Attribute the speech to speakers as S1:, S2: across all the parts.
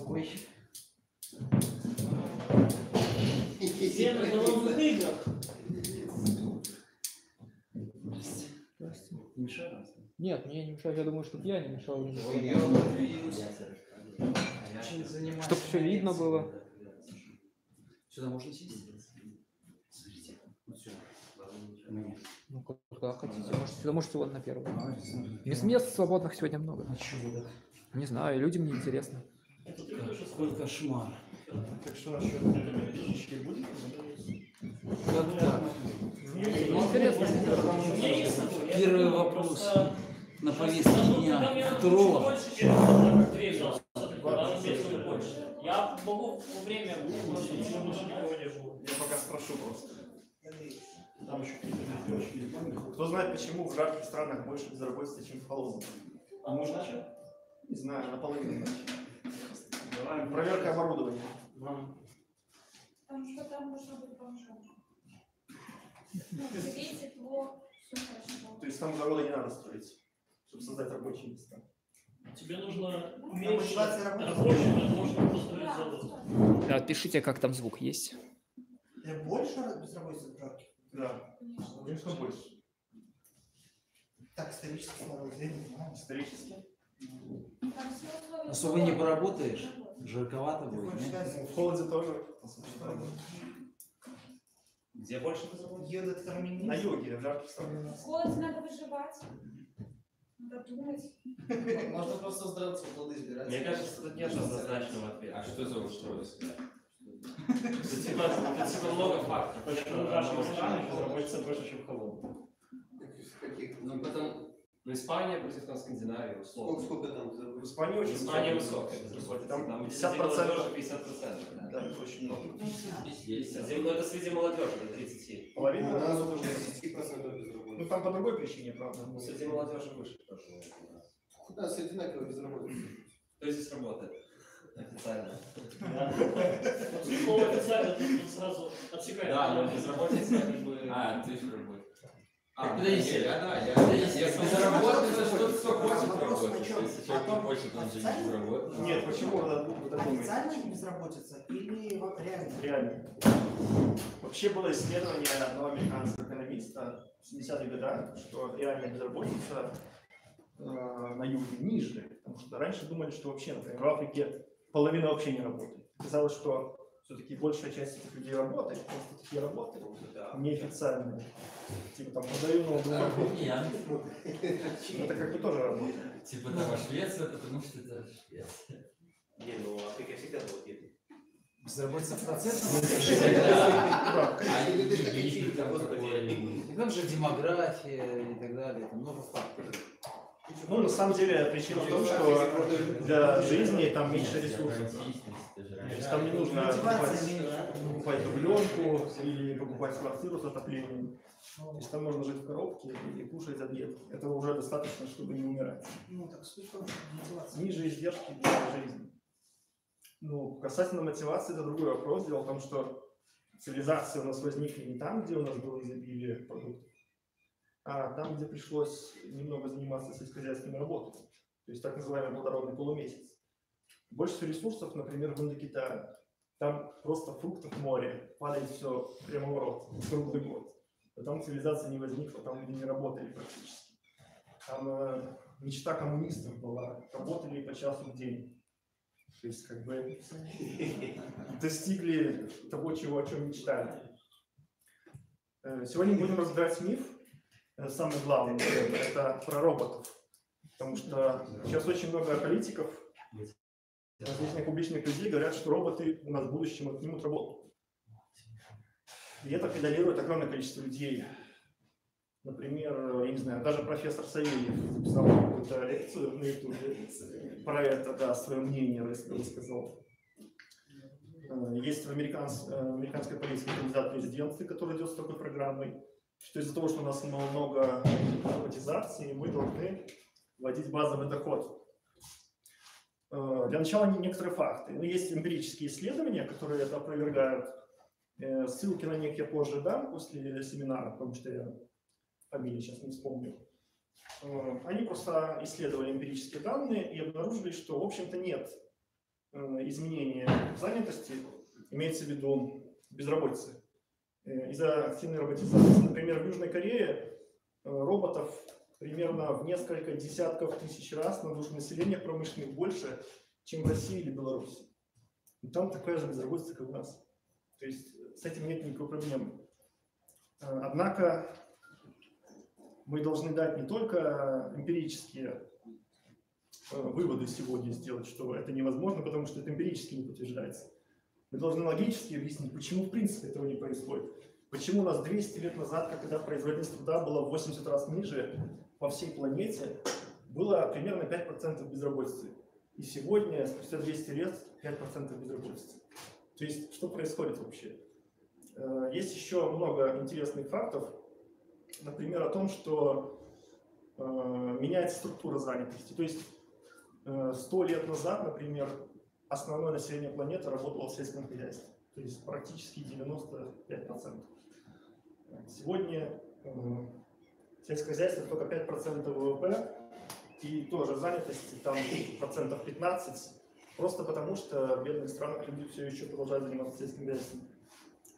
S1: Ой.
S2: Все на головных играх.
S1: Не мешаю?
S3: Нет, мне не мешает. Я думаю, что я не мешал. Чтобы все видно было.
S1: Сюда можно сесть? Смотрите, вот сюда.
S3: Ну, куда хотите. Сюда можете вон на первый. Мест свободных сегодня много. Не знаю, людям не интересно.
S1: Какой кошмар.
S4: Так что насчет физических будет?
S1: Как так?
S3: Интересно.
S1: Первый вопрос на повестке дня. Второго.
S2: Я могу время.
S4: Я пока спрошу просто. Там еще какие-то девочки. Кто знает, почему в жарких странах больше безработицы, чем в холодных? А можно начать? Не знаю, наполовину. Проверка оборудования.
S5: Потому что там можно быть бомжом. Где тепло, все хорошо.
S4: То есть там завода не надо строить, чтобы создать рабочие места.
S2: Тебе нужно меньше
S6: мотивация
S2: рабочих для того, чтобы построить завод.
S3: Да, пишите, как там звук есть.
S6: Больше безработицы в жарких?
S4: Да, конечно, больше.
S6: Так, исторически слова
S4: Исторически.
S1: Особо не поработаешь, жарковато будет.
S4: В холоде тоже.
S1: Где больше безработицы?
S6: Едут
S4: На юге, в жарких странах.
S5: В холоде надо выживать. Надо думать.
S6: Можно просто здравствуйте, плоды избирать.
S7: Мне кажется, тут нет однозначного ответа.
S8: А что за устройство?
S7: Тут типа много фактов.
S4: Почему в жарких странах безработица больше, чем в холодных?
S8: Ну, потом... Ну, Испания против там Скандинавии, условно.
S6: Сколько там?
S4: В Испании
S7: В
S4: очень
S7: Испании высокая безработица.
S4: Там
S7: Там
S4: 50%.
S7: 50%.
S4: Да, это очень много.
S8: Есть.
S7: Ну, это среди молодежи до 30.
S4: Половина
S6: У нас
S4: тоже.
S6: уже 10% безработицы.
S4: Ну там по другой причине, правда.
S7: Ну, среди молодежи выше тоже.
S6: У нас одинаково безработица.
S7: Кто здесь работает? Официально.
S2: Слово официально тут сразу отсекает.
S7: Да, но безработица как бы...
S8: А, ты же работаешь.
S1: Подождите,
S8: Я безработный, это что-то кто хочет работать. Если человек не хочет, он же не работает.
S4: Нет, почему вы так думаете?
S6: Официальная безработица или реально?
S4: Реально. Вообще было исследование одного американского экономиста в 70-х годах, что реальная безработица на юге ниже. Потому что раньше думали, что вообще, например, в Африке половина вообще не работает. Казалось, что все-таки большая часть этих людей работает, просто такие работы неофициальные. Типа там продаю ноутбук. Это как бы тоже работает.
S8: Типа там Швеция, потому что это Швеция.
S7: Не, ну Африка всегда работает.
S1: Безработица в процентах?
S8: А и
S1: Там же демография и так далее, там много факторов.
S4: Ну, на самом деле, причина в том, что для жизни там меньше ресурсов. То есть там не нужно покупать дубленку или покупать квартиру с отоплением. То есть там можно жить в коробке и кушать обед. Этого уже достаточно, чтобы не умирать.
S6: Ну, так сколько мотивация?
S4: Ниже издержки для жизни. Ну, касательно мотивации, это другой вопрос. Дело в том, что цивилизация у нас возникла не там, где у нас было изобилие продуктов, а там, где пришлось немного заниматься сельскохозяйственной работой. То есть так называемый плодородный полумесяц. Больше всего ресурсов, например, в Индокитае. Там просто фруктов море, падает все прямо в рот, круглый год. А там цивилизация не возникла, там люди не работали практически. Там мечта коммунистов была, работали по часу в день. То есть как бы достигли того, о чем мечтали. Сегодня будем разбирать миф. Самый главный это про роботов. Потому что сейчас очень много политиков, различных публичных людей говорят, что роботы у нас в будущем отнимут работу. И это педалирует огромное количество людей. Например, я не знаю, даже профессор Савельев записал какую-то лекцию на YouTube про это, да, свое мнение высказал. Есть в американской полиции кандидат в президенты, который идет с такой программой, что из-за того, что у нас много автоматизации, мы должны вводить базовый доход. Для начала некоторые факты. Но есть эмпирические исследования, которые это опровергают. Ссылки на них я позже дам после семинара, потому что я фамилии сейчас не вспомню. Они просто исследовали эмпирические данные и обнаружили, что, в общем-то, нет изменения в занятости, имеется в виду безработицы, из-за активной роботизации. Например, в Южной Корее роботов примерно в несколько десятков тысяч раз на душу населения промышленных больше, чем в России или Беларуси. И там такая же безработица, как у нас. То есть с этим нет никакой проблемы. Однако мы должны дать не только эмпирические выводы сегодня сделать, что это невозможно, потому что это эмпирически не подтверждается. Мы должны логически объяснить, почему в принципе этого не происходит. Почему у нас 200 лет назад, когда производительность труда была в 80 раз ниже по всей планете, было примерно 5% безработицы. И сегодня, спустя 200 лет, 5% безработицы. То есть, что происходит вообще? Есть еще много интересных фактов. Например, о том, что меняется структура занятости. То есть 100 лет назад, например, основное население планеты работало в сельском хозяйстве. То есть практически 95%. Сегодня сельское хозяйство только 5% ВВП, и тоже занятости там 15%, просто потому что в бедных странах люди все еще продолжают заниматься сельским хозяйством.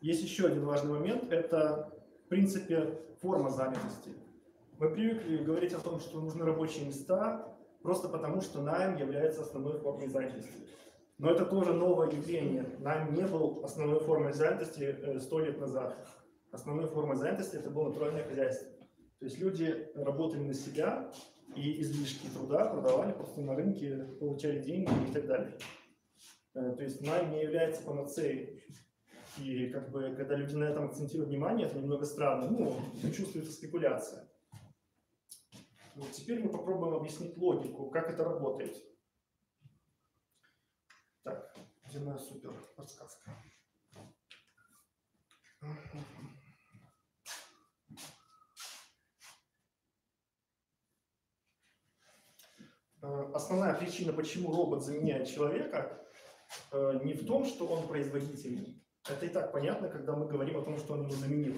S4: Есть еще один важный момент, это в принципе форма занятости. Мы привыкли говорить о том, что нужны рабочие места, просто потому что найм является основной формой занятости. Но это тоже новое явление. Найм не был основной формой занятости 100 лет назад. Основной формой занятости это было натуральное хозяйство. То есть люди работали на себя и излишки труда продавали просто на рынке, получали деньги и так далее. То есть найм не является панацеей. И как бы, когда люди на этом акцентируют внимание, это немного странно. Ну, чувствуется спекуляция. Вот теперь мы попробуем объяснить логику, как это работает. Так, где моя супер подсказка? Основная причина, почему робот заменяет человека, не в том, что он производительный. Это и так понятно, когда мы говорим о том, что он его заменил.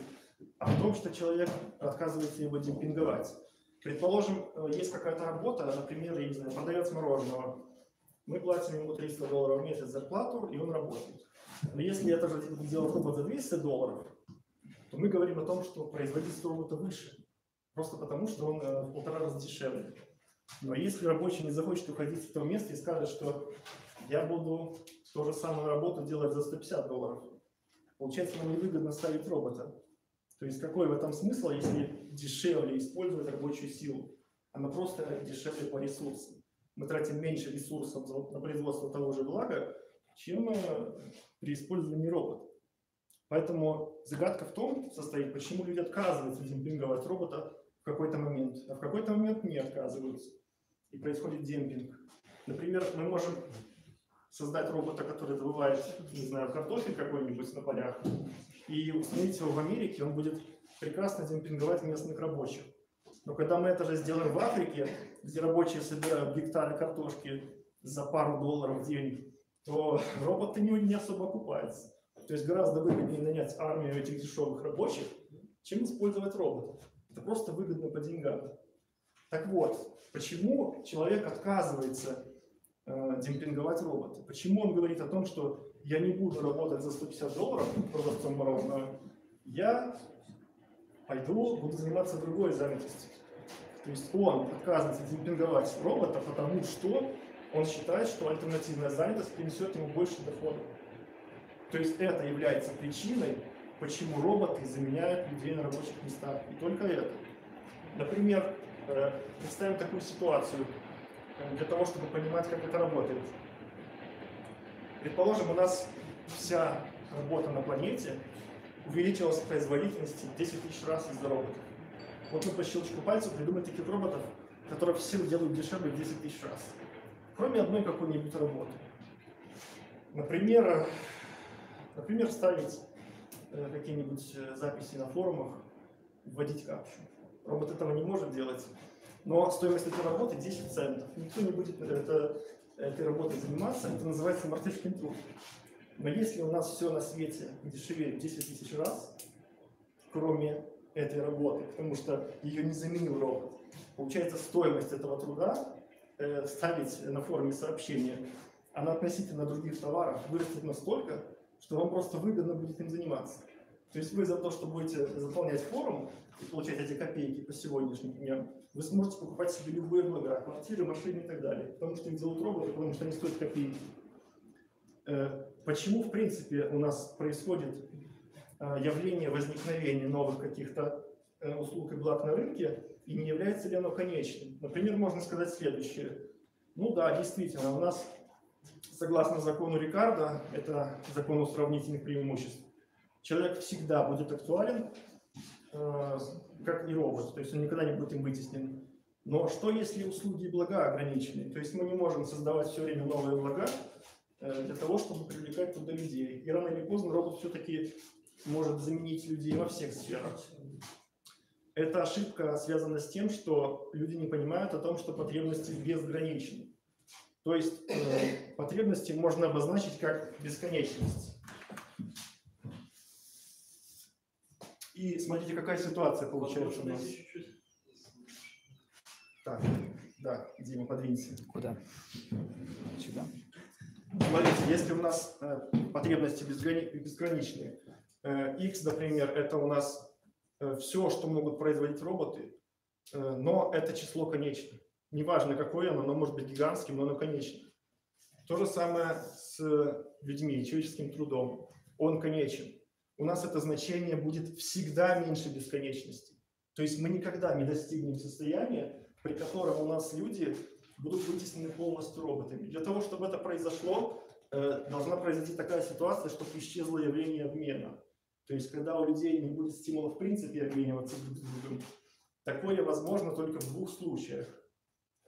S4: А в том, что человек отказывается его демпинговать. Предположим, есть какая-то работа, например, я не знаю, продавец мороженого. Мы платим ему $300 в месяц зарплату, и он работает. Но если это же делает робот за $200, то мы говорим о том, что производительность робота выше. Просто потому, что он в 1,5 раза дешевле. Но если рабочий не захочет уходить с этого места и скажет, что я буду ту же самую работу делать за $150, получается, нам невыгодно ставить робота. То есть какой в этом смысл, если дешевле использовать рабочую силу? Она просто дешевле по ресурсам. Мы тратим меньше ресурсов на производство того же блага, чем при использовании робота. Поэтому загадка в том состоит, почему люди отказываются демпинговать робота в какой-то момент, а в какой-то момент не отказываются. И происходит демпинг. Например, мы можем создать робота, который добывает, не знаю, картофель какой-нибудь на полях, и установить его в Америке, он будет прекрасно демпинговать местных рабочих. Но когда мы это же сделаем в Африке, где рабочие собирают гектары картошки за пару $1 в день, то робот не особо окупается. То есть гораздо выгоднее нанять армию этих дешевых рабочих, чем использовать роботов. Это просто выгодно по деньгам. Так вот, почему человек отказывается демпинговать робота? Почему он говорит о том, что я не буду работать за $150 продавцом мороженого, я пойду, буду заниматься другой занятостью. То есть он отказывается демпинговать робота, потому что он считает, что альтернативная занятость принесет ему больше дохода. То есть это является причиной, почему роботы заменяют людей на рабочих местах. И только это. Например, представим такую ситуацию, для того, чтобы понимать, как это работает. Предположим, у нас вся работа на планете увеличилась в производительности 10 тысяч раз из-за роботов. Вот мы по щелчку пальцев придумали таких роботов, которые все делают дешевле в 10 тысяч раз. Кроме одной какой-нибудь работы. Например, ставить какие-нибудь записи на форумах, вводить капчу. Робот этого не может делать. Но стоимость этой работы 10 центов. Никто не будет этой работой заниматься. Это называется мартышкин труд. Но если у нас все на свете дешевеет в 10 тысяч раз, кроме этой работы, потому что ее не заменил робот, получается стоимость этого труда ставить на форуме сообщения она относительно других товаров вырастет настолько, что вам просто выгодно будет им заниматься. То есть вы за то, что будете заполнять форум и получать эти копейки по сегодняшним дням, вы сможете покупать себе любые блага, квартиры, машины и так далее. Потому что их делают роботы, потому что они стоят копейки. Почему, в принципе, у нас происходит явление возникновения новых каких-то услуг и благ на рынке, и не является ли оно конечным? Например, можно сказать следующее. Ну да, действительно, у нас, согласно закону Рикардо, это закону сравнительных преимуществ, человек всегда будет актуален, как и робот, то есть он никогда не будет им вытеснен. Но что, если услуги и блага ограничены? То есть мы не можем создавать все время новые блага для того, чтобы привлекать туда людей. И рано или поздно робот все-таки может заменить людей во всех сферах. Эта ошибка связана с тем, что люди не понимают о том, что потребности безграничны. То есть потребности можно обозначить как бесконечность. И смотрите, какая ситуация получается у нас. Так, да, Дима, подвинься.
S3: Куда? Сюда?
S4: Смотрите, если у нас потребности безграничные, X, например, это у нас все, что могут производить роботы, но это число конечно. Неважно, какое оно может быть гигантским, но оно конечно. То же самое с людьми, человеческим трудом. Он конечен. У нас это значение будет всегда меньше бесконечности. То есть мы никогда не достигнем состояния, при котором у нас люди будут вытеснены полностью роботами. Для того, чтобы это произошло, должна произойти такая ситуация, чтобы исчезло явление обмена. То есть когда у людей не будет стимула в принципе обмениваться друг с другом, такое возможно только в двух случаях.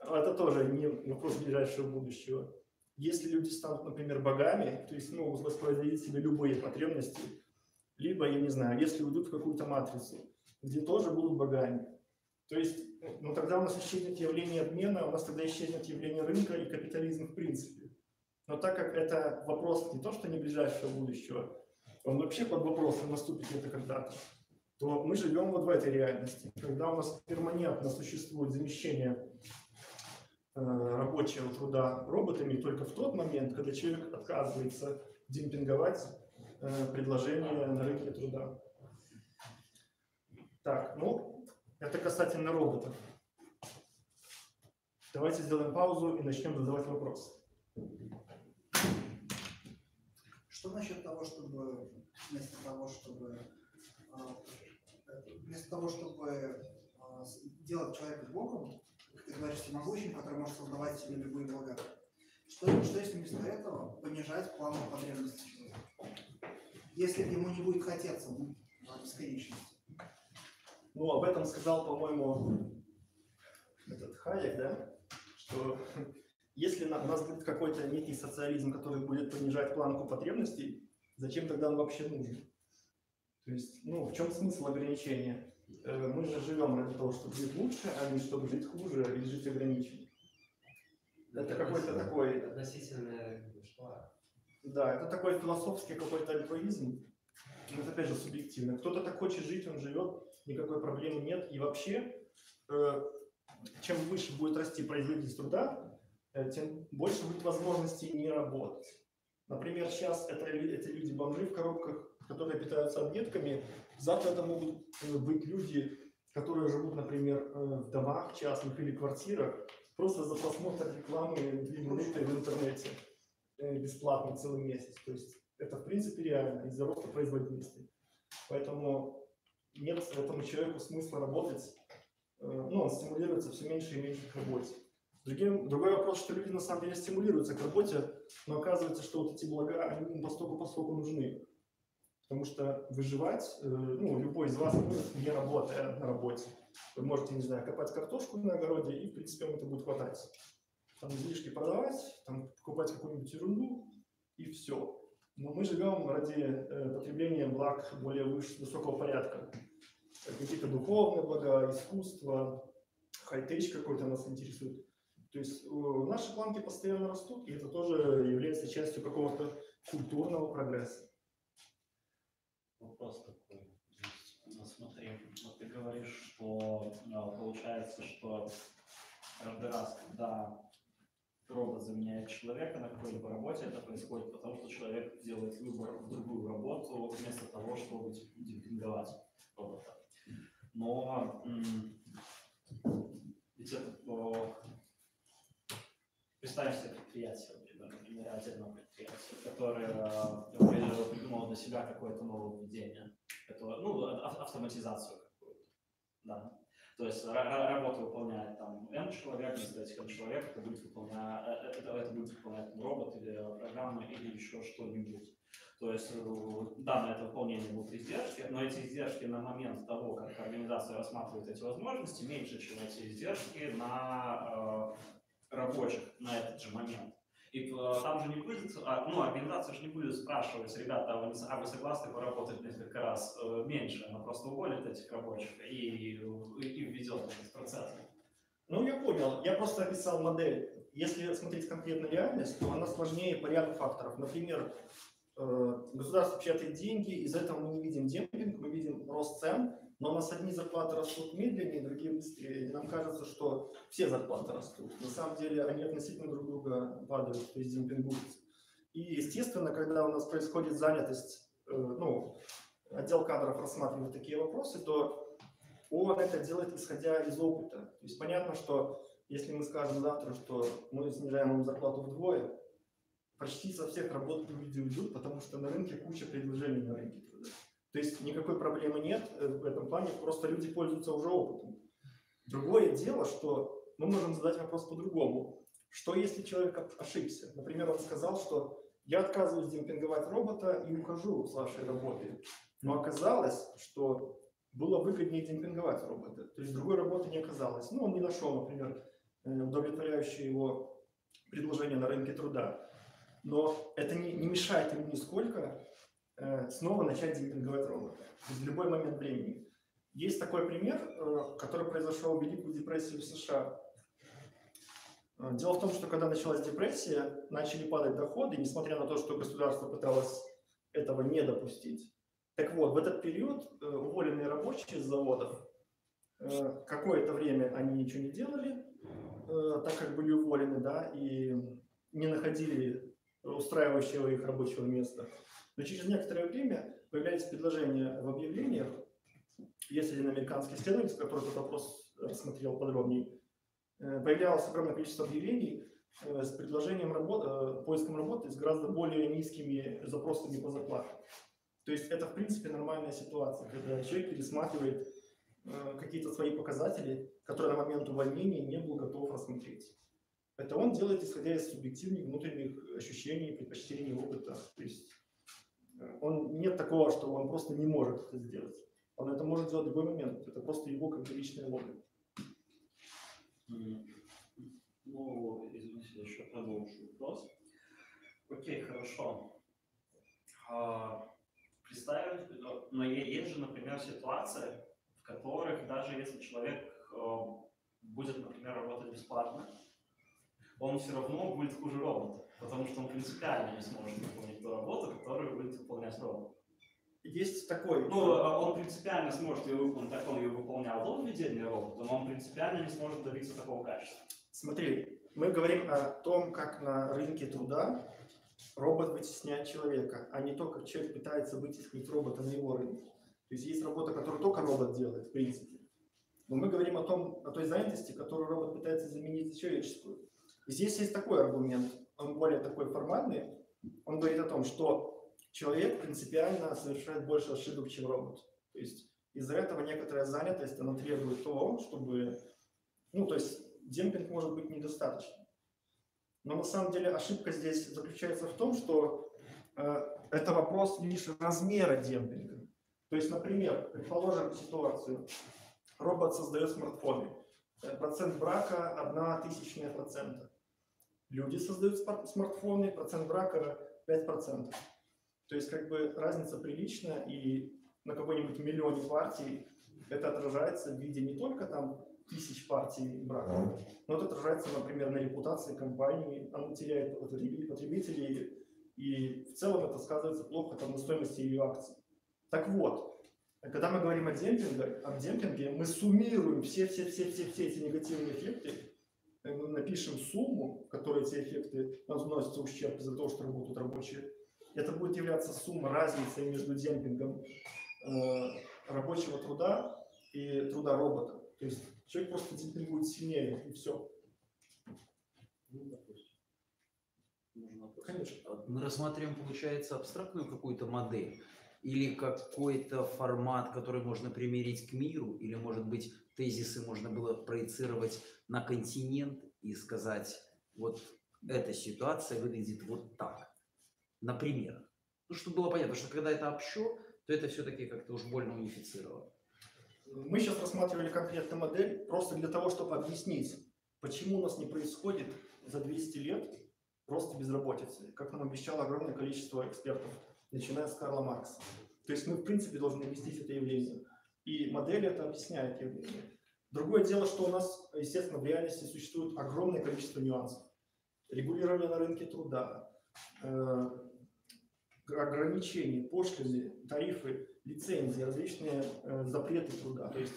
S4: Это тоже не вопрос ближайшего будущего. Если люди станут, например, богами, то есть воспроизводить себе любые потребности, либо, я не знаю, если уйдут в какую-то матрицу, где тоже будут богами. То есть, тогда у нас исчезнет явление обмена, у нас тогда исчезнет явление рынка и капитализм в принципе. Но так как это вопрос не то, что не ближайшего будущего, он вообще под вопросом, наступит это когда-то, то мы живем вот в этой реальности, когда у нас перманентно существует замещение рабочего труда роботами только в тот момент, когда человек отказывается демпинговать предложение на рынке труда. Так, это касательно роботов. Давайте сделаем паузу и начнем задавать вопросы.
S6: Что насчет того, чтобы вместо того, чтобы делать человека богом, как ты говоришь, всемогущим, который может создавать себе любые блага, что если вместо этого понижать плановую потребности человека? Если ему не будет хотеться бесконечности.
S4: Об этом сказал, по-моему, этот Хайек, да? Что если у нас будет какой-то некий социализм, который будет понижать планку потребностей, зачем тогда он вообще нужен? То есть, в чем смысл ограничения? Мы же живем ради того, чтобы жить лучше, а не чтобы жить хуже или жить ограниченно. Это какой-то такой...
S7: Относительно что?
S4: Да, это такой философский какой-то альтруизм. Это опять же субъективно. Кто-то так хочет жить, он живет, никакой проблемы нет. И вообще, чем выше будет расти производительность труда, тем больше будет возможностей не работать. Например, сейчас это люди-бомжи в коробках, которые питаются объедками. Завтра это могут быть люди, которые живут, например, в домах частных или квартирах, просто за просмотр рекламы 2 минуты в интернете бесплатно целый месяц. То есть это в принципе реально из-за роста производительности. Поэтому нет этому человеку смысла работать. Он стимулируется все меньше и меньше к работе. Другой вопрос, что люди на самом деле стимулируются к работе, но оказывается, что вот эти блага, они поскольку нужны. Потому что выживать, любой из вас может, не работая на работе. Вы можете, не знаю, копать картошку на огороде, и, в принципе, вам это будет хватать. Там излишки продавать, там покупать какую-нибудь ерунду, и все. Но мы живем ради потребления благ более высокого порядка. Какие-то духовные блага, искусство, хай-теч какой-то нас интересует. То есть наши планки постоянно растут, и это тоже является частью какого-то культурного прогресса.
S2: Вопрос такой. Смотри, вот ты говоришь, что получается, что каждый раз, когда робот заменяет человека на какой-либо работе, это происходит потому, что человек делает выбор в другую работу вместо того, чтобы демпинговать робота. Но ведь это представим себе предприятие, например, отдельное предприятие, которое придумало для себя какое-то новое введение, автоматизацию какую-то. Да. То есть работу выполняет там N человек, если этих N человек, это будет выполнять робот или программа или еще что-нибудь. То есть, да, на это выполнение будут издержки, но эти издержки на момент того, как организация рассматривает эти возможности, меньше, чем эти издержки на рабочих на этот же момент. И там же не будет, организация же не будет спрашивать, ребята, а вы согласны поработать несколько раз меньше? Она просто уволит этих рабочих и введет этот процесс.
S4: Ну, я понял. Я просто описал модель. Если смотреть конкретно реальность, то она сложнее по ряду факторов. Например, государство печатает деньги, из-за этого мы не видим демпинг, мы видим рост цен, но у нас одни зарплаты растут медленнее, другие быстрее. И нам кажется, что все зарплаты растут. На самом деле они относительно друг друга падают, то есть демпингуются. И, естественно, когда у нас происходит занятость, отдел кадров рассматривает такие вопросы, то он это делает, исходя из опыта. То есть понятно, что если мы скажем завтра, что мы снижаем им зарплату вдвое, почти со всех работ люди уйдут, потому что на рынке куча предложений на рынке труда. То есть никакой проблемы нет в этом плане, просто люди пользуются уже опытом. Другое дело, что мы можем задать вопрос по-другому. Что если человек ошибся? Например, он сказал, что я отказываюсь демпинговать робота и ухожу с вашей работы. Но оказалось, что было выгоднее демпинговать робота. То есть другой работы не оказалось. Ну, он не нашел, например, удовлетворяющее его предложение на рынке труда. Но это не мешает ему нисколько снова начать демпинговать робота в любой момент времени. Есть такой пример, который произошел в Великую депрессию в США. Дело в том, что когда началась депрессия, начали падать доходы, несмотря на то, что государство пыталось этого не допустить. Так вот, в этот период уволенные рабочие с заводов, какое-то время они ничего не делали, так как были уволены, да, и не находили устраивающего их рабочего места. Но через некоторое время появляется предложение в объявлениях. Есть один американский исследователь, который этот вопрос рассмотрел подробнее. Появлялось огромное количество объявлений с предложением поиском работы с гораздо более низкими запросами по зарплате. То есть это, в принципе, нормальная ситуация, когда человек пересматривает какие-то свои показатели, которые на момент увольнения не был готов рассмотреть. Это он делает, исходя из субъективных внутренних ощущений, предпочтений, опыта. То есть нет такого, что он просто не может это сделать. Он это может сделать в любой момент. Это просто его как бы личная воля.
S2: Ну, извините, я еще продолжу вопрос. Окей, хорошо. Представим, но есть же, например, ситуации, в которых даже если человек будет, например, работать бесплатно, он все равно будет хуже робота, потому что он принципиально не сможет выполнить ту работу, которую будет выполнять робот.
S4: Есть такой.
S2: Ну, он принципиально сможет ее выполнить, как он ее выполнял до введения робота, но он принципиально не сможет добиться такого качества.
S4: Смотри, мы говорим о том, как на рынке труда робот вытесняет человека, а не то, как человек пытается вытеснить робота на его рынке. То есть есть работа, которую только робот делает, в принципе. Но мы говорим о той занятости, которую робот пытается заменить человеческую. И здесь есть такой аргумент, он более такой формальный. Он говорит о том, что человек принципиально совершает больше ошибок, чем робот. То есть из-за этого некоторая занятость, она требует того, чтобы... то есть демпинг может быть недостаточным. Но на самом деле ошибка здесь заключается в том, что это вопрос лишь размера демпинга. То есть, например, предположим ситуацию. Робот создает смартфоны. Процент брака 0,01%. Люди создают смартфоны, процент брака 5%. То есть, как бы разница приличная, и на какой-нибудь миллионе партий это отражается в виде не только там тысяч партий брака, но это отражается, например, на репутации компании, она теряет потребителей, и в целом это сказывается плохо там, на стоимости ее акций. Так вот, когда мы говорим о демпинге, мы суммируем все эти негативные эффекты мы напишем сумму, в которой эти эффекты наносятся ущерб из-за того, что работают рабочие, это будет являться сумма разницы между демпингом рабочего труда и труда робота. То есть человек просто демпингует сильнее, и все. Конечно.
S1: Мы рассматриваем, получается, абстрактную какую-то модель или какой-то формат, который можно примерить к миру, или, может быть, тезисы можно было проецировать на континент и сказать, вот эта ситуация выглядит вот так. Например. Ну, чтобы было понятно, что когда это общо, то это все-таки как-то уж больно унифицировано.
S4: Мы сейчас рассматривали конкретную модель просто для того, чтобы объяснить, почему у нас не происходит за 200 лет просто безработицы, как нам обещало огромное количество экспертов, начиная с Карла Маркса. То есть мы, в принципе, должны объяснить это явление. И модель это объясняет явление. Другое дело, что у нас, естественно, в реальности существует огромное количество нюансов. Регулирование на рынке труда, ограничения, пошлины, тарифы, лицензии, различные запреты труда. То есть,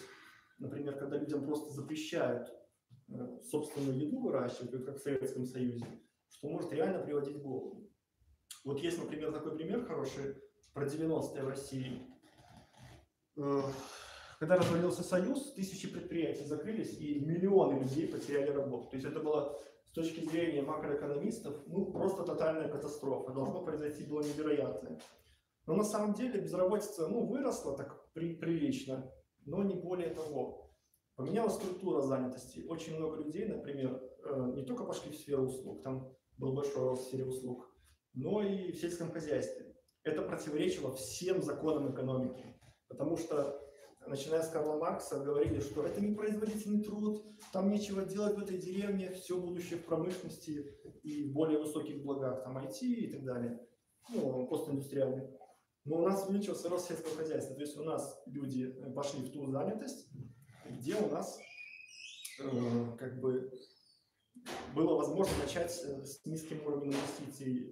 S4: например, когда людям просто запрещают собственную еду выращивать, как в Советском Союзе, что может реально приводить к голоду. Вот есть, например, такой пример хороший про 90-е в России. Когда развалился Союз, тысячи предприятий закрылись, и миллионы людей потеряли работу. То есть это было с точки зрения макроэкономистов, ну, просто тотальная катастрофа. Должно произойти было невероятное. Но на самом деле безработица, ну, выросла так прилично, но не более того. Поменялась структура занятости. Очень много людей, например, не только пошли в сферу услуг, там был большой рост в сфере услуг, но и в сельском хозяйстве. Это противоречило всем законам экономики, потому что, начиная с Карла Маркса, говорили, что это не производительный труд, там нечего делать в этой деревне, все будущее в промышленности и в более высоких благах, там IT и так далее, ну, постиндустриальный. Но у нас увеличился рост сельского хозяйства, то есть у нас люди пошли в ту занятость, где у нас как бы было возможно начать с низким уровнем инвестиций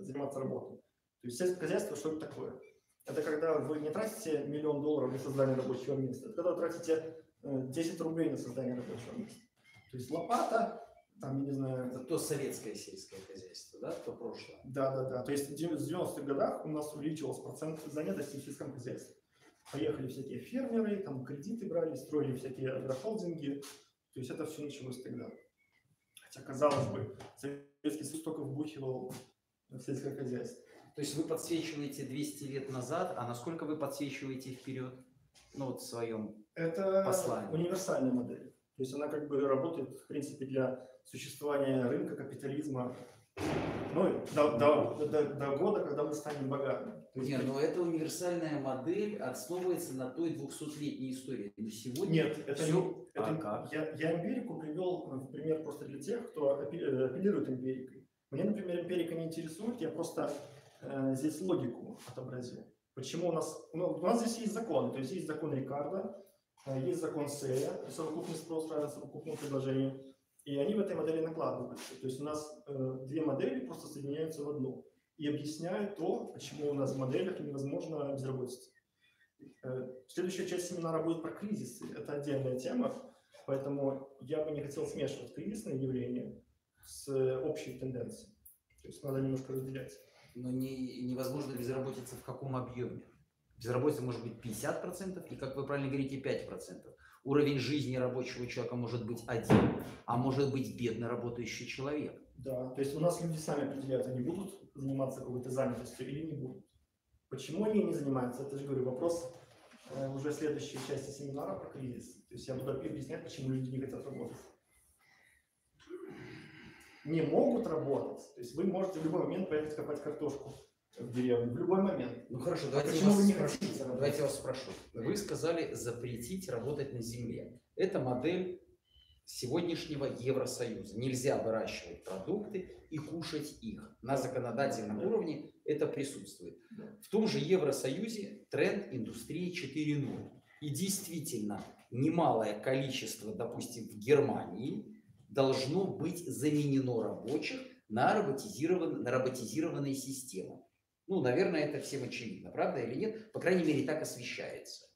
S4: заниматься работой. То есть сельское хозяйство, что это такое? Это когда вы не тратите $1 миллион на создание рабочего места, это когда вы тратите 10 рублей на создание рабочего места. То есть лопата, там, я не знаю...
S1: Это то советское сельское хозяйство, да, то прошлое?
S4: Да. То есть в 90-х годах у нас увеличился процент занятости в сельском хозяйстве. Поехали всякие фермеры, там кредиты брали, строили всякие агрохолдинги. То есть это все началось тогда. Хотя, казалось бы, Советский Союз только вбухивал в сельское хозяйство.
S1: То есть вы подсвечиваете 200 лет назад, а насколько вы подсвечиваете вперед? Ну вот в своем послании.
S4: Это универсальная модель. То есть она как бы работает, в принципе, для существования рынка, капитализма. Ну, до года, когда мы станем богатыми.
S1: Нет, но эта универсальная модель основывается на той 200-летней истории. На сегодня
S4: нет, это
S1: все...
S4: не... Это, я эмпирику привел в пример просто для тех, кто апеллирует эмпирикой. Мне, например, эмпирика не интересует, я просто здесь логику отобразил. Почему у нас... Ну, у нас здесь есть законы, то есть есть закон Рикардо, есть закон Сея, совокупный спрос равен совокупному предложению. И они в этой модели накладываются. То есть у нас две модели просто соединяются в одну. И объясняют то, почему у нас в моделях невозможно безработица. Следующая часть семинара будет про кризисы. Это отдельная тема. Поэтому я бы не хотел смешивать кризисные явления с общей тенденцией. То есть надо немножко разделять.
S1: Но невозможно безработица в каком объеме? Безработица может быть 50%, и, как вы правильно говорите, 5%. Уровень жизни рабочего человека может быть 1, а может быть бедно работающий человек.
S4: Да, то есть у нас люди сами определяют, они будут заниматься какой-то занятостью или не будут. Почему они не занимаются? Это же, говорю, вопрос уже следующей части семинара про кризис. То есть я буду объяснять, почему люди не хотят работать. Не могут работать. То есть вы можете в любой момент поехать копать картошку в деревню. В любой момент.
S1: Ну хорошо,
S4: почему вы не хотите работать?
S1: Давайте я вас спрошу. Вы сказали запретить работать на земле. Это модель сегодняшнего Евросоюза. Нельзя выращивать продукты и кушать их. На законодательном уровне это присутствует. В том же Евросоюзе тренд индустрии 4.0. И действительно, немалое количество, допустим, в Германии должно быть заменено рабочих на роботизированные системы. Ну, наверное, это всем очевидно, правда или нет? По крайней мере, так освещается.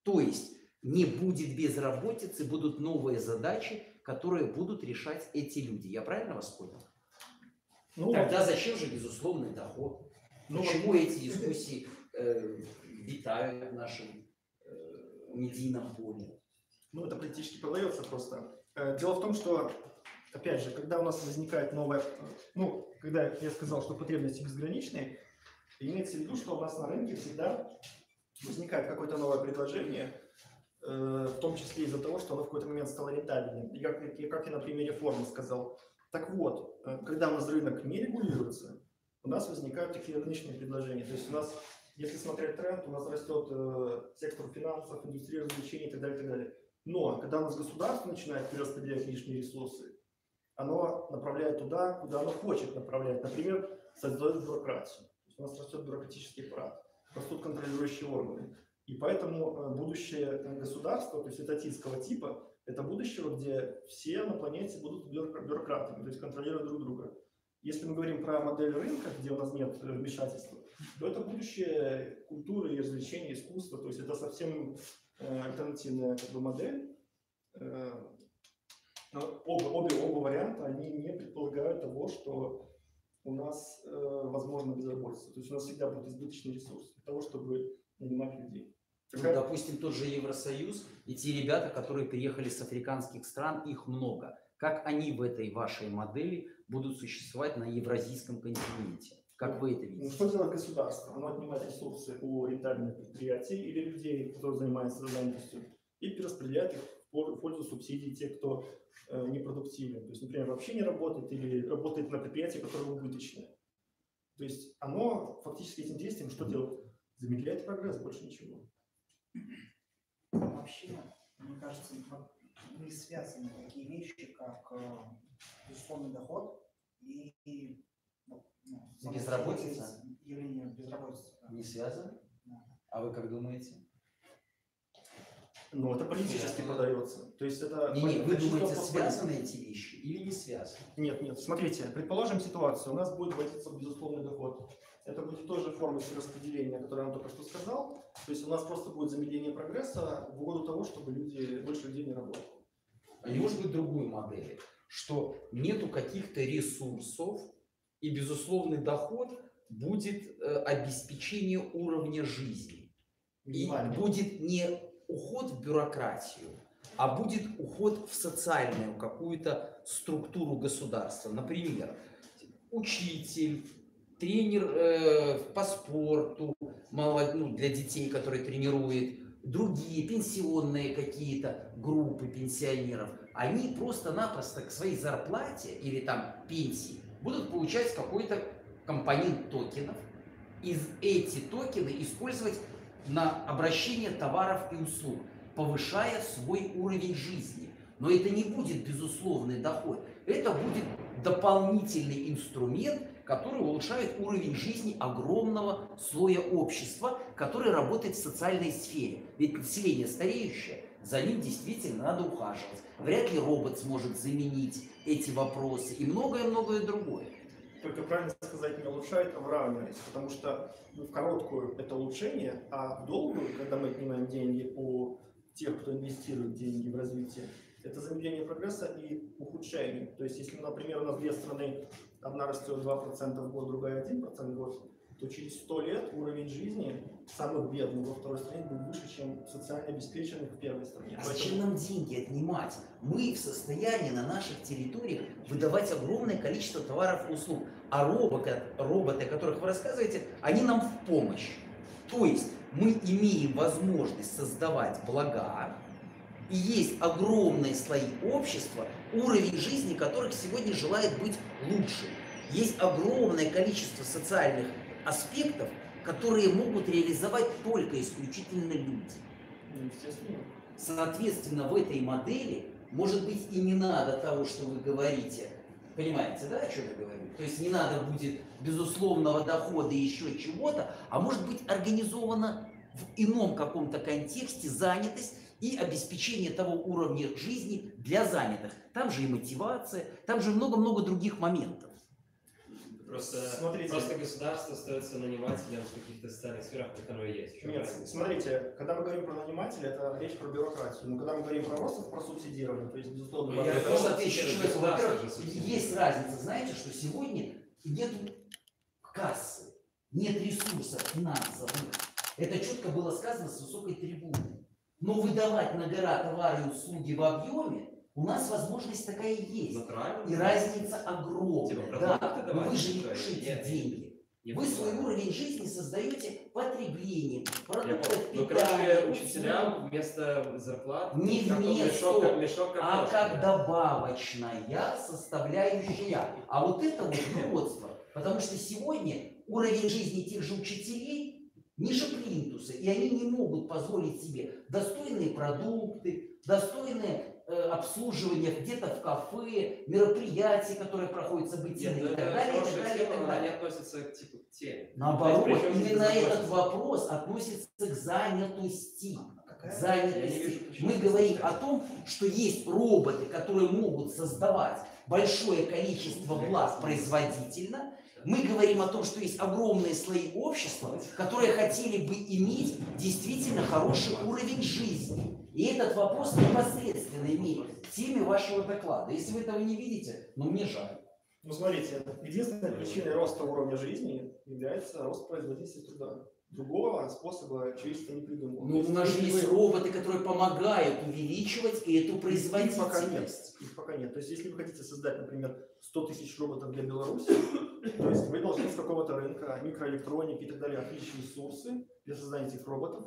S1: То есть не будет безработицы, будут новые задачи, которые будут решать эти люди. Я правильно вас понял?
S4: Ну,
S1: Тогда зачем же безусловный доход? Почему эти дискуссии витают в нашем медийном поле?
S4: Ну, это политически подается просто. Дело в том, что, опять же, когда у нас возникает новая... Ну, когда я сказал, что потребности безграничные, имеется в виду, что у нас на рынке всегда возникает какое-то новое предложение, в том числе из-за того, что оно в какой-то момент стало рентабельным. И как я на примере формы сказал. Так вот, когда у нас рынок не регулируется, у нас возникают такие рыночные предложения. То есть у нас, если смотреть тренд, у нас растет сектор финансов, индустрия развлечений и так далее, и так далее. Но когда у нас государство начинает перераспределять лишние ресурсы, оно направляет туда, куда оно хочет направлять. Например, создает бюрократию. То есть у нас растет бюрократический аппарат, растут контролирующие органы. И поэтому будущее государства, то есть этатистского типа, это будущего, где все на планете будут бюрократами, то есть контролируют друг друга. Если мы говорим про модель рынка, где у нас нет вмешательства, то это будущее культуры и развлечений, искусства, то есть это совсем альтернативная модель. Но оба варианта, они не предполагают того, что у нас возможно безработица. То есть у нас всегда будет избыточный ресурс для того, чтобы нанимать людей.
S1: Ну, допустим, тот же Евросоюз и те ребята, которые приехали с африканских стран, их много. Как они в этой вашей модели будут существовать на евразийском континенте? Как вы это видите?
S4: Ну, что делает государство? Оно отнимает ресурсы у рентабельных предприятий или людей, которые занимаются занятостью, и перераспределяет их в пользу субсидий тех, кто непродуктивен. То есть, например, вообще не работает или работает на предприятии, которое убыточное. То есть оно фактически этим действием что делает? Замедляет прогресс, больше ничего.
S6: Вообще, мне кажется, не связаны такие вещи, как безусловный доход и
S1: безработица?
S6: Явление безработицы. Да.
S1: Не связано?
S6: Да.
S1: А вы как думаете?
S4: Ну, это политически подается. То есть это...
S1: Вы думаете, связаны эти вещи или не связаны?
S4: Нет. Смотрите, предположим ситуацию. У нас будет вводиться безусловный доход. Это будет тоже форма распределения, которую я вам только что сказал. То есть у нас просто будет замедление прогресса в угоду того, чтобы больше людей не работали.
S1: А не может быть другой модели, что нету каких-то ресурсов, и безусловный доход будет обеспечение уровня жизни. И будет не уход в бюрократию, а будет уход в социальную какую-то структуру государства. Например, учитель, тренер по спорту, для детей, которые тренирует, другие пенсионные какие-то группы пенсионеров, они просто-напросто к своей зарплате или там пенсии будут получать какой-то компонент токенов, и эти токены использовать на обращение товаров и услуг, повышая свой уровень жизни. Но это не будет безусловный доход, это будет дополнительный инструмент, который улучшает уровень жизни огромного слоя общества, который работает в социальной сфере. Ведь население стареющее, за ним действительно надо ухаживать. Вряд ли робот сможет заменить эти вопросы и многое-многое другое.
S4: Только правильно сказать, не улучшает, а выравнивает, потому что в короткую это улучшение, а в долгую, когда мы отнимаем деньги у тех, кто инвестирует деньги в развитие, это замедление прогресса и ухудшение. То есть, если, например, у нас две страны, одна растет 2% в год, другая 1% в год, то через 100 лет уровень жизни самых бедных во второй стране будет выше, чем социально обеспеченных в первой стране.
S1: А зачем нам деньги отнимать? Мы в состоянии на наших территориях выдавать огромное количество товаров и услуг. А роботы, о которых вы рассказываете, они нам в помощь. То есть мы имеем возможность создавать блага, и есть огромные слои общества, уровень жизни которых сегодня желает быть лучше. Есть огромное количество социальных аспектов, которые могут реализовать только исключительно люди. Соответственно, в этой модели, может быть, и не надо того, что вы говорите. Понимаете, да, о чем я говорю? То есть не надо будет безусловного дохода и еще чего-то, а может быть организована в ином каком-то контексте занятость и обеспечение того уровня жизни для занятых. Там же и мотивация, там же много-много других моментов.
S4: смотрите.
S7: Просто государство остается нанимателем в каких-то социальных сферах, как оно и есть.
S4: Нет, смотрите, когда мы говорим про нанимателя, это речь про бюрократию. Но когда мы говорим про рост, это про субсидирование. То есть, безусловно,
S1: Я
S7: это
S1: просто
S7: просто
S1: отвечу
S7: через
S1: человеку.
S7: государство
S1: Во-первых,
S7: же субсидирует.
S1: есть разница. Знаете, что сегодня нет кассы, нет ресурсов финансовых. Это четко было сказано с высокой трибуны. Но выдавать на гора товары и услуги в объеме у нас возможность такая есть.
S7: Натурально.
S1: И разница огромная.
S7: Типа
S1: Да,
S7: продукты
S1: но
S7: давать,
S1: вы же не
S7: что ли?
S1: кушаете
S7: Нет.
S1: деньги.
S7: Не
S1: Вы свой
S7: понимаю.
S1: уровень жизни создаете потреблением,
S7: Я
S1: продуктов
S7: понял. Ну,
S1: питания,
S7: короче,
S1: услуг.
S7: учителям вместо зарплат
S1: Не
S7: как
S1: вместо,
S7: мешок
S1: а
S7: картошки,
S1: как
S7: да.
S1: добавочная составляющая. А вот это вот сходство. Потому что сегодня уровень жизни тех же учителей ниже плинтуса, и они не могут позволить себе достойные продукты, достойное обслуживание где-то в кафе, мероприятия, которые проходят событийные
S7: Нет, ну
S1: и так
S7: это
S1: далее, и так
S7: хорошая
S1: далее, и
S7: тема,
S1: так
S7: она не
S1: далее.
S7: относится типа, к теме.
S1: Наоборот,
S7: То есть, при чем
S1: именно
S7: здесь
S1: этот
S7: безопасность?
S1: вопрос относится к занятости.
S6: Какая?
S7: Я не
S1: Занятости.
S7: вижу, почему
S1: Мы
S7: это
S1: говорим
S7: связано.
S1: о том, что есть роботы, которые могут создавать большое количество благ производительно. Мы говорим о том, что есть огромные слои общества, которые хотели бы иметь действительно хороший уровень жизни. И этот вопрос непосредственно имеет к теме вашего доклада. Если вы этого не видите, ну мне жаль.
S4: Ну, смотрите, единственной причиной роста уровня жизни является рост производительности труда. Другого способа человечество не придумало.
S1: Ну, у нас же есть роботы, которые помогают увеличивать эту
S4: Их пока нет.
S1: производительность.
S4: Их пока нет. То есть, если вы хотите создать, например, 100 тысяч роботов для Беларуси, то есть вы должны с какого-то рынка микроэлектроники и так далее отличить ресурсы для создания этих роботов.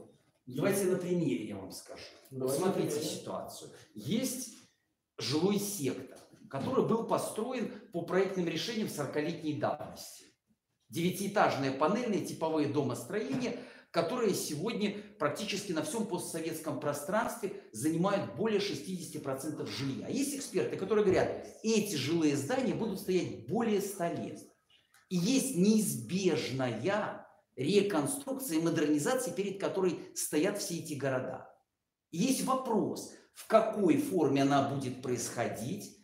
S1: Давайте на примере я вам скажу.
S4: Давайте
S1: Смотрите
S4: на примере.
S1: ситуацию. Есть жилой сектор, который был построен по проектным решениям 40-летней давности. 9-этажные панельные типовые домостроения, которые сегодня практически на всем постсоветском пространстве занимают более 60% жилья. Есть эксперты, которые говорят, эти жилые здания будут стоять более 100 лет. И есть неизбежная реконструкция и модернизация, перед которой стоят все эти города. И есть вопрос, в какой форме она будет происходить,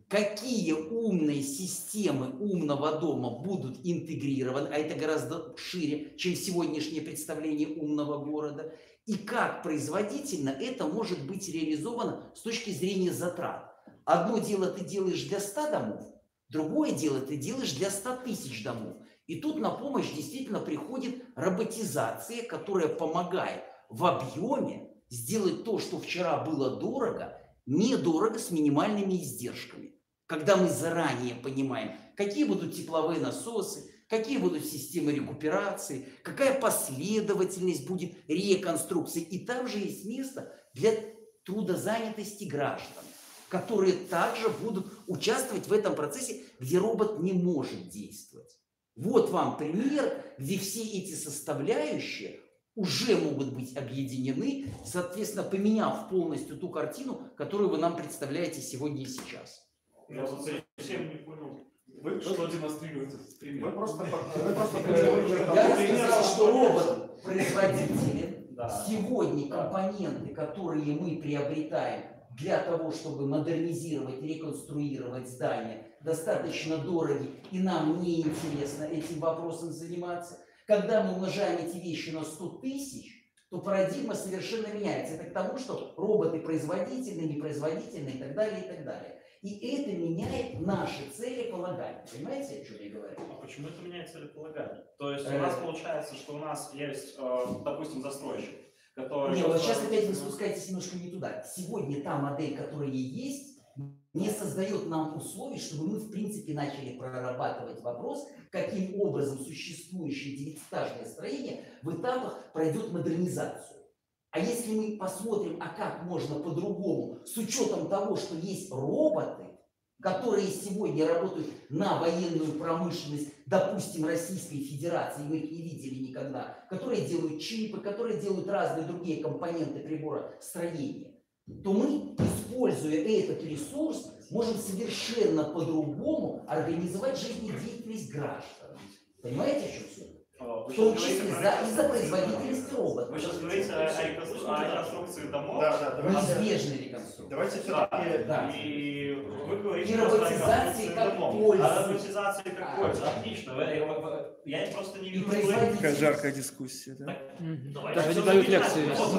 S1: какие умные системы умного дома будут интегрированы, а это гораздо шире, чем сегодняшнее представление умного города, и как производительно это может быть реализовано с точки зрения затрат. Одно дело ты делаешь для 100 домов, другое дело ты делаешь для 100 тысяч домов. И тут на помощь действительно приходит роботизация, которая помогает в объеме сделать то, что вчера было дорого, недорого с минимальными издержками. Когда мы заранее понимаем, какие будут тепловые насосы, какие будут системы рекуперации, какая последовательность будет реконструкции. И там же есть место для трудозанятости граждан, которые также будут участвовать в этом процессе, где робот не может действовать. Вот вам пример, где все эти составляющие уже могут быть объединены, соответственно, поменяв полностью ту картину, которую вы нам представляете сегодня и сейчас.
S2: Я вот совсем не понял,
S4: Вы
S2: что демонстрирует этот пример.
S4: Вы просто
S1: Я сказал, что робот производителен.
S2: Да.
S1: Сегодня компоненты, которые мы приобретаем для того, чтобы модернизировать, реконструировать здания, достаточно дороги, и нам не интересно этим вопросом заниматься. Когда мы умножаем эти вещи на 100 тысяч, то парадигма совершенно меняется. Это к тому, что роботы производительны, непроизводительны и так далее, и так далее. И это меняет наши целеполагания. Понимаете, о чем я говорю?
S2: А почему это меняет целеполагание? То есть у нас получается, что у нас есть, допустим, застройщик, который...
S1: Нет, вот сейчас опять вы спускаетесь немножко не туда. Сегодня та модель, которая есть, не создает нам условий, чтобы мы в принципе начали прорабатывать вопрос, каким образом существующее 9-этажное строение в этапах пройдет модернизацию. А если мы посмотрим, а как можно по-другому, с учетом того, что есть роботы, которые сегодня работают на военную промышленность, допустим, Российской Федерации, мы их не видели никогда, которые делают чипы, которые делают разные другие компоненты приборостроения, то мы, используя этот ресурс, можем совершенно по-другому организовать жизнедеятельность граждан. Понимаете, о чем все? В том числе из-за производительности робота.
S2: Вы сейчас говорите о реконструкции домов.
S4: Да, давайте,
S1: Неизбежной реконструкции.
S4: давайте
S2: Да,
S4: все-таки...
S1: Да.
S2: И вы говорите
S1: И
S2: просто о
S1: роботизации
S2: реконструкции
S1: как
S2: домов.
S1: пользы.
S2: А роботизации как польза. Отлично. Я просто не
S1: И
S2: вижу.
S1: производительность.
S4: Какая жаркая дискуссия, да?
S2: Давайте
S3: Даже не
S2: всё
S3: дают
S2: понимать.
S3: лекции вести.
S2: Вот у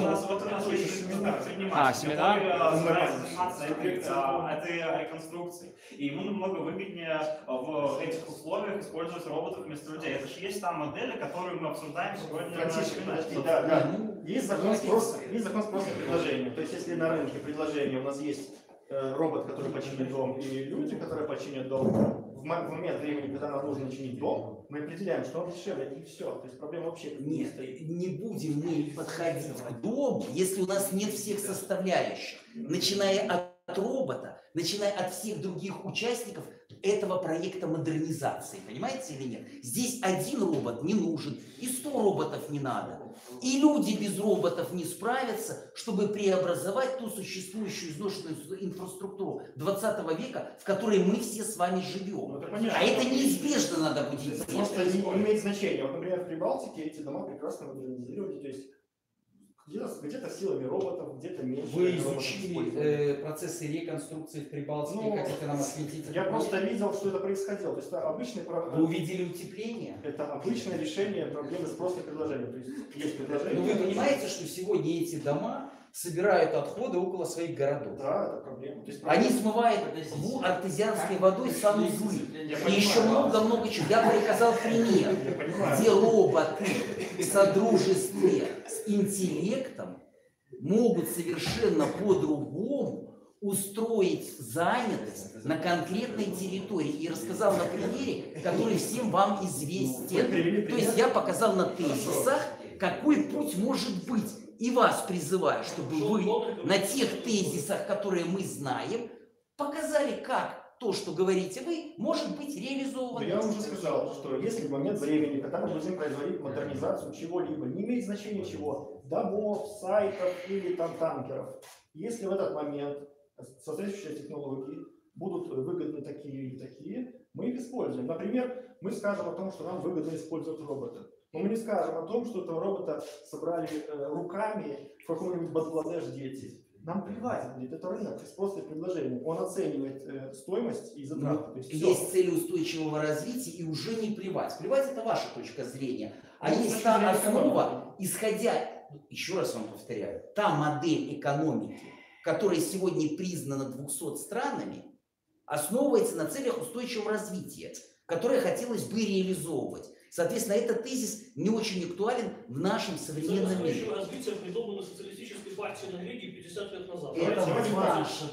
S2: нас есть предприниматель,
S3: А, семинар?
S2: который старается заниматься этой реконструкцией. И ему намного выгоднее в этих условиях использовать роботов вместо людей. Это же есть та модель, которую мы обсуждаем сегодня.
S4: Франциск,
S2: на
S4: подожди,
S2: семинаре.
S4: да. Есть закон спроса и предложения. То есть, если на рынке предложения у нас есть робот, который починит дом, и люди, которые починят дом, в момент времени, когда нам нужно чинить дом, мы определяем, что он дешевле, и все. То есть проблема вообще не
S1: Нет,
S4: стоит.
S1: не будем мы подходить к дому, если у нас нет всех составляющих, начиная от робота, начиная от всех других участников этого проекта модернизации, понимаете или нет? Здесь один робот не нужен, и 100 роботов не надо. И люди без роботов не справятся, чтобы преобразовать ту существующую изношенную инфраструктуру 20 века, в которой мы все с вами живем.
S4: Ну, это понятно.
S1: А это неизбежно надо будет
S4: Это
S1: сделать.
S4: просто не имеет значения. Вот, например, в Прибалтике эти дома прекрасно модернизировали. То есть где-то силами роботов, где-то меньше.
S1: Вы
S4: роботов
S1: изучили
S4: использовали.
S1: процессы реконструкции в Прибалтике,
S4: Ну,
S1: хотите нам осветить?
S4: Я просто видел, что это происходило. То есть это обычный
S1: Вы увидели утепление?
S4: Это обычное решение проблемы спроса и предложения. То есть есть предложение.
S1: Но вы понимаете, что сегодня эти дома собирают отходы около своих городов?
S4: Да, это проблема. То есть
S1: Они смывают артезианской водой санузлы. И еще много-много чего. Я показал пример,
S4: Я понимаю.
S1: где роботы в содружестве с интеллектом могут совершенно по-другому устроить занятость на конкретной территории. И рассказал на примере, который всем вам известен. То есть я показал на тезисах, какой путь может быть. И вас призываю, чтобы вы на тех тезисах, которые мы знаем, показали, как то, что говорите вы, может быть
S4: Но
S1: реализовано.
S4: я уже сказал, что если в момент времени, когда мы будем производить модернизацию чего-либо, не имеет значения чего, домов, сайтов или там танкеров, если в этот момент соответствующие технологии будут выгодны такие и такие, мы их используем. Например, мы скажем о том, что нам выгодно использовать робота. Но мы не скажем о том, что этого робота собрали руками в каком-нибудь Бангладеш дети. Нам плевать будет, это рынок, спрос и предложение. Он оценивает стоимость и затраты. То есть всё.
S1: Есть цели устойчивого развития и уже не плевать. Плевать это ваша точка зрения. А
S4: Ну,
S1: есть
S4: с
S1: та
S4: точки зрения
S1: основа, исходя, еще раз вам повторяю, та модель экономики, которая сегодня признана 200 странами, основывается на целях устойчивого развития, которые хотелось бы реализовывать. Соответственно, этот тезис не очень актуален в нашем современном мире.
S9: Развитие придумано социалистической партией Норвегии 50 лет назад.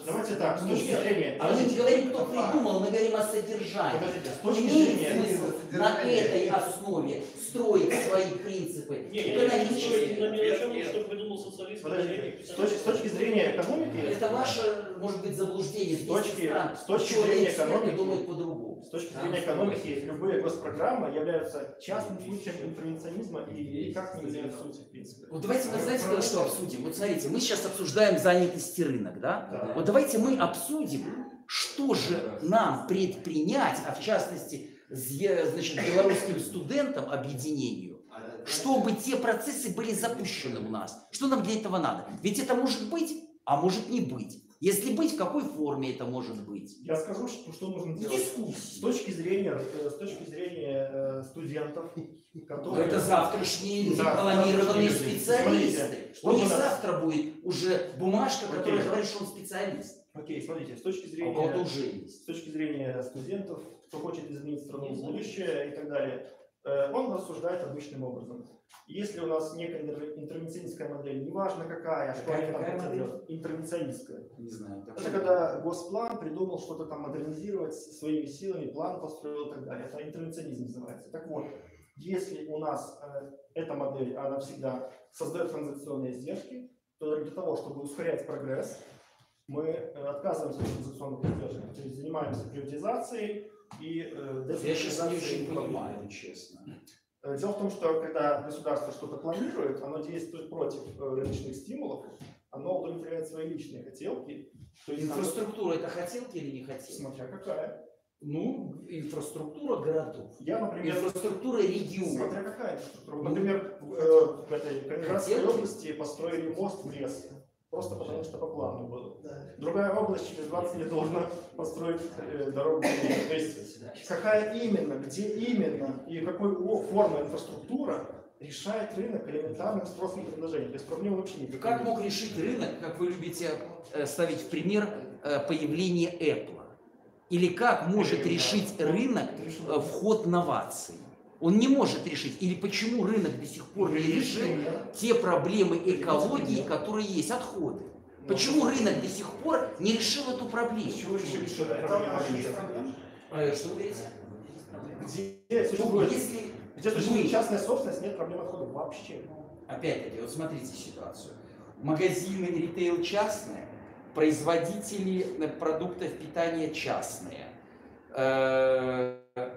S4: Давайте так, с точки зрения...
S1: А мы не говорим, кто придумал, мы говорим о содержании.
S4: Подождите, с точки
S1: Имеет
S4: зрения...
S1: смысл на этой основе строить свои принципы
S9: Не
S1: экономические.
S9: о чем, что придумал социализм.
S4: Подождите, с точки зрения экономики...
S1: Это ваше, может быть, заблуждение.
S4: С точки
S1: Ученые
S4: зрения
S1: эксперты
S4: экономики,
S1: думают по-другому.
S4: С точки зрения экономики, любые госпрограммы являются частным случаем интервенционизма и никак не являются сутью, в принципе.
S1: Вот давайте, вы знаете, что обсудим? Вот смотрите, мы сейчас обсуждаем занятость и рынок, да?
S4: Да.
S1: Вот давайте мы обсудим, что же нам предпринять, а в частности, значит, белорусским студентам объединению, чтобы те процессы были запущены у нас. Что нам для этого надо? Ведь это может быть, а может не быть. Если быть, в какой форме это может быть?
S4: Я скажу, что нужно делать.
S1: Дискуссии.
S4: С точки зрения студентов, которые...
S1: Это завтрашние
S4: Да,
S1: дипломированные
S4: завтрашние люди.
S1: специалисты.
S4: Смотрите,
S1: У них
S4: что у нас-
S1: завтра будет уже бумажка, которая
S4: Окей.
S1: говорит, что он специалист.
S4: Окей, смотрите, с точки
S1: А у кого-то
S4: зрения...
S1: уже есть.
S4: С точки зрения студентов, кто хочет изменить страну в будущее и так далее, он рассуждает обычным образом. Если у нас некая интервенционистская модель, неважно какая, что они там
S1: Какая
S4: хотят
S1: модель?
S4: делать, интервенционистская.
S1: Не знаю.
S4: Это когда госплан придумал что-то там модернизировать своими силами, план построил и так далее. Это интервенционизм называется. Так вот, если у нас эта модель, она всегда создает транзакционные издержки, то для того, чтобы ускорять прогресс, мы отказываемся от транзакционных издержек, то есть занимаемся приватизацией и
S1: Я сейчас не очень понимаю, честно.
S4: Дело в том, что когда государство что-то планирует, оно действует против рыночных стимулов, оно удовлетворяет свои личные хотелки. То есть
S1: Инфраструктура это хотелки или не хотелки?
S4: смотря какая.
S1: Ну, инфраструктура городов,
S4: Я, например,
S1: инфраструктура регионов.
S4: смотря какая инфраструктура.
S1: Ну,
S4: Например, в этой Калининградской
S1: хотел бы.
S4: области построили мост в лес. Просто потому что по плану было.
S6: Да.
S4: Другая область через 20 лет должна построить дорогу. То есть какая именно, где именно и какой форма инфраструктура решает рынок элементарным спросом и предложением. То есть проблема вообще не
S1: Как мог решить рынок, как вы любите ставить в пример, появление Apple? Или как может решить рынок вход новаций? Он не может решить. Или почему рынок до сих пор не решил те проблемы экологии, которые есть, отходы? Почему рынок до сих пор не решил эту проблему?
S4: Чего еще решили?
S1: Что вы говорите?
S4: Где
S1: Ну,
S4: существует,
S1: если
S4: где
S1: мы-
S4: существует частная собственность, нет проблем отходов вообще.
S1: Опять-таки, вот смотрите ситуацию. Магазины ритейл частные, производители продуктов питания частные,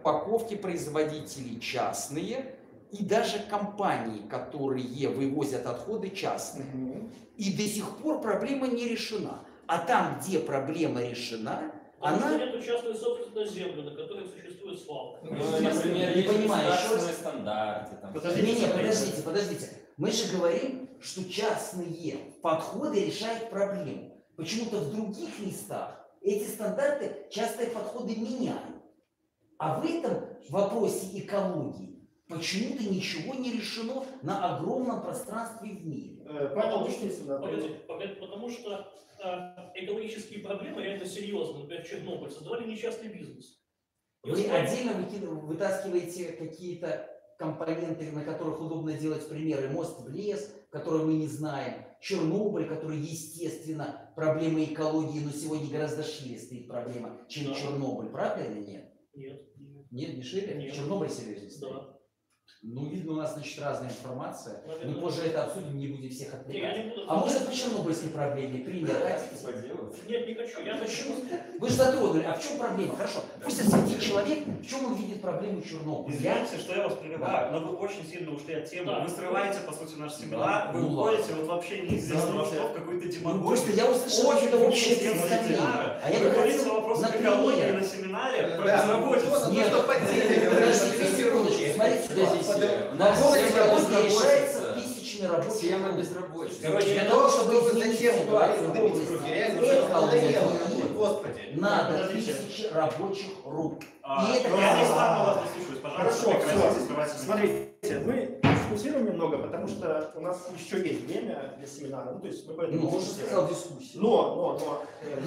S1: упаковки производителей частные и даже компании, которые вывозят отходы, частные. И до сих пор проблема не решена. А там, где проблема решена,
S9: Потому что
S1: она...
S9: нету частной собственности на землю, на которой существует свалка.
S8: Ну, например,
S1: Не
S8: есть
S1: понимаю, еще раз.
S8: государственные стандарты. Там.
S1: Не, подождите. Мы же говорим, что частные подходы решают проблему. Почему-то в других местах эти стандарты частные подходы меняют. А в этом вопросе экологии почему-то ничего не решено на огромном пространстве в мире.
S4: Павел, объясните, да.
S9: Потому что экологические проблемы реально серьезные, например, Чернобыль, создавали нечастный бизнес. И
S1: Вы
S9: вот
S1: отдельно вытаскиваете какие-то компоненты, на которых удобно делать примеры. Мост в лес, который мы не знаем. Чернобыль, который, естественно, проблема экологии, но сегодня гораздо шире стоит проблема, чем
S9: Да.
S1: Чернобыль. Правда или нет?
S9: Нет.
S1: Нет, не шире?
S9: Нет.
S1: Чернобыль серьезнее стоит.
S9: Да.
S1: Ну, видно, у нас, значит, разная информация.
S9: Наверное.
S1: Мы позже это обсудим, не будем всех
S9: Не, я
S1: отвлекать.
S9: не буду.
S1: А может, по чернобыльской проблеме пример хотите?
S8: Поделать.
S9: Нет, не хочу. Я хочу.
S1: Вы же затронули. А в чем проблема? Хорошо. Пусть осветит человек, в чем он видит проблему Чернобыля.
S2: Извините, что я вас прерываю, но вы очень сильно ушли от темы.
S9: Да.
S2: Вы срываете, по сути, наш семинар, вы
S1: Ну
S2: уходите вот вообще неизвестно во что, в какую-то
S1: Ну,
S2: демагогию.
S1: просто я услышал
S2: Очень
S1: какое-то общее
S2: вне темы
S1: представление.
S2: семинара.
S1: А я
S2: Вы
S1: бы
S2: говорите
S1: хотел
S2: о вопросах
S1: на
S2: экологии
S1: примере.
S2: на семинаре, про
S1: Да.
S2: безработицу.
S1: Нет, подождите, секундочку. Смотрите, вопрос экологии решается тысячами рабочих
S8: Тема
S1: рук.
S8: безработицы.
S1: Короче, для того, чтобы изменить ситуацию в
S10: говорить,
S1: области
S10: реально,
S1: экологии,
S10: Господи.
S1: надо
S2: Подождите.
S1: тысячи рабочих рук.
S2: А,
S1: И это
S2: я не
S1: как-
S2: стану вас дослушивать, пожалуйста,
S4: Хорошо,
S2: прекратите
S4: все.
S2: срывать семинар.
S4: Смотрите, мы дискутируем немного, потому что у нас еще есть время для семинара. Ну, то есть мы поэтому...
S1: Ну, он же сказал дискуссию.
S4: Но,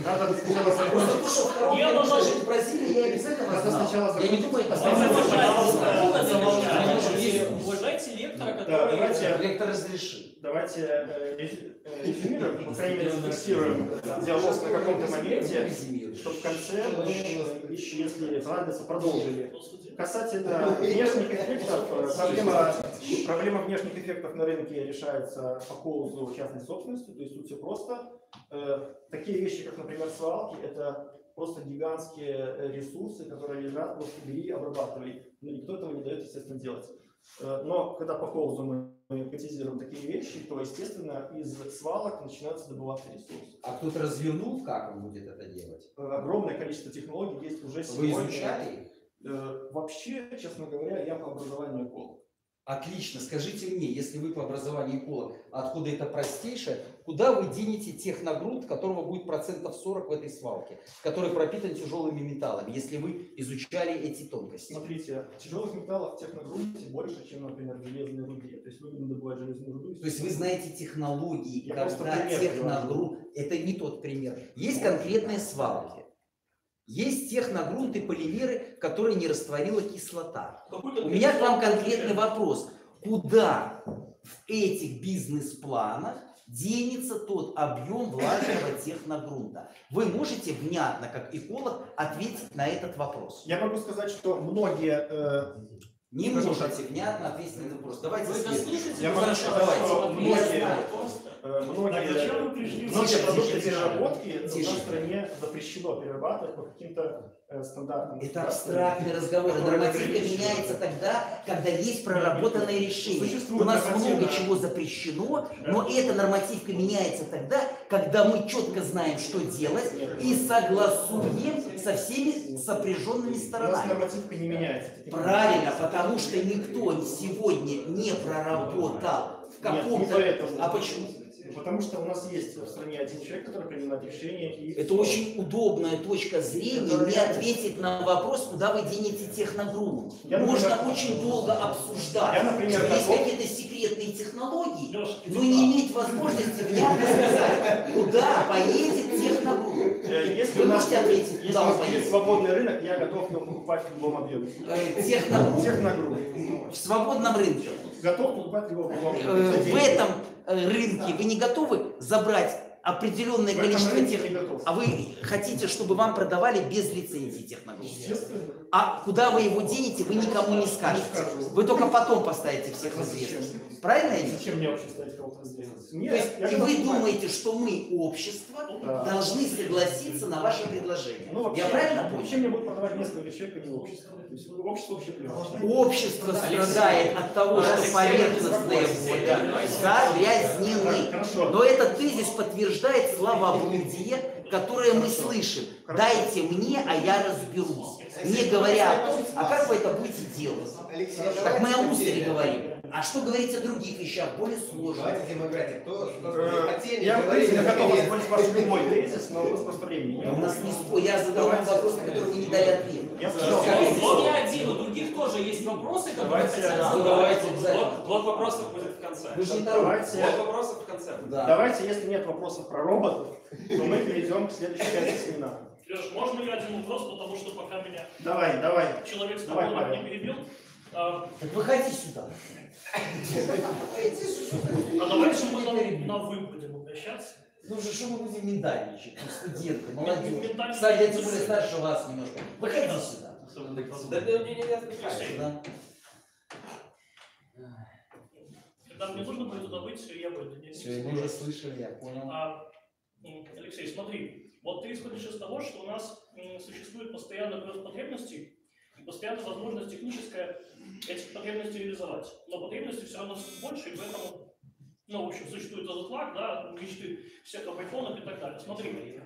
S4: надо сначала
S1: Просто
S4: закончить.
S1: то, что второго
S9: Я
S1: года
S9: должен-
S1: жить в Бразилии, я обязательно вас
S4: Надо
S1: знал.
S4: сначала
S1: Я не
S4: закончить.
S1: думаю, это
S9: Уважайте лектора,
S4: Да,
S9: который...
S4: давайте,
S1: Лектор разрешил.
S4: давайте резюмируем, по крайней мере, зафиксируем диалог на каком-то моменте, чтобы в конце мы, если понадобится, продолжили. Касательно внешних эффектов, проблема внешних эффектов на рынке решается по пользу частной собственности, то есть тут все просто. Такие вещи, как, например, свалки, это просто гигантские ресурсы, которые лежат, просто бери, обрабатывай. Но никто этого не дает, естественно, делать. Но когда по пользу мы гипотезируем такие вещи, то, естественно, из свалок начинаются добываться ресурсы.
S1: А кто-то развернул, как он будет это делать?
S4: Огромное количество технологий есть уже
S1: Вы
S4: сегодня.
S1: изучали их?
S4: Вообще, честно говоря, я по образованию эколог.
S1: Отлично. Скажите мне, если вы по образованию эколог, откуда это простейшее, куда вы денете техногрунт, которого будет процентов 40 в этой свалке, который пропитан тяжелыми металлами, если вы изучали эти тонкости?
S4: Смотрите, тяжелых металлов в техногрунте больше, чем, например, в железной руде. То есть выгодно добывать железную руду.
S1: То есть вы знаете технологии,
S4: Я
S1: когда
S4: просто пример
S1: техногрунт, это не тот пример. Есть конкретные свалки. Есть техногрунты, полимеры, которые не растворила кислота. У меня к вам конкретный вопрос. Куда в этих бизнес-планах денется тот объем влажного техногрунта? Вы можете внятно, как эколог, ответить на этот вопрос?
S4: Я могу сказать, что многие...
S1: Не можете внятно ответить на этот вопрос. Давайте
S9: Вы
S1: следующий.
S9: дослушайте,
S4: Я могу
S1: Хорошо,
S4: сказать,
S1: давайте.
S4: что
S1: Я
S4: многие,
S1: знаю.
S4: многие
S2: зачем вы пришли?
S4: многие продукты переработки у
S1: Тише.
S4: нас в стране запрещено перерабатывать по каким-то стандартам.
S1: Это абстрактный разговор. Нормативка меняется тогда, когда есть проработанное решение.
S4: Существует
S1: У нас
S4: нормативная-
S1: много чего запрещено, но эта нормативка меняется тогда, когда мы четко знаем, что делать, и согласуем со всеми сопряженными
S4: У нас
S1: сторонами.
S4: нормативка не меняется.
S1: Правильно, потому что никто сегодня не проработал в
S4: Нет, не
S1: каком-то...
S4: поэтому.
S1: А почему?
S4: Потому что у нас есть в стране один человек, который принимает решения. И
S1: Это очень удобная точка зрения не ответить на вопрос, куда вы денете техногруппу.
S4: Я,
S1: Можно
S4: например,
S1: очень долго обсуждать,
S4: я, например,
S1: что есть
S4: готов-
S1: какие-то секретные технологии,
S9: Лёш,
S1: но не иметь возможности внятно сказать, куда поедет техногруппа.
S4: Если
S1: Вы
S4: у нас
S1: можете ответить,
S4: если
S1: куда
S4: у
S1: он
S4: нас есть
S1: поедет?
S4: свободный рынок, я готов его покупать в любом объеме.
S1: Техногруппа
S4: Техногрупп.
S1: в свободном рынке.
S4: Готов покупать его в любом
S1: В
S4: объеме.
S1: этом рынке вы не готовы забрать определенное
S4: В этом
S1: количество
S4: рынке
S1: технологий,
S4: не готов.
S1: а вы хотите, чтобы вам продавали без лицензии технологий.
S4: Естественно.
S1: А куда вы его денете, вы никому не скажете. Вы только потом поставите всех в известность. Правильно я вижу?
S4: Зачем мне вообще ставить кого-то в известность?
S1: То
S4: Нет,
S1: есть,
S4: я
S1: и
S4: готов
S1: вы
S4: покупать.
S1: думаете, что мы, общество,
S4: Да.
S1: должны согласиться на ваше предложение.
S4: Ну, вообще,
S1: Я правильно понял?
S4: Вообще мне будут продавать несколько человек, а не общество. То есть общество вообще плевать.
S1: Общество страдает от того, что поверхностные воды загрязнены.
S4: Хорошо.
S1: Но этот тезис подтверждает словоблудие, которое мы слышим. Дайте мне, а я разберусь. Не говоря о том, а как вы это будете делать? Так мы о мусоре говорим. А что говорить о других вещах, более сложных?
S4: Я, в принципе, готов воспользоваться ваш любой тезис, но у нас просто времени нет.
S1: У нас не спор, я задал вам вопрос, на который вы не дали ответ.
S4: Я
S1: Что,
S4: сказал,
S1: как это
S2: Он не
S1: делать?
S2: один, у других тоже есть вопросы, которые
S4: Давайте,
S2: хотят
S4: да.
S2: задать.
S1: Давайте, обязательно.
S7: Блок вопросов будет в конце.
S1: Вы же не
S4: Давайте.
S1: торопитесь.
S7: Блок вопросов в конце.
S1: Да.
S4: Давайте, если нет вопросов про роботов, то мы перейдем к следующей части семинара.
S9: Леш, можно я один вопрос, потому что пока меня
S4: Давай.
S9: человек с
S4: Давай,
S9: тобой
S4: Павел.
S9: не перебил.
S1: Так выходи сюда.
S9: А давайте мы на вы будем обращаться.
S1: Ну же, что мы будем миндальничать? Ну, студенты, молодежь.
S9: Ментально-
S1: Кстати, я тем более старше вас немножко. Выходи сюда.
S7: Да не отвлекайся.
S1: Сюда.
S9: Когда мне нужно будет туда выйти, я выйду. Не-
S1: Все, мы уже слышали, я понял.
S9: Алексей, смотри, вот ты исходишь из того, что у нас существует постоянный рост потребностей и постоянная возможность техническая эти потребности реализовать. Но потребности все равно больше, и поэтому, ну, в общем, существует этот лаг, да, мечты всех об айфонах и так далее. Смотри,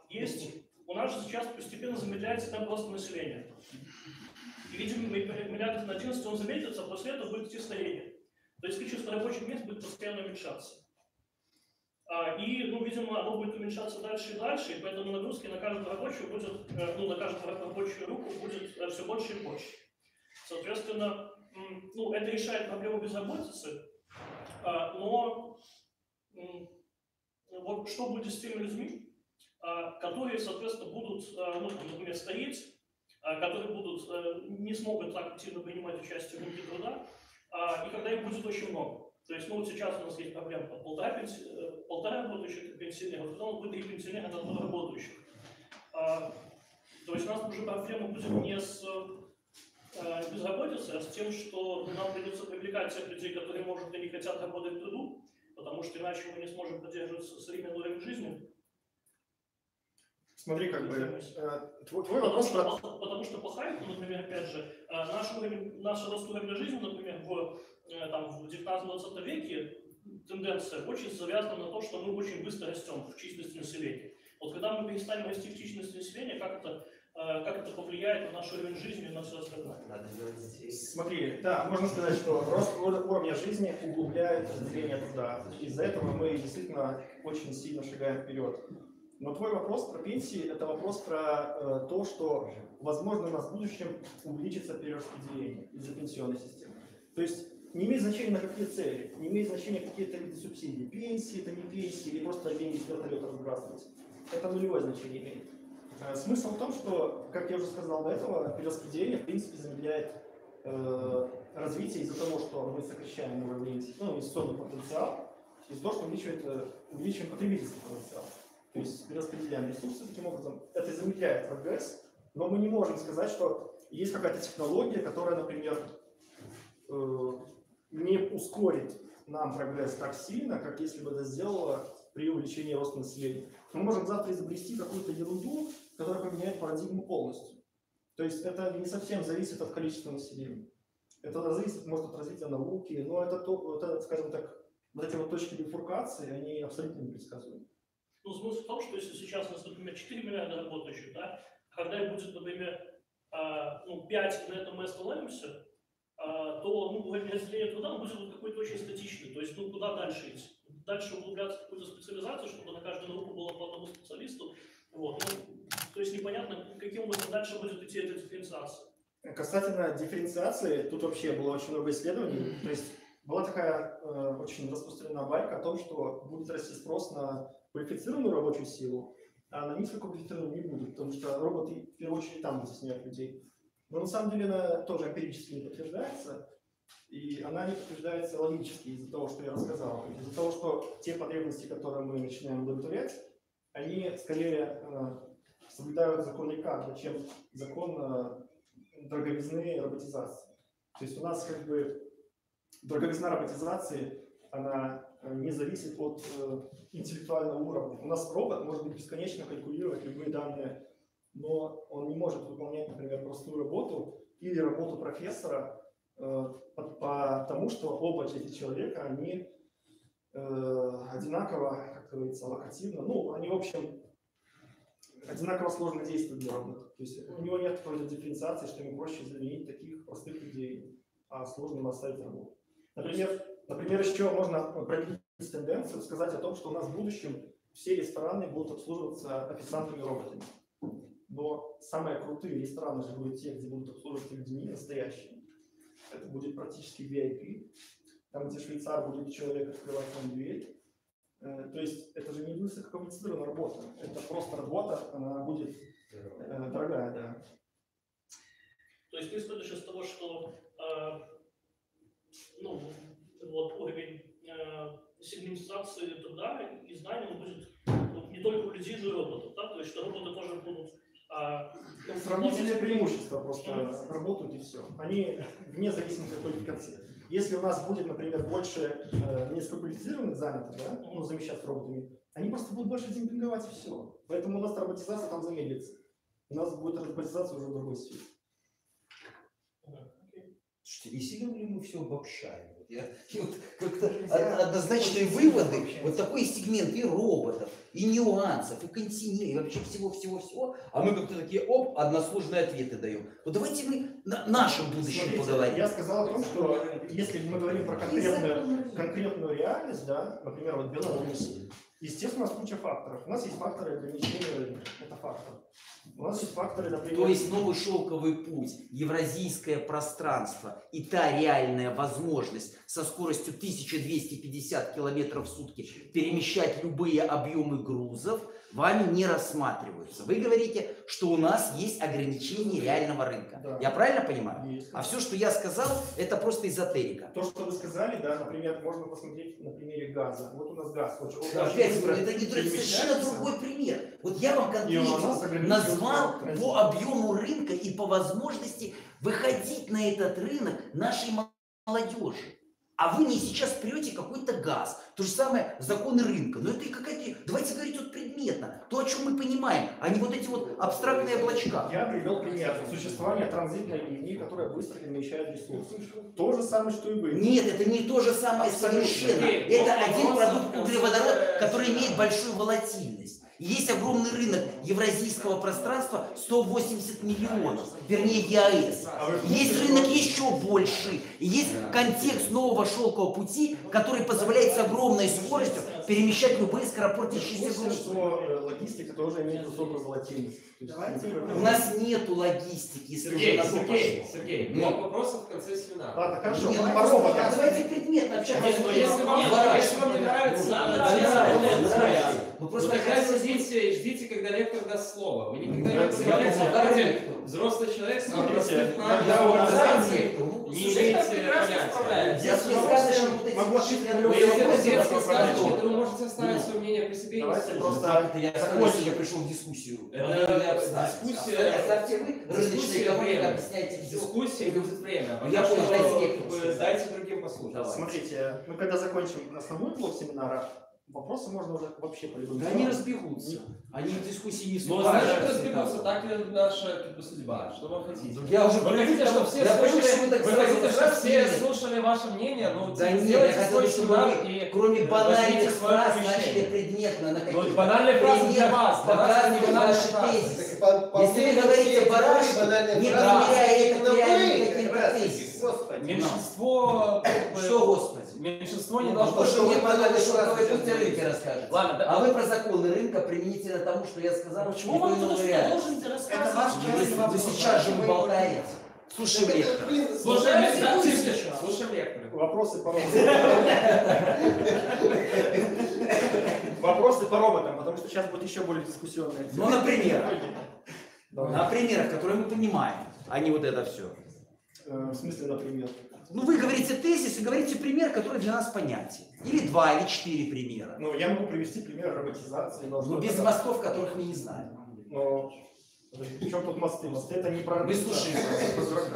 S9: есть, у нас же сейчас постепенно замедляется темп роста населения. И, видимо, миллиард на 11 он замедлится, а после этого будет идти старение. То есть количество рабочих мест будет постоянно уменьшаться. И, ну, видимо, оно будет уменьшаться дальше и дальше, и поэтому нагрузки на каждого рабочего будет, ну, на каждую рабочую руку будет все больше и больше. Соответственно, ну, это решает проблему безработицы, но вот что будет с теми людьми, которые, соответственно, будут, ну, например, стареть, которые будут, не смогут так активно принимать участие в рынке труда, и когда их будет очень много. То есть, ну, вот сейчас у нас есть проблема полтора работающих пенсионеров, когда у нас будет 3 пенсионера на 1 работающих. То есть у нас уже проблема будет не с безработицей, а с тем, что нам придется привлекать тех людей, которые, может, и не хотят работать в труду, потому что иначе мы не сможем поддерживать современный уровень жизни.
S4: Смотри, как бы, твой вопрос про...
S9: Потому что по хайпу, например, опять же, наш рост уровня жизни, например, в 19-20 веке тенденция очень завязана на то, что мы очень быстро растем в численности населения. Вот когда мы перестанем расти в численности населения, как это повлияет на наш уровень жизни и на все остальное?
S4: Смотри, да, можно сказать, что рост уровня жизни углубляет разделение труда. Из-за этого мы действительно очень сильно шагаем вперед. Но твой вопрос про пенсии – это вопрос про то, что, возможно, у нас в будущем увеличится перераспределение из-за пенсионной системы. То есть не имеет значения, на какие цели, не имеет значения какие-то виды субсидий. Пенсии, это не пенсии, или просто деньги с вертолета разбрасывать. Это нулевое значение имеет. Смысл в том, что, как я уже сказал до этого, перераспределение, в принципе, замедляет развитие из-за того, что мы сокращаем уровень инвестиционный потенциал, из-за того, что увеличиваем потребительский потенциал. То есть перераспределяем ресурсы таким образом. Это замедляет прогресс, но мы не можем сказать, что есть какая-то технология, которая, например, не ускорит нам прогресс так сильно, как если бы это сделало при увеличении роста населения. Мы можем завтра изобрести какую-то ерунду, которая поменяет парадигму полностью. То есть это не совсем зависит от количества населения. Это зависит, может, от развития науки, но это, скажем так, вот эти вот точки бифуркации, они абсолютно непредсказуемы.
S9: Ну, смысл в том, что если сейчас у нас, например, 4 миллиарда работающих, да, когда их будет, например, 5, и на этом мы остановимся, то разделение труда будет вот какой-то очень статичный. То есть, куда дальше идти? Дальше углубляться в какую-то специализацию, чтобы на каждую науку было по одному специалисту. Вот. То есть непонятно, каким образом дальше будет идти эта дифференциация.
S4: Касательно дифференциации, тут вообще было очень много исследований. То есть была такая очень распространенная байка о том, что будет расти спрос на квалифицированную рабочую силу, а на низкоквалифицированную не будет, потому что роботы в первую очередь там вытесняют людей. Но на самом деле она тоже эмпирически не подтверждается, и она не подтверждается логически из-за того, что я рассказал. Из-за того, что те потребности, которые мы начинаем удовлетворять, они скорее соблюдают закон Рикардо, чем закон дороговизны и роботизации. То есть у нас как бы дороговизна роботизации, она не зависит от интеллектуального уровня. У нас робот может быть бесконечно калькулировать любые данные, но он не может выполнять, например, простую работу или работу профессора, потому что оба эти человека, они одинаково, как говорится, локативно, они, в общем, одинаково сложно действуют для робота. То есть у него нет какой-то дифференциации, что ему проще заменить таких простых людей, а сложно им оставить работу. Например, еще можно продлить тенденцию, сказать о том, что у нас в будущем все рестораны будут обслуживаться официантами-роботами. Но самые крутые рестораны же будут те, где будут обслуживаться людьми настоящими. Это будет практически VIP. Там, где швейцар будет человек открывать вам дверь. То есть это же не высококвалифицированная работа. Это просто работа, она будет дорогая, да.
S9: То есть ты исходишь из того, что уровень сегментизации труда и знаний будет не только у людей, но и роботов, да? То есть что роботы тоже будут...
S4: Сравнительные преимущества просто работают и все. Они вне зависимости от квалификации. Если у нас будет, например, больше низкоквалифицированных занятых, да, замещать роботами, они просто будут больше демпинговать и все. Поэтому у нас роботизация там замедлится. У нас будет роботизация уже в другой сфере.
S1: Слушайте, и сильно ли мы все обобщаем? Как-то однозначные выводы, вот такой сегмент и роботов, и нюансов, и континентов, и вообще всего-всего-всего, а мы как-то такие, односложные ответы даем. Вот давайте мы на нашем будущем поговорим.
S4: Я сказал о том, что если мы говорим про конкретную реальность, да, например, вот Беларусь, естественно, у нас куча факторов. У нас есть факторы ограничения рынка, это фактор. У нас есть факторы, например...
S1: То есть новый шелковый путь, евразийское пространство и та реальная возможность со скоростью 1250 км в сутки перемещать любые объемы грузов вами не рассматриваются. Вы говорите, что у нас есть ограничение реального рынка. Да. Я правильно понимаю?
S4: Есть.
S1: А все, что я сказал, это просто эзотерика.
S4: То, что вы сказали, да, например, можно посмотреть на примере газа. Вот у нас газ.
S1: Опять, это совершенно другой пример. Вот я вам конкретно назвал по объему рынка и по возможности выходить на этот рынок нашей молодежи. А вы мне сейчас прете какой-то газ. То же самое законы рынка. Но это и какая-то... Давайте говорить вот предметно. То, о чем мы понимаем, а не вот эти вот абстрактные облачка.
S4: Я привел пример. Существование транзитной линии, которая быстро перемещает ресурсы. То же самое, что и вы.
S1: Нет, это не то же самое совершенно. Это один продукт углеводород, который имеет большую волатильность. Есть огромный рынок евразийского пространства 180 миллионов, вернее ЕАЭС. Есть рынок еще больше. И есть контекст нового шелкового пути, который позволяет с огромной скоростью перемещать любые скоропортящиеся грузы.
S4: Логистика тоже имеет высокую волатильность.
S1: У нас нету логистики, если
S7: Сергей, много вопросов в конце семинара.
S4: Ладно, хорошо.
S1: Давайте предметно общаться.
S7: Если вам не нравится,
S1: просто
S7: тогда ждите, когда лектор даст
S8: слово. Вы никогда не смотрите, взрослый человек смотрите на не имеете понятия.
S4: Могу ошибиться.
S8: Вы можете оставить свое мнение при себе.
S4: Давайте просто
S1: Я пришел в дискуссию.
S8: Дискуссия идет время.
S1: Я понял,
S8: Дайте другим послушать.
S4: смотрите, мы когда закончим основной блок семинара, вопросы можно уже вообще по любым.
S1: Да они разбегутся. Они в дискуссии не
S8: Но
S1: вступают.
S8: значит, разбегутся, так и наша судьба. Что вам хотите?
S1: Я уже
S8: Вы хотите, чтобы все слушали ваше мнение, но
S1: да нет, я
S8: сделайте
S1: хотел,
S8: свой
S1: чтобы
S8: семинар
S1: вы,
S8: и
S1: кроме банальных
S8: возьмите свое
S1: фраз,
S8: помещение.
S1: начали предметно на каких-то
S8: банальные фразы для вас, для нас это не
S1: показывать
S8: банальные
S1: ваши
S8: фразы.
S1: тезисы. Если вы говорите барашки, не проверяя это реально каким-то тезисом.
S8: Меньшинство,
S1: Что, Господи?
S8: меньшинство не
S1: Ну,
S8: должно...
S1: что мне понравилось, что вы пусть о рынке расскажете.
S8: Ладно,
S1: А вы про законы рынка применительно тому, что я сказал,
S9: Почему вам кто-то
S1: реально.
S9: должен
S6: Это
S9: рассказывать?
S6: ваш частный
S1: Вы
S6: вопрос.
S1: сейчас же вы болтаете. Слушай, лектор.
S8: Слушаем лектора. Слушаем лектора.
S4: Вопросы по роботам. Вопросы по роботам, потому что сейчас будет еще более дискуссионная тема.
S1: Ну, например. На примерах, которые мы понимаем, а не вот это все.
S4: В смысле, например?
S1: Ну, вы говорите тезис и говорите пример, который для нас понятен. Или 2, или 4 примера.
S4: Ну, я могу привести пример роботизации.
S1: Ну, без мостов, которых мы не знаем.
S4: Но в чем тут мосты? Мосты это не про...
S1: Мы слушаем.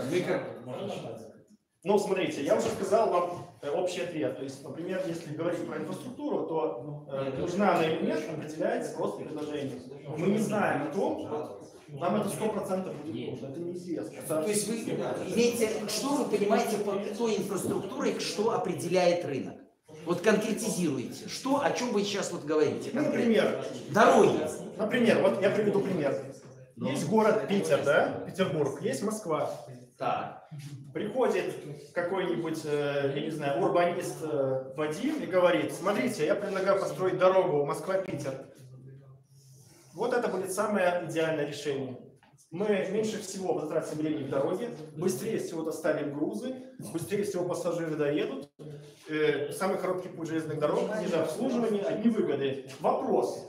S1: Вы как?
S4: Ну, смотрите, я уже сказал вам общий ответ. То есть, например, если говорить про инфраструктуру, то нужна она или нет, определяется просто предложением. Мы не знаем о том, что нам это 100% будет нужно. Это неизвестно.
S1: То есть вы имеете, что вы понимаете под той инфраструктурой, что определяет рынок? Вот конкретизируйте. Что, о чем вы сейчас вот говорите?
S4: Ну, например,
S1: Дороги.
S4: Например, вот я приведу пример. Есть город Питер, да, Петербург, есть Москва.
S1: Так.
S4: Приходит какой-нибудь, я не знаю, урбанист Вадим и говорит: смотрите, я предлагаю построить дорогу Москва-Питер. Вот это будет самое идеальное решение. Мы меньше всего потратим времени в дороге, быстрее всего достанем грузы, быстрее всего пассажиры доедут. Самый короткий путь железных дорог, ниже обслуживания, одни выгоды. Вопрос.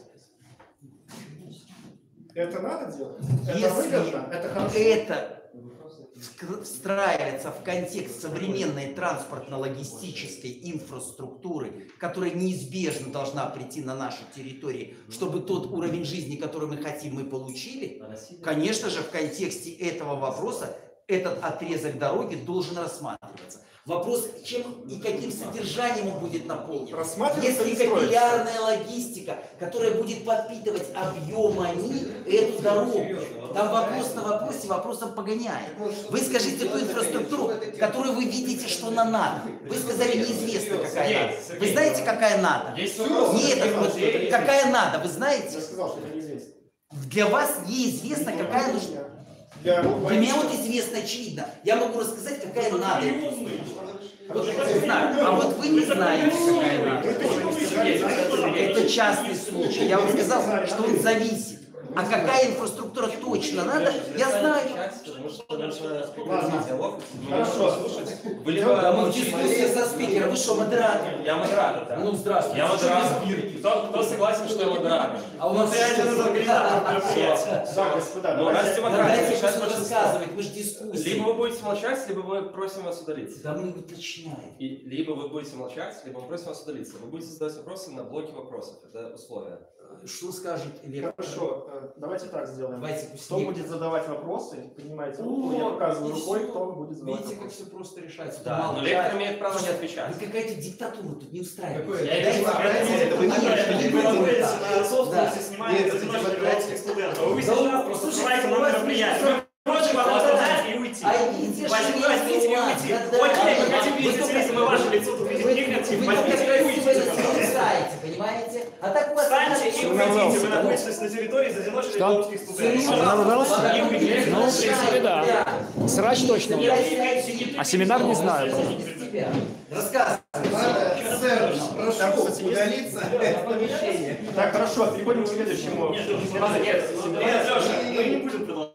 S4: Это надо делать? Это выгодно? Это хорошо?
S1: Это встраивается в контекст современной транспортно-логистической инфраструктуры, которая неизбежно должна прийти на нашу территорию, чтобы тот уровень жизни, который мы хотим, мы получили, конечно же, в контексте этого вопроса этот отрезок дороги должен рассматриваться. Вопрос, чем и каким содержанием он будет наполнен. Если капиллярная логистика, которая будет подпитывать объемами эту дорогу, там вопрос на вопросе вопросом погоняет. Вы скажите ту инфраструктуру, которую вы видите, что она надо. Вы сказали, неизвестно, какая надо. Вы знаете, какая надо? Нет, вот, какая надо, вы знаете?
S4: Я сказал, что это неизвестно.
S1: Для вас неизвестно, какая нужна. Для меня вот известно, очевидно. Я могу рассказать, какая надо. Вот я знаю. А вот вы не знаете, какая надо. Это частный случай. Я вам сказал, что он зависит. А какая инфраструктура точно надо, я знаю.
S4: Хорошо.
S1: Да мы в дискуссии со спикером. Вы что, модератор?
S8: Я модератор, да.
S1: Ну, здравствуйте.
S8: Я модератор. Кто согласен, что я модератор?
S1: А у нас реально нужно
S4: Да, господа,
S8: Ну, раз демократия,
S1: давайте
S8: сейчас
S1: что-то рассказывать, мы же дискуссии.
S8: Либо вы будете молчать, либо мы просим вас удалиться.
S1: Да мы уточняем.
S8: Либо вы будете молчать, либо мы просим вас удалиться. Вы будете задавать вопросы на блоке вопросов. Это условие.
S1: Что скажет Лев?
S4: Хорошо, давайте так сделаем.
S1: Давайте,
S4: Кто будет задавать вопросы, поднимайте руку, я показываю рукой, кто будет задавать
S1: Видите, как
S4: вопросы.
S1: все просто решается.
S8: Да, но лектор имеет право не отвечать.
S1: Вы какая-то диктатура тут не устраивает.
S9: Вы находитесь на собственности, снимаете одиночных белорусских студентов. Вы сейчас просто называете нам мероприятие. Прочим вопрос задать и уйти. Возьмите и уйти. Окей, мы хотим видеть лица, мы ваше лицо тут видеть не хотим. Возьмите и уйти.
S1: Понимаете? А так у вас...
S9: Встаньте и уйдите. Вы находитесь на территории из одиночных белорусских студентов.
S3: Ну, в принципе, да. Срач точно. А семинар не знаю.
S1: Рассказывай.
S6: Прошу удалиться в помещение.
S4: Так, хорошо, переходим к следующему.
S9: Нет, Леша, мы не будем продолжать.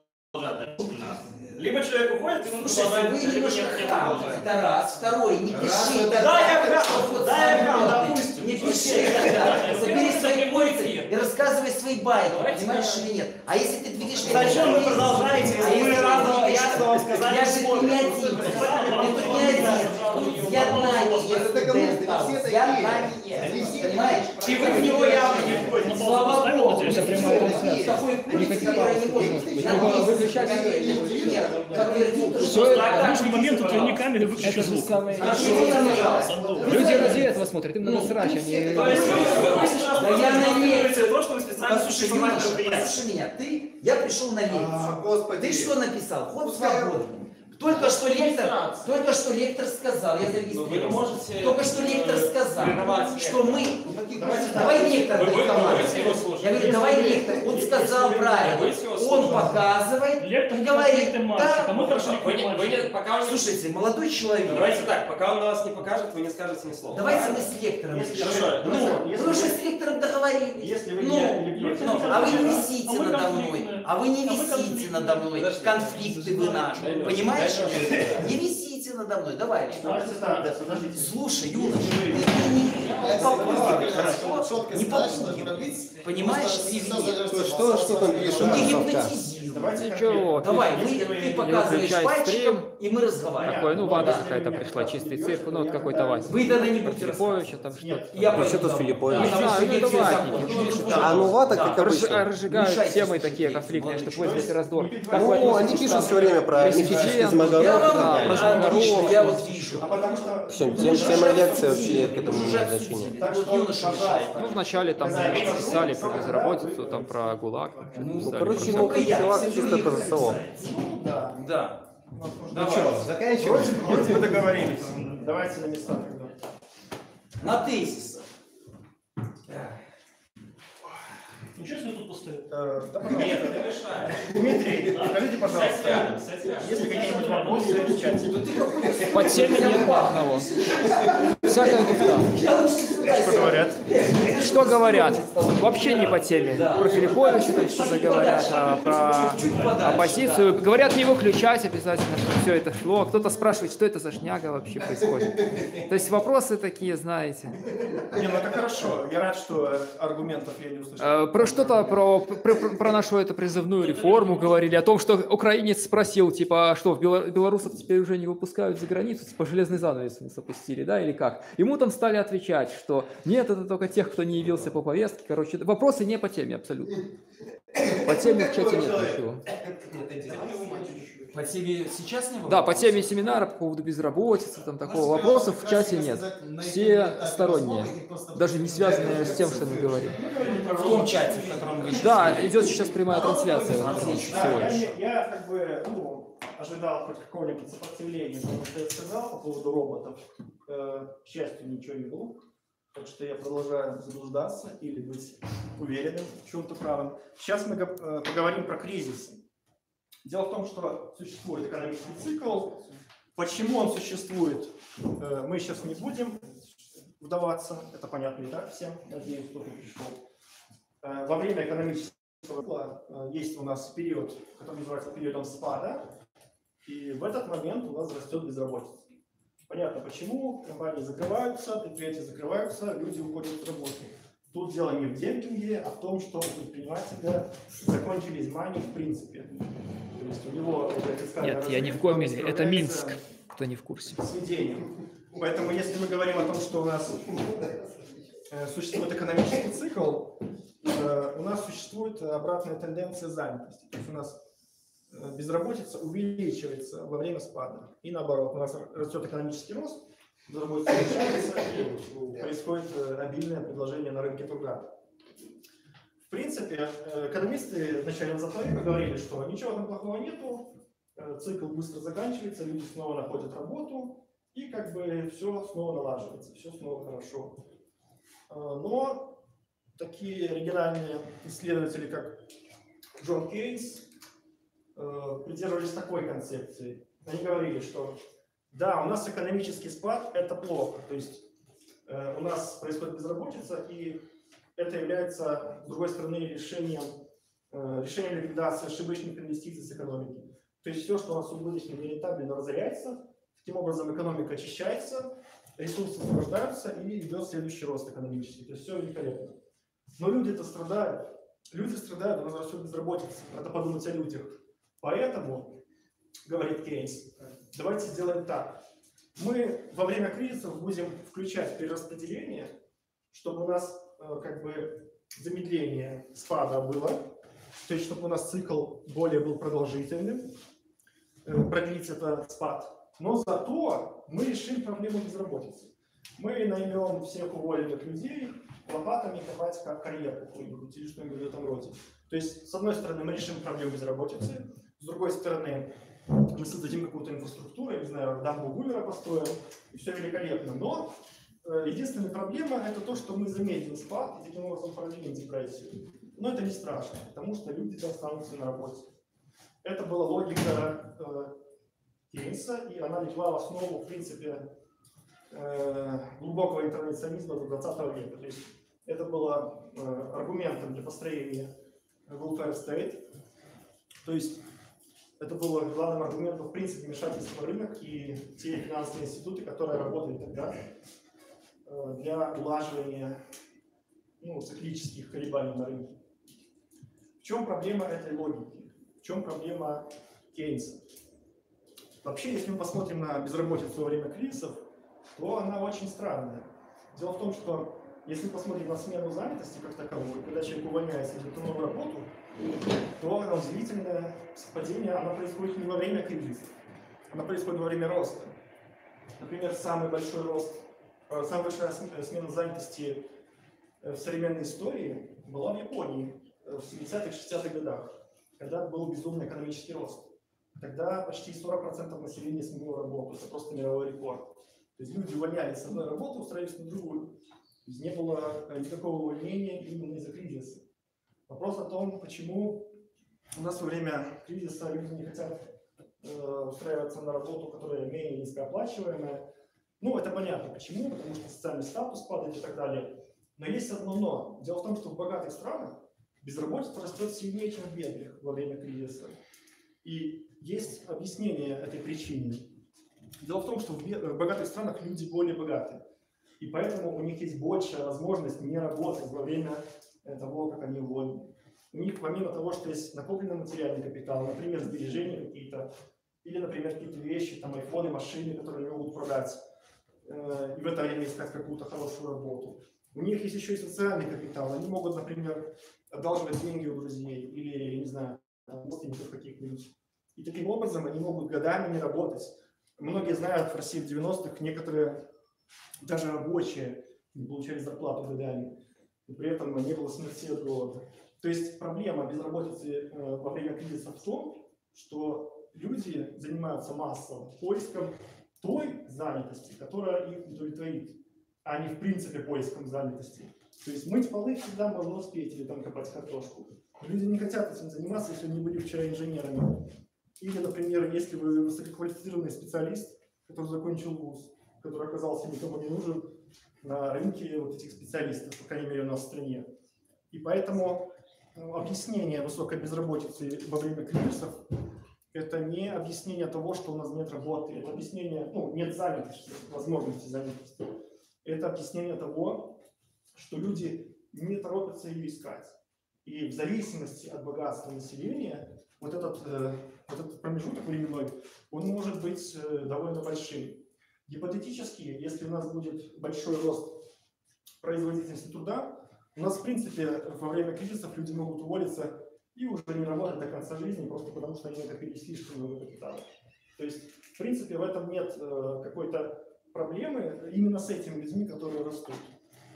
S9: Либо человек уходит, и он
S1: Слушай, вы немножко храм. Это раз. Второй, не пиши.
S9: Да, я храм, допустим.
S1: Не пиши. Забери свои приходится
S8: эфир.
S1: и рассказывай свои байки,
S8: Давайте
S1: понимаешь
S8: давай.
S1: или нет? А если ты видишь...
S2: Зачем вы продолжаете?
S1: А
S2: Мы
S1: если
S2: рано
S1: ты видишь,
S2: ясно вам сказали,
S1: я же
S2: что
S1: ты не один, ты тут не один. Тут з'єднання студентів, з'єднання, понимаешь?
S2: И вы в него явно не входите.
S1: Слава Богу,
S9: Это
S3: прямая трансляция.
S1: такой курс,
S3: Никаких
S1: который не
S3: пауз
S1: может
S3: не может быть.
S1: на
S3: Нужно
S1: месте
S3: выключать
S1: например, подтвердить,
S3: Всё
S1: что
S3: это-
S9: В нужный момент отверни камеру и выключи
S3: Это же
S9: звук.
S3: самое...
S1: Хорошо,
S3: Люди ради этого смотрят, им надо срач, они...
S2: То есть вы сейчас
S1: Да я на лекции.
S2: то, что вы специально
S1: Послушай,
S2: существовали
S1: Юноша,
S2: мероприятие.
S1: послушай меня, я пришел на лекцию.
S6: Господи.
S1: Ты что написал? Ход свободный. Только что лектор сказал, я
S8: Вы не
S1: зарегистрировал.
S8: можете
S1: Только что лектор сказал,
S8: прерывать
S1: что мы... Давай лектор
S8: Вы
S1: будет
S8: будете его слушать.
S1: Я говорю, давай лектор. Он сказал правильно.
S8: Вы его
S1: Он
S8: слушаете.
S1: показывает
S9: Лектор
S1: и говорит,
S9: конфликты мальчика,
S1: да.
S9: мы конфликты
S8: Вы не,
S9: мальчика.
S8: пока он не...
S1: Слушайте, молодой человек,
S8: Давайте так, пока он на вас не покажет, вы не скажете ни слова.
S1: давайте мы с лектором
S4: Если-
S1: решим.
S2: Хорошо,
S1: Ну,
S4: если-
S1: вы уже с лектором договорились.
S4: Если вы
S1: Ну,
S4: не любите...
S1: Ну, а вы не висите
S9: А мы
S1: надо мной,
S9: конфликтные.
S1: а вы не
S9: А мы
S1: висите
S9: конфликтные.
S1: надо мной,
S8: Подожди.
S1: конфликты вы наши, понимаешь? Не висите надо мной, давай.
S4: Давайте так, подождите.
S1: Слушай, юноша, ты не попугай, хорошо? Не попугай, понимаешь?
S10: Что там пишут?
S1: Не гипнотизируй.
S4: Давайте
S3: Ничего.
S1: Давай,
S4: Если
S1: ты
S4: вы-
S1: показываешь
S3: выключай
S1: пальчиком,
S3: стрим.
S1: и мы разговариваем.
S3: Такой, ну, Ванда
S1: Да.
S3: какая-то пришла, чистый цирк, ну, вот какой-то Вася.
S1: Вы тогда не будете
S3: Филипповича там
S4: Нет.
S3: что-то.
S1: Я
S10: Что тут Филиппович?
S3: Не знаю, ну, это ватники.
S10: А ну вата, как обычно.
S3: Разжигают
S1: Мешайте
S3: темы
S1: слушать
S3: такие
S1: людей,
S3: конфликтные,
S1: молодые
S3: чтобы вызвать раздор.
S10: Ну, они пишут все время про мифический
S1: Я
S10: Змагород.
S1: вам
S3: Да,
S1: отлично, я вот вижу.
S4: А потому что...
S10: Все, тема лекции вообще к этому не имеет значения.
S4: Так
S1: Вот
S4: что,
S1: юноша,
S4: пожалуйста.
S3: Ну, вначале там писали про безработицу, там про ГУЛАГ.
S10: Ну,
S3: писали
S10: короче,
S3: про
S10: ну,
S3: всякое.
S10: чувак чисто по ЗСО.
S4: Да.
S1: Да.
S4: Ну что, заканчиваем? Вроде бы договорились. Давайте на места тогда.
S1: На тезисах.
S9: Ничего себе тут пустые.
S4: Да, пожалуйста.
S8: Нет, это мешает.
S4: Дмитрий, скажите, пожалуйста,
S8: Сядь рядом.
S4: есть ли какие-нибудь вопросы в чате?
S3: По теме нет ни одного. Всякая туфта.
S4: Что говорят?
S3: Что говорят? Вообще не по теме. Про Филипповича там что-то говорят, а про оппозицию. Говорят, не выключать обязательно, чтобы все это шло. Кто-то спрашивает, что это за шняга вообще происходит. То есть вопросы такие, знаете.
S4: Не, ну это хорошо. Я рад, что аргументов я не услышал.
S3: Про что-то, про нашу эту призывную реформу говорили, о том, что украинец спросил, типа, а что, белорусов теперь уже не выпускают за границу, типа, железный занавес не запустили, да, или как? Ему там стали отвечать, что нет, это только тех, кто не явился по повестке. Короче, вопросы не по теме абсолютно. По теме в чате нет ничего.
S1: По теме сейчас не было?
S3: Да, по теме семинара по поводу безработицы, там такого вопросов в чате нет. Все сторонние, даже не связанные с тем, что мы говорим.
S1: В том чате, в котором вы
S3: Да, идет сейчас прямая трансляция. всего лишь.
S4: Я как бы ожидал хоть какого-нибудь сопротивления, потому что я сказал по поводу роботов. К счастью, ничего не было. Так что я продолжаю заблуждаться или быть уверенным в чем-то правым. Сейчас мы поговорим про кризисы. Дело в том, что существует экономический цикл. Почему он существует, мы сейчас не будем вдаваться. Это понятно и так всем. Надеюсь, кто-то пришел. Во время экономического цикла есть у нас период, который называется периодом спада. И в этот момент у нас растет безработица. Понятно почему. Компании закрываются, предприятия закрываются, люди уходят с работы. Тут дело не в демпинге, а в том, что у предпринимателя закончились мани в принципе. То есть у него
S3: Нет, я не в Гомеле, это Минск, кто не в курсе.
S4: Сведением. Поэтому если мы говорим о том, что у нас существует экономический цикл, у нас существует обратная тенденция занятости. То есть у нас безработица увеличивается во время спада. И наоборот, у нас растет экономический рост, безработица уменьшается, и происходит обильное предложение на рынке труда. В принципе, экономисты в начале 20 века говорили, что ничего там плохого нету, цикл быстро заканчивается, люди снова находят работу, и как бы все снова налаживается, все снова хорошо. Но такие оригинальные исследователи, как Джон Кейнс, придерживались такой концепции. Они говорили, что да, у нас экономический спад – это плохо, то есть у нас происходит безработица, и это является, с другой стороны, решением ликвидации ошибочных инвестиций с экономики. То есть все, что у нас убыточно и нерентабельно, разоряется, таким образом экономика очищается, ресурсы освобождаются и идет следующий рост экономический. То есть все великолепно. Но люди-то страдают. Люди страдают, у нас растет безработица. Надо подумать о людях. Поэтому, говорит Кейнс, давайте сделаем так. Мы во время кризисов будем включать перераспределение, чтобы у нас как бы замедление спада было, то есть чтобы у нас цикл более был продолжительным, продлить этот спад. Но зато мы решим проблему безработицы. Мы наймем всех уволенных людей лопатами копать как карьер какой-нибудь или что-нибудь в этом роде. То есть, с одной стороны, мы решим проблему безработицы, с другой стороны, мы создадим какую-то инфраструктуру, я не знаю, дамбу Гулливера построим, и все великолепно. Но единственная проблема – это то, что мы замедлим спад и таким образом продвинем депрессию. Но это не страшно, потому что люди останутся на работе. Это была логика Кейнса, и она легла в основу, в принципе, глубокого интервенционизма до 20 века. То есть это было аргументом для построения welfare state. То есть это было главным аргументом, в принципе, вмешательства в рынок и те финансовые институты, которые работали тогда для улаживания циклических колебаний на рынке. В чем проблема этой логики? В чем проблема Кейнса? Вообще, если мы посмотрим на безработицу во время кризисов, то она очень странная. Дело в том, что если посмотреть на смену занятости как таковую, когда человек увольняется и идет на новую работу, то удивительное совпадение, она происходит не во время кризиса, она происходит во время роста. Например, самая большая смена занятости в современной истории была в Японии в 70-х, 60-х годах, когда был безумный экономический рост. Тогда почти 40% населения сменило работу, это просто мировой рекорд. То есть люди увольнялись с одной работы, устраивались на другую. То есть не было никакого увольнения именно из-за кризиса. Вопрос о том, почему у нас во время кризиса люди не хотят устраиваться на работу, которая менее низкооплачиваемая. Это понятно. Почему? Потому что социальный статус падает и так далее. Но есть одно но. Дело в том, что в богатых странах безработица растет сильнее, чем в бедных во время кризиса. И есть объяснение этой причине. Дело в том, что в богатых странах люди более богаты. И поэтому у них есть большая возможность не работать во время того, как они уволены. У них, помимо того, что есть накопленный материальный капитал, например, сбережения какие-то, или, например, какие-то вещи, там, айфоны, машины, которые они могут продать, и в это время искать какую-то хорошую работу. У них есть еще и социальный капитал. Они могут, например, одалживать деньги у друзей или, не знаю, родственников каких-нибудь. И таким образом они могут годами не работать. Многие знают, в России в 90-х некоторые, даже рабочие, не получали зарплату годами. И при этом не было смерти от голода. То есть проблема безработицы во время кризиса в том, что люди занимаются массово поиском той занятости, которая их удовлетворит, а не в принципе поиском занятости. То есть мыть полы всегда можно успеть или там копать картошку. Люди не хотят этим заниматься, если они были вчера инженерами. Или, например, если вы высококвалифицированный специалист, который закончил вуз, который оказался никому не нужен на рынке вот этих специалистов, по крайней мере, у нас в стране. И поэтому объяснение высокой безработицы во время кризисов – это не объяснение того, что у нас нет работы, это объяснение, нет занятости, возможности занятости. Это объяснение того, что люди не торопятся ее искать. И в зависимости от богатства населения вот этот промежуток временной, он может быть довольно большим. Гипотетически, если у нас будет большой рост производительности труда, у нас, в принципе, во время кризисов люди могут уволиться и уже не работать до конца жизни, просто потому что они накопили слишком много капитала. То есть, в принципе, в этом нет какой-то проблемы именно с этими людьми, которые растут.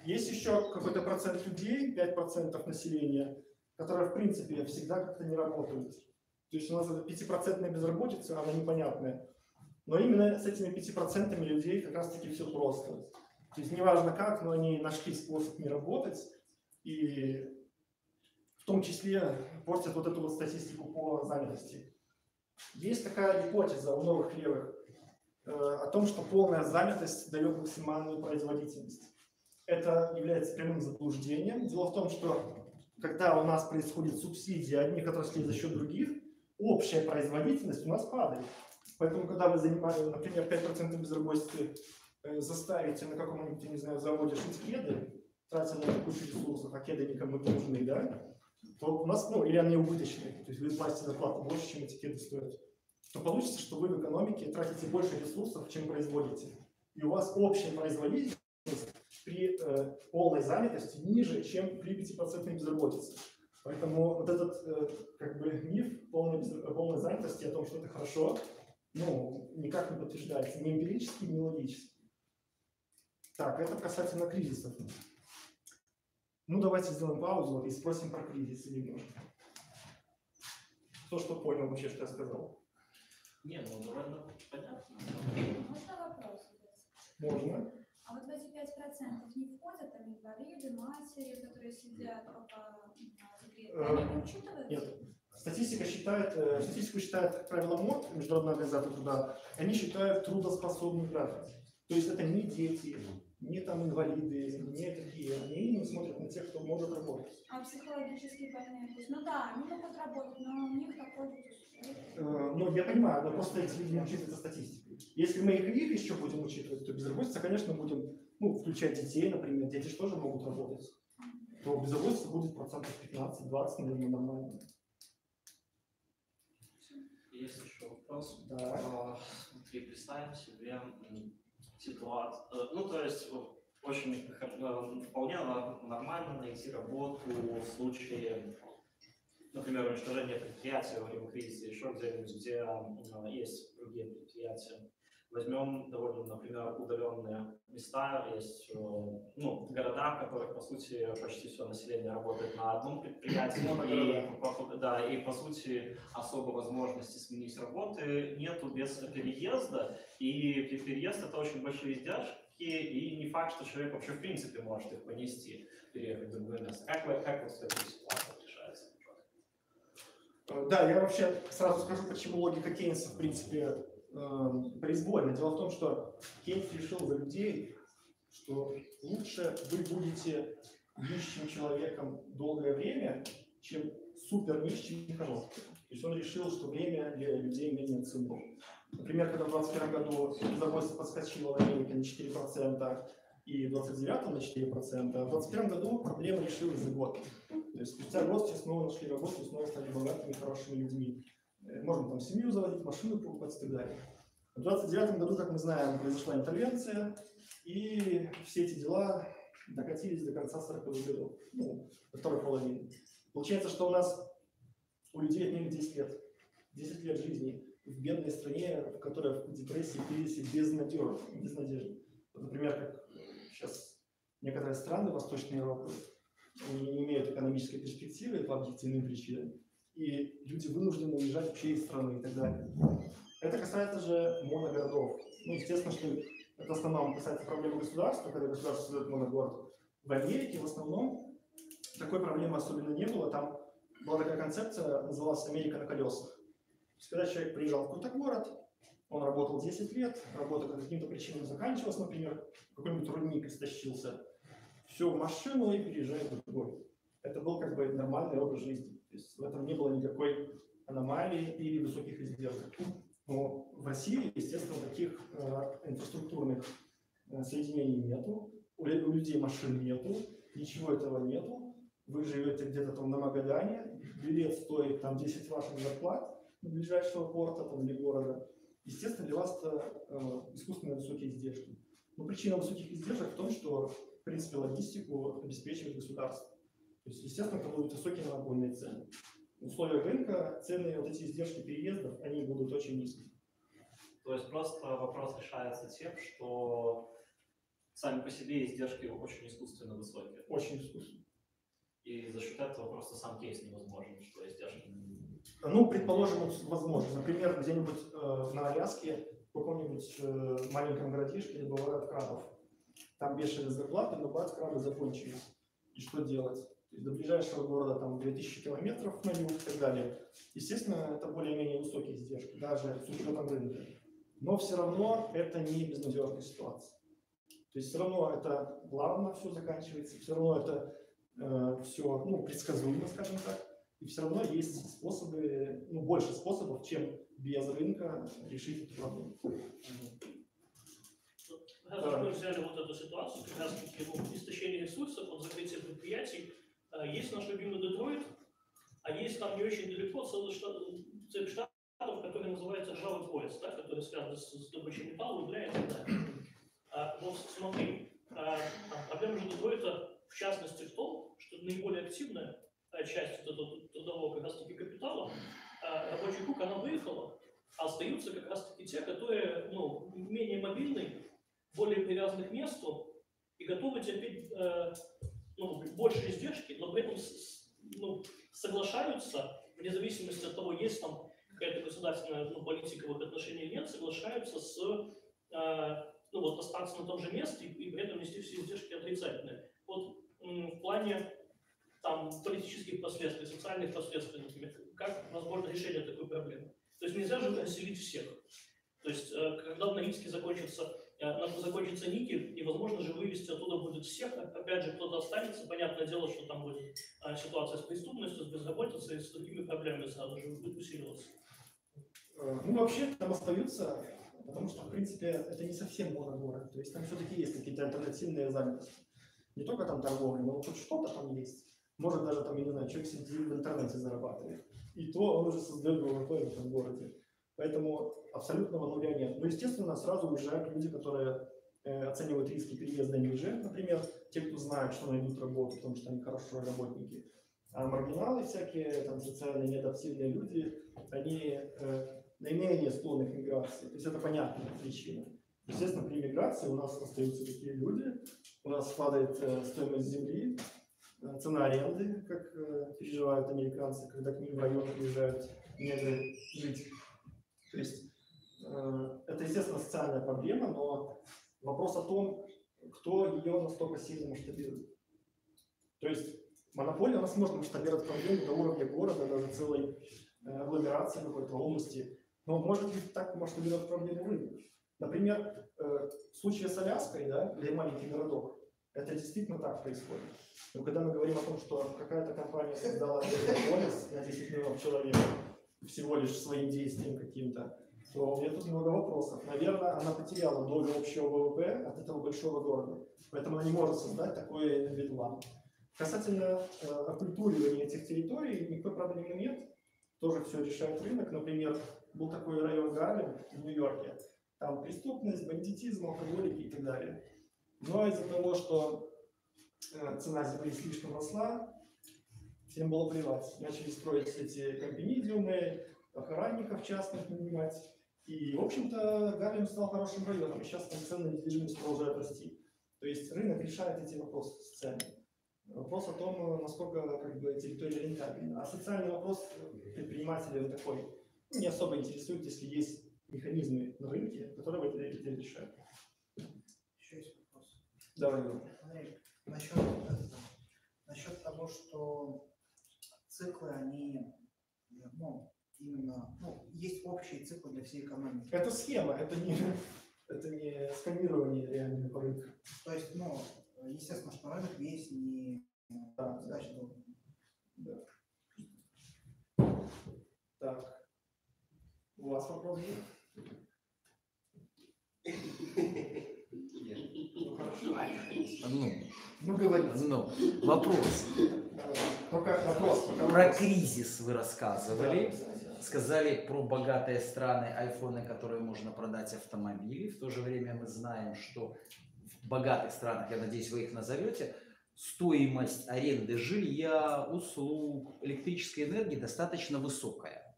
S4: Есть еще какой-то процент людей, 5% населения, которые, в принципе, всегда как-то не работают. То есть у нас эта 5% безработица, она непонятная. Но именно с этими 5% людей как раз-таки все просто. То есть неважно как, но они нашли способ не работать. И в том числе портят вот эту вот статистику по занятости. Есть такая гипотеза у новых левых о том, что полная занятость дает максимальную производительность. Это является прямым заблуждением. Дело в том, что когда у нас происходит субсидия одних отраслей за счет других, общая производительность у нас падает. Поэтому, когда вы занимаете, например, 5% безработицы, заставите на каком-нибудь, не знаю, заводе шить кеды, тратя на это кучу ресурсов, а кеды никому не нужны, да, то у нас, ну, или они убыточные, то есть вы платите зарплату больше, чем эти кеды стоят, то получится, что вы в экономике тратите больше ресурсов, чем производите. И у вас общая производительность при полной занятости ниже, чем при 5% безработице. Поэтому вот этот как бы миф полной занятости о том, что это хорошо, ну, никак не подтверждается ни эмпирически, ни логически. Так, это касательно кризисов. Ну, давайте сделаем паузу и спросим про кризисы немножко. Кто что понял вообще, что я сказал?
S2: Не, ну довольно понятно.
S5: Можно вопрос?
S4: Можно.
S5: А вот в эти 5% не входят там инвалиды, матери, которые сидят пока на декрете? Они не учитываются?
S4: Нет. Статистику считает, как правило, МОД, Международная организация труда, они считают трудоспособных граждан. То есть это не дети, не там инвалиды, не такие. Они именно смотрят на тех, кто может работать.
S5: А психологические больные? То есть, ну да, они могут работать, но у них такой
S4: Ну, я понимаю, но просто эти люди не учитываются статистикой. Если мы их еще будем учитывать, то безработица, конечно, будем, ну, включать детей, например, дети же тоже могут работать, то безработица будет 15-20%, наверное, нормально.
S2: Есть еще вопрос.
S4: Да.
S2: Смотри, представим себе ситуацию. Ну, то есть, очень вполне нормально найти работу в случае, например, уничтожения предприятия во время кризиса, еще где-нибудь, где есть другие предприятия. Возьмем довольно, например, удаленные места, есть ну, города, в которых, по сути, почти все население работает на одном предприятии, и, по сути, особой возможности сменить работы нету без переезда, и переезд — это очень большие издержки, и не факт, что человек вообще в принципе может их понести, переехать в другое место. Как вот с этой ситуацией решается?
S4: Да, я вообще сразу скажу, почему логика Кейнса, в принципе, произвольна. Дело в том, что Кейнс решил за людей, что лучше вы будете нищим человеком долгое время, чем супер нищим никого. То есть он решил, что время для людей менее ценно. Например, когда в 2021 году безработица подскочила в Америке на 4%, и в 29-м на 4%, а в 2021 году проблема решилась за год. То есть спустя год все снова нашли работу, снова стали богатыми, хорошими людьми. Можно там семью заводить, машину покупать и так далее. В 29 году, как мы знаем, произошла интервенция, и все эти дела докатились до конца 40-х годов, ну, до второй половины. Получается, что у нас у людей отняли 10 лет. 10 лет жизни в бедной стране, в которой в депрессии, кризисе, без надежды. Например, как сейчас некоторые страны Восточной Европы не имеют экономической перспективы по объективным причинам, и люди вынуждены уезжать вообще из страны и так далее. Это касается же моногородов. Ну, естественно, что это в основном касается проблемы государства, когда государство создает моногород. В Америке в основном такой проблемы особенно не было. Там была такая концепция, называлась «Америка на колесах». То есть, когда человек приезжал в какой-то город, он работал 10 лет, работа по каким-то причинам заканчивалась, например, какой-нибудь рудник истощился, все в машину и переезжает в другой. Это был как бы нормальный образ жизни. То есть в этом не было никакой аномалии или высоких издержек. Но в России, естественно, таких инфраструктурных соединений нету, у людей машин нету, ничего этого нету. Вы живете где-то там на Магадане, билет стоит там 10 ваших зарплат до ближайшего порта там, или города. Естественно, для вас это искусственно высокие издержки. Но причина высоких издержек в том, что, в принципе, логистику обеспечивает государство. То есть, естественно, это будут высокие монопольные цены. В условиях рынка цены, вот эти издержки переездов, они будут очень низкие.
S2: То есть просто вопрос решается тем, что сами по себе издержки очень искусственно высокие.
S4: Очень искусственно.
S2: И за счет этого просто сам кейс невозможен, что издержки.
S4: Ну, предположим, возможно. Например, где-нибудь на Аляске, в каком-нибудь маленьком городишке не бывают крабов. Там бешеные зарплаты, но бац, крабы закончились. И что делать? То есть до ближайшего города там 2000 километров на юг и так далее. Естественно, это более-менее высокие издержки, даже с учетом рынка. Но все равно это не безнадежная ситуация. То есть все равно это плавно все заканчивается, все равно это все предсказуемо, скажем так. И все равно есть способы, больше способов, чем без рынка решить эту проблему.
S9: Раз мы взяли вот эту ситуацию, как раз таки истощение ресурсов, вот предприятий. Есть наш любимый Детройт, а есть там не очень далеко целый цепь штатов, который называется ржавый пояс, да, который связан с добычей металла, угля и так далее. Вот смотри, проблема же Детройта в частности в том, что наиболее активная часть вот этого трудового как раз-таки капитала, рабочий круг, она выехала, а остаются как раз-таки те, которые менее мобильны, более привязаны к месту и готовы терпеть больше издержки, но при этом соглашаются, вне зависимости от того, есть там какая-то государственная политика в их отношении или нет, соглашаются с остаться на том же месте и при этом нести все издержки отрицательные. Вот в плане там политических последствий, социальных последствий, например, как возможно решение такой проблемы. То есть нельзя же расселить всех. То есть когда в Норильске закончится никель, и возможно же вывести оттуда будет всех, опять же кто-то останется, понятное дело, что там будет ситуация с преступностью, с безработицей, с другими проблемами сразу же будет усиливаться.
S4: Ну вообще там остаются, потому что в принципе это не совсем моногород, то есть там все-таки есть какие-то альтернативные занятости. Не только там торговля, но хоть что-то там есть. Может даже там, я не знаю, человек сидит в интернете зарабатывает. И то он уже создает ВВП в этом городе. Поэтому абсолютного нуля нет. Но, естественно, сразу уезжают люди, которые оценивают риски переезда не уже, например, те, кто знает, что найдут работу, потому что они хорошие работники. А маргиналы всякие, там, социально неадаптивные люди, они наименее склонны к миграции. То есть это понятная причина. Естественно, при миграции у нас остаются такие люди, у нас падает стоимость земли, цена аренды, как переживают американцы, когда к ним в район приезжают негры жить. То есть это, естественно, социальная проблема, но вопрос о том, кто ее настолько сильно масштабирует. То есть монополия у нас может масштабировать проблему до уровня города, даже целой агломерации какой-то области, но может ли так масштабировать проблему рынка? Например, в случае с Аляской, да, где маленький городок, это действительно так происходит. Но когда мы говорим о том, что какая-то компания создала полис на 10 миллионов человек всего лишь своим действием каким-то, то у меня тут много вопросов. Наверное, она потеряла долю общего ВВП от этого большого города. Поэтому она не может создать такой индивидуал. Касательно оккультуривания этих территорий, никакой проблемы нет. Тоже все решает рынок. Например, был такой район Гарлем в Нью-Йорке. Там преступность, бандитизм, алкоголики и так далее. Но из-за того, что цена земли слишком росла, всем было плевать. Начали строить эти компенидиумы, охранников частных нанимать. И, в общем-то, Гарлем стал хорошим районом. И сейчас там цены на недвижимость продолжают расти. То есть рынок решает эти вопросы социальные. Вопрос о том, насколько территория рентабельна. А социальный вопрос предпринимателя такой не особо интересует, если есть механизмы на рынке, которые это решают.
S6: Еще есть вопрос.
S4: Давай.
S6: Насчет того, что циклы, они, есть общие циклы для всей экономики.
S4: Это схема, это не сканирование реального по рынку.
S6: То есть, естественно, что рынок весь не задача должен.
S4: Да. Так. У вас вопрос есть?
S1: Вопрос. Про кризис вы рассказывали. Сказали про богатые страны, айфоны, которые можно продать, автомобили. В то же время мы знаем, что в богатых странах, я надеюсь, вы их назовете, стоимость аренды жилья, услуг, электрической энергии достаточно высокая.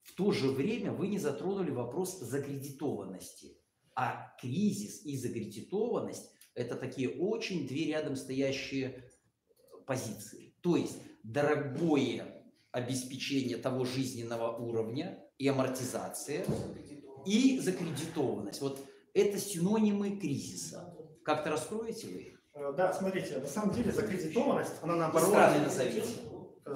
S1: В то же время вы не затронули вопрос закредитованности. А кризис и закредитованность – это такие очень две рядом стоящие позиции. То есть дорогое обеспечение того жизненного уровня и амортизация, и закредитованность. Вот это синонимы кризиса. Как-то раскроете вы их?
S4: Да, смотрите, на самом деле закредитованность, она наоборот...
S1: Страны назовите.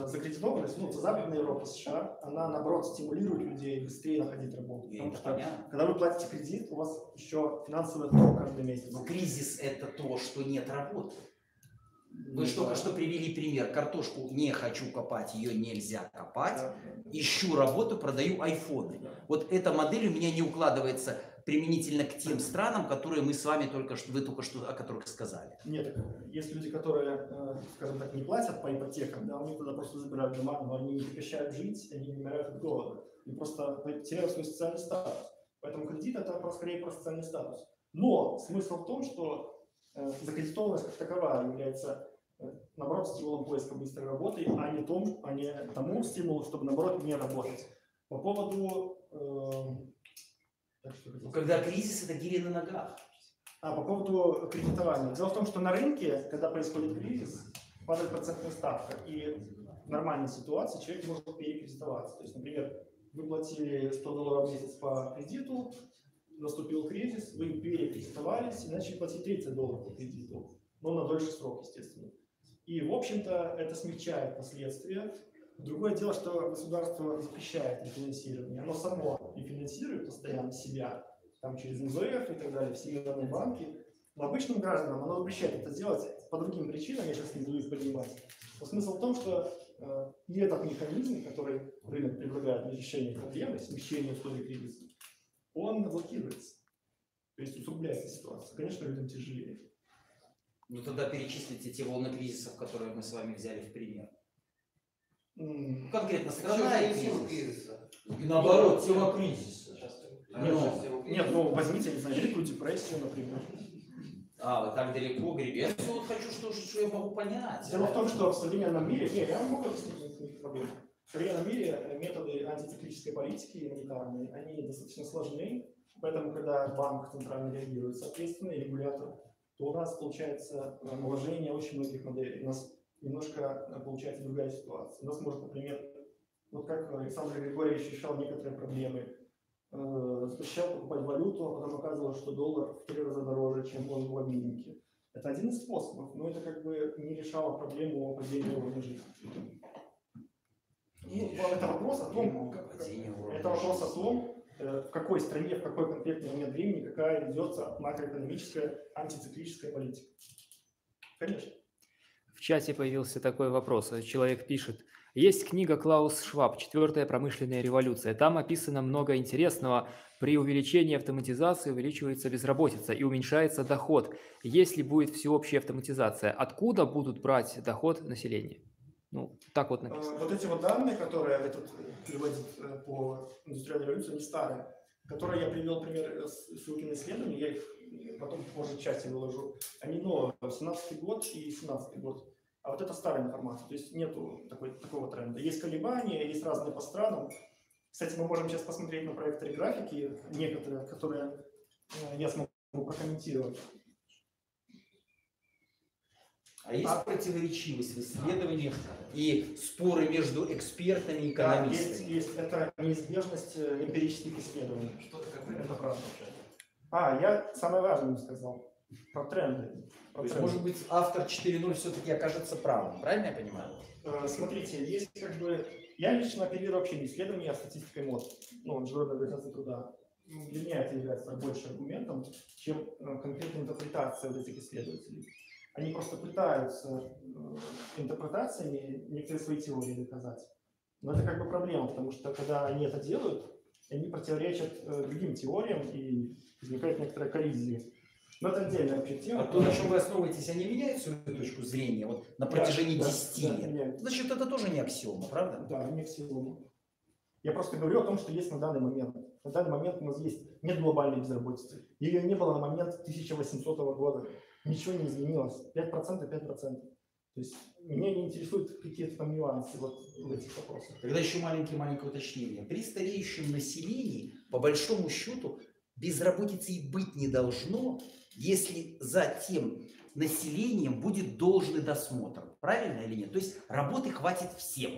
S4: Закредитованность, Западная Европа, США, она наоборот стимулирует людей быстрее находить работу. Потому что когда вы платите кредит, у вас еще финансовый отток каждый месяц.
S1: Но кризис – это то, что нет работы. Вы же только что привели пример. Картошку не хочу копать, ее нельзя копать. Ищу работу, продаю айфоны. Вот эта модель у меня не укладывается. применительно к тем странам, которые мы с вами вы только что о которых сказали?
S4: Нет, есть люди, которые, скажем так, не платят по ипотекам, да, у них тогда просто забирают дома, но они не прекращают жить, они не умирают от голода. И просто теряют свой социальный статус. Поэтому кредит это скорее про социальный статус. Но смысл в том, что закредитованность как таковая является, наоборот, стимулом поиска быстрой работы, а не тому стимулу, чтобы, наоборот, не работать. По поводу...
S1: Когда кризис, это гири на ногах.
S4: По поводу кредитования. Дело в том, что на рынке, когда происходит кризис, падает процентная ставка, и в нормальной ситуации человек может перекредитоваться. То есть, например, вы платили $100 в месяц по кредиту, наступил кризис, вы перекредитовались и начали платить $30 по кредиту, но на дольший срок, естественно. И, в общем-то, это смягчает последствия. Другое дело, что государство запрещает рефинансирование. Оно само рефинансирует постоянно себя, там через МВФ и так далее, всемирные банки. Но обычным гражданам оно запрещает это делать по другим причинам, я сейчас не буду их поднимать. Но смысл в том, что и этот механизм, который рынок предлагает для решения проблемы, смягчения условий кризиса, он блокируется. То есть усугубляется ситуация. Конечно, людям тяжелее.
S1: Ну тогда перечислите те волны кризисов, которые мы с вами взяли в пример. Конкретно страна и кризис. И наоборот, тема кризиса.
S4: Нет, возьмите, не знаю, Великую депрессию, например.
S1: Вы так далеко гребете. Я вот хочу, что я могу понять.
S4: Дело в том, что в современном мире, я могу объяснить проблему. В современном мире методы антициклической политики монетарные, они достаточно сложны, поэтому когда банк центрально реагирует, соответственно, и регулятор, то у нас получается наложение очень многих моделей. У нас немножко получается другая ситуация. У нас может, например, вот как Александр Григорьевич решал некоторые проблемы, запрещал покупать валюту, а потом оказывалось, что доллар в 3 раза дороже, чем он в обменнике. Это один из способов, но это как бы не решало проблему падения уровня жизни. Это вопрос о том, в какой стране, в какой конкретный момент времени, какая ведется макроэкономическая антициклическая политика. Конечно.
S3: В чате появился такой вопрос. Человек пишет. Есть книга Клаус Шваб «Четвертая промышленная революция». Там описано много интересного. При увеличении автоматизации увеличивается безработица и уменьшается доход. Если будет всеобщая автоматизация, откуда будут брать доход населения? Ну, так вот написано.
S4: Вот эти вот данные, которые этот приводит по индустриальной революции, они старые. Которые я привел пример ссылки на исследования, я их потом позже в чате выложу. Они новые, 17-й год и 17-й год. А вот это старая информация, то есть нету такого тренда. Есть колебания, есть разные по странам. Кстати, мы можем сейчас посмотреть на проекторе графики, некоторые, которые я смогу прокомментировать.
S1: А есть противоречивость в исследованиях и споры между экспертами и экономистами?
S4: Да, есть. Это неизбежность эмпирических исследований.
S2: Что-то какое?
S4: Это правда. Я самое важное сказал. Про тренды.
S1: То есть, может быть, автор 4.0 все-таки окажется правым, правильно я понимаю?
S4: Смотрите, есть как бы... Я лично оперирую вообще не исследованием, а статистикой МОД. Международной организации труда. Для меня это является больше аргументом, чем конкретная интерпретация вот этих исследователей. Они просто пытаются интерпретациями некоторые свои теории доказать. Но это как бы проблема, потому что когда они это делают, они противоречат другим теориям и возникает некоторая коллизия. Но это отдельная вообще тема.
S1: А то, на чем вы основываетесь, они меняют свою точку зрения вот, на протяжении 10 лет?
S4: Меняют.
S1: Значит, это тоже не аксиома, правда?
S4: Да, не аксиома. Я просто говорю о том, что есть на данный момент. На данный момент у нас нет глобальной безработицы. Ее не было на момент 1800 года. Ничего не изменилось. 5% и 5%. То есть меня не интересуют какие-то там нюансы вот в этих вопросах.
S1: Тогда еще маленькое уточнение. При стареющем населении, по большому счету, безработицы и быть не должно, если за тем населением будет должный досмотр. Правильно или нет? То есть работы хватит всем.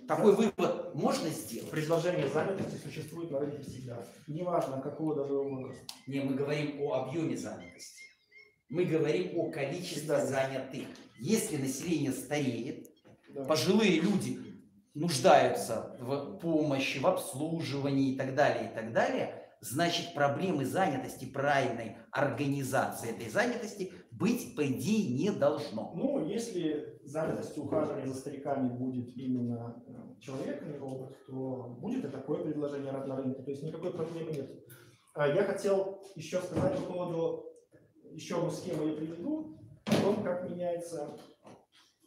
S1: Такой вывод можно сделать?
S4: Предложение занятости существует на рынке всегда. Неважно, какого даже возраста.
S1: Не, мы говорим о объеме занятости. Мы говорим о количестве занятых. Если население стареет, пожилые люди нуждаются в помощи, в обслуживании и так далее, значит, проблемы занятости, правильной организации этой занятости быть, по идее, не должно.
S4: Ну, если занятость ухаживания за стариками будет именно человек, а не робот, то будет и такое предложение на рынке. То есть никакой проблемы нет. Я хотел еще сказать по поводу, еще одну схему я приведу, о том, как меняется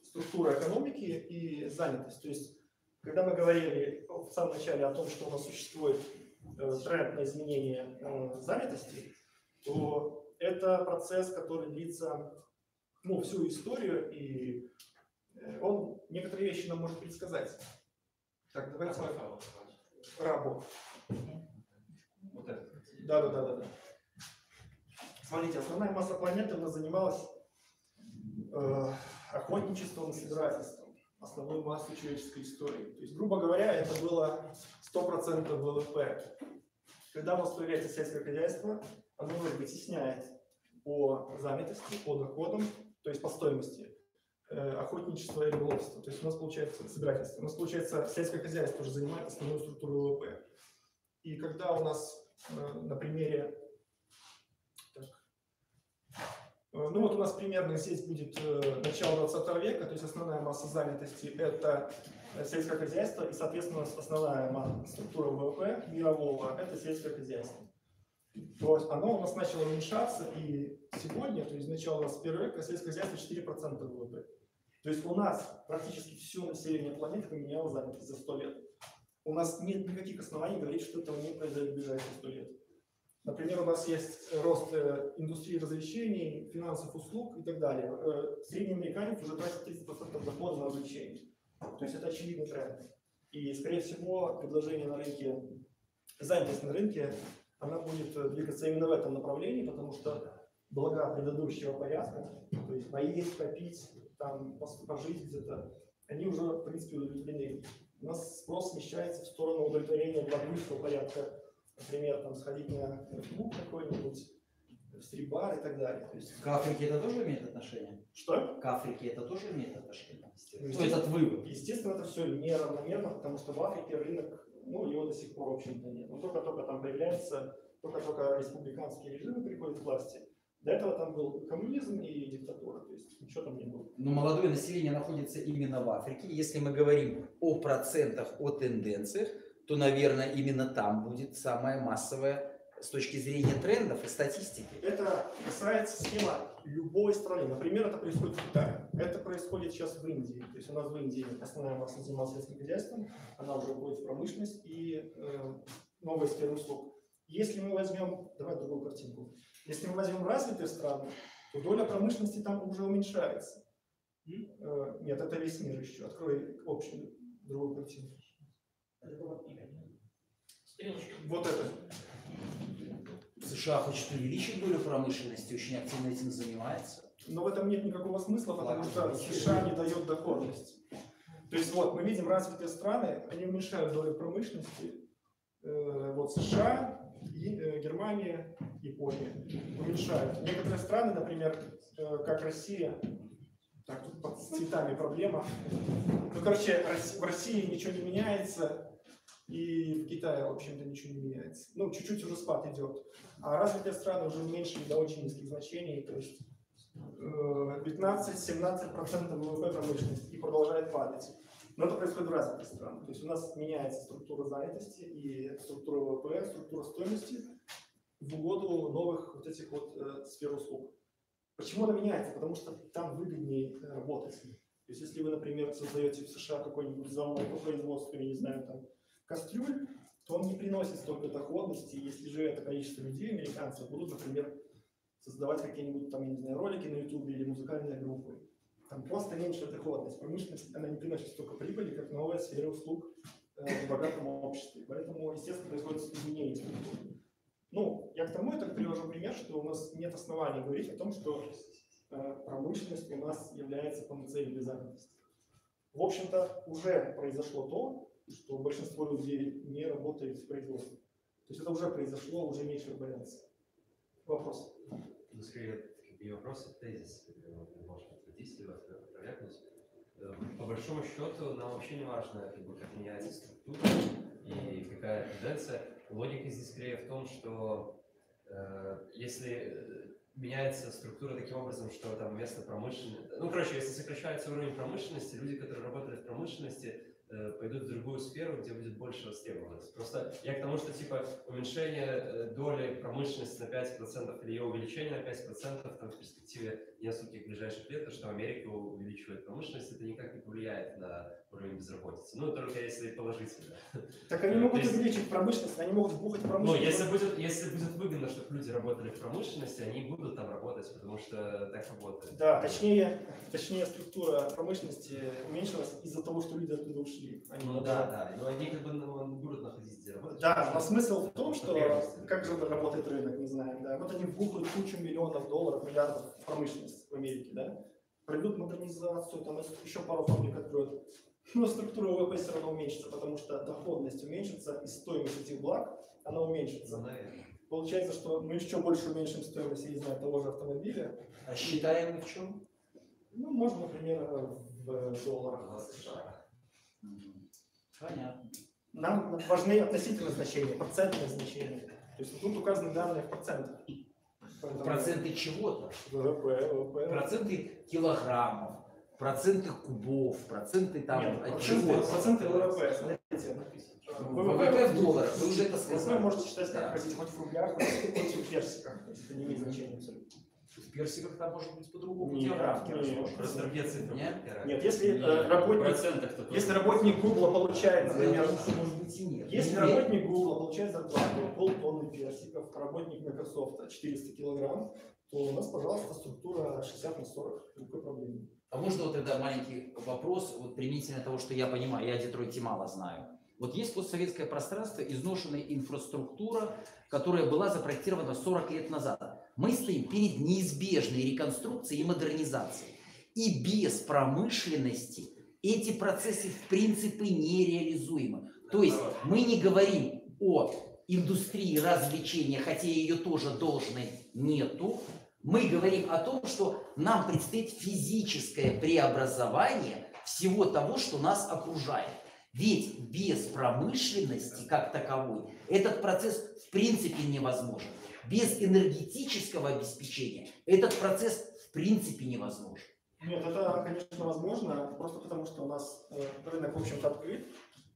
S4: структура экономики и занятость. То есть, когда мы говорили в самом начале о том, что у нас существует тренд на изменение занятости, то это процесс, который длится всю историю, и он некоторые вещи нам может предсказать. Так, давайте. Рабо.
S2: Вот это.
S4: Да. Смотрите, основная масса планеты у нас занималась охотничеством и собирательством, основной массой человеческой истории. То есть, грубо говоря, это было 100% ВВП. Когда у нас появляется сельское хозяйство, оно вытесняет по занятости, по доходам, то есть по стоимости охотничество и рыболовство. То есть у нас получается собирательство. У нас получается сельское хозяйство уже занимает основную структуру ВВП. И когда у нас на примере... у нас примерно здесь будет начало 20 века, то есть основная масса занятости – это сельское хозяйство, и, соответственно, основная структура ВВП мирового – это сельское хозяйство. То есть оно у нас начало уменьшаться, и сегодня, то есть с начала 21 века, сельское хозяйство 4% ВВП. То есть у нас практически все население планеты поменяло занятость за 100 лет. У нас нет никаких оснований говорить, что этого не произойдет в ближайшие 100 лет. Например, у нас есть рост индустрии развлечений, финансовых услуг и так далее. Средний американец уже тратит 30% дохода на развлечения. То есть это очевидный тренд. И, скорее всего, предложение на рынке, занятость на рынке, она будет двигаться именно в этом направлении, потому что блага предыдущего порядка, то есть поесть, попить, там, пожить где-то, они уже, в принципе, удовлетворены. У нас спрос смещается в сторону удовлетворения благ высшего порядка. Например, там, сходить на клуб какой-нибудь, в стрип-бар и так далее. То есть...
S1: К Африке это тоже имеет отношение?
S4: Что?
S1: К Африке это тоже имеет отношение? Этот вывод?
S4: Естественно, это все неравномерно, потому что в Африке рынок, его до сих пор, в общем-то, нет. Но только-только там появляется, только-только республиканские режимы приходят к власти. До этого там был коммунизм и диктатура, то есть ничего там не было.
S1: Но молодое население находится именно в Африке. Если мы говорим о процентах, о тенденциях, то, наверное, именно там будет самая массовая с точки зрения трендов и статистики.
S4: Это касается схемы любой страны. Например, это происходит в Китае. Это происходит сейчас в Индии. То есть у нас в Индии основная масса занималась сельским хозяйством, она уже уходит в промышленность и новые сферы услуг. Если мы возьмем, давай другую картинку. Если мы возьмем развитые страны, то доля промышленности там уже уменьшается. Нет, это весь мир еще. Открой общую другую картинку. Вот это.
S1: США хочет увеличить долю промышленности, очень активно этим занимается.
S4: Но в этом нет никакого смысла, потому что США не дает доходности. То есть вот мы видим развитые страны, они уменьшают долю промышленности. Вот США, Германия, Япония уменьшают. Некоторые страны, например, как Россия, так, тут с цветами проблема. В России ничего не меняется, и в Китае, в общем-то, ничего не меняется. Чуть-чуть уже спад идет. А развитые страны уже уменьшили до очень низких значений, то есть 15-17% ВВП промышленности и продолжает падать. Но это происходит в развитых странах. То есть у нас меняется структура занятости и структура ВВП, структура стоимости в угоду новых вот этих вот сфер услуг. Почему она меняется? Потому что там выгоднее работать. То есть если вы, например, создаете в США какой-нибудь завод по производству, я не знаю, там, кастрюль, то он не приносит столько доходности, если же это количество людей, американцев, будут, например, создавать какие-нибудь там, я не знаю, ролики на YouTube или музыкальные группы. Там просто меньше доходность. Промышленность, она не приносит столько прибыли, как новая сфера услуг в богатом обществе. Поэтому, естественно, происходит изменение структуры. Я к тому это привожу пример, что у нас нет оснований говорить о том, что промышленность у нас является панацеей для занятости. В общем-то, уже произошло то, что большинство людей не работает в производстве. То есть это уже произошло, уже нечего бояться. Вопрос?
S7: Скорее, не вопрос, а тезис. Может подтвердить, либо опровергнуть. По большому счету, нам вообще не важно, как меняется структура и какая тенденция. Логика здесь скорее в том, что если меняется структура таким образом, что там вместо промышленности... если сокращается уровень промышленности, люди, которые работали в промышленности, пойдут в другую сферу, где будет больше востребованность. Просто я к тому, что типа уменьшение доли промышленности на 5% или ее увеличение на 5% там, в перспективе нескольких ближайших лет, то, что Америка увеличивает промышленность, это никак не повлияет на уровень безработицы. Ну, только если положительно.
S4: Так они могут увеличить промышленность, они могут вбухать промышленность.
S7: Ну, если будет выгодно, чтобы люди работали в промышленности, они будут там работать, потому что так работает.
S4: Да, точнее структура промышленности уменьшилась из-за того, что люди оттуда ушли.
S7: Ну да, но они как бы будут находиться где работать.
S4: Да, но смысл в том, что как же работает рынок, не знаю, да. Вот они вбухают кучу миллионов долларов, миллиардов в промышленность в Америке, да. Проведут модернизацию, там еще пару фабрик откроют. Но структура ВВП все равно уменьшится, потому что доходность уменьшится, и стоимость этих благ, она уменьшится. Получается, что мы еще больше уменьшим стоимость, я не знаю, того же автомобиля.
S1: А считаем в чем?
S4: Ну, можно, например, в долларах.
S1: Понятно.
S4: Нам важны относительные значения, процентные значения. То есть тут указаны данные в процентах.
S1: Проценты чего-то?
S4: ВВП.
S1: Проценты килограммов, проценты кубов, проценты там
S4: Нет,
S1: от чего?
S4: проценты ВВП, смотрите.
S1: ВВП в долларах, вы уже это
S4: Вы
S1: сказали.
S4: можете считать, как хотите, хоть в рублях, хоть в персиках. Это не имеет значения абсолютно.
S1: В персиках там может быть по-другому
S4: Нет,
S1: география.
S4: нет.
S7: Просто другие цифры.
S4: Нет, если работник Гугла получает, например,
S1: может быть и нет.
S4: если работник Гугла получает зарплату полтонны персиков, работник Microsoft 400 килограмм, то у нас, пожалуйста, структура 60/40. Никакой проблемы.
S1: А можно вот тогда маленький вопрос, вот применительно того, что я понимаю, я о Детройте мало знаю. Вот есть постсоветское пространство, изношенная инфраструктура, которая была запроектирована 40 лет назад. Мы стоим перед неизбежной реконструкцией и модернизацией. И без промышленности эти процессы в принципе нереализуемы. То есть мы не говорим о индустрии развлечения, хотя ее тоже должной нету. Мы говорим о том, что нам предстоит физическое преобразование всего того, что нас окружает. Ведь без промышленности как таковой этот процесс в принципе невозможен. Без энергетического обеспечения этот процесс в принципе невозможен.
S4: Нет, это, конечно, возможно, просто потому что у нас рынок, в общем-то, открыт.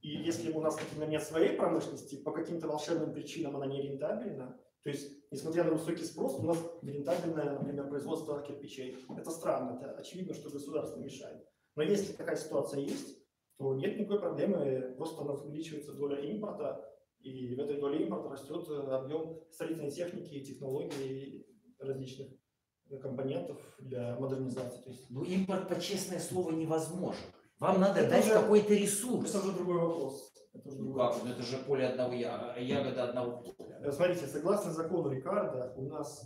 S4: И если у нас, например, нет своей промышленности, по каким-то волшебным причинам она не рентабельна, то есть, несмотря на высокий спрос, у нас нерентабельное, например, производство кирпичей. Это странно, это очевидно, что государство мешает. Но если такая ситуация есть, то нет никакой проблемы, просто у нас увеличивается доля импорта, и в этой доле импорта растет объем строительной техники, технологий, различных компонентов для модернизации. То есть...
S1: Ну, импорт, по честное слово, невозможен. Вам надо дать какой-то ресурс.
S4: Это уже другой вопрос. Это уже другой
S1: вопрос. Это же поле одного ягода одного поля.
S4: Смотрите, согласно закону Рикардо, у нас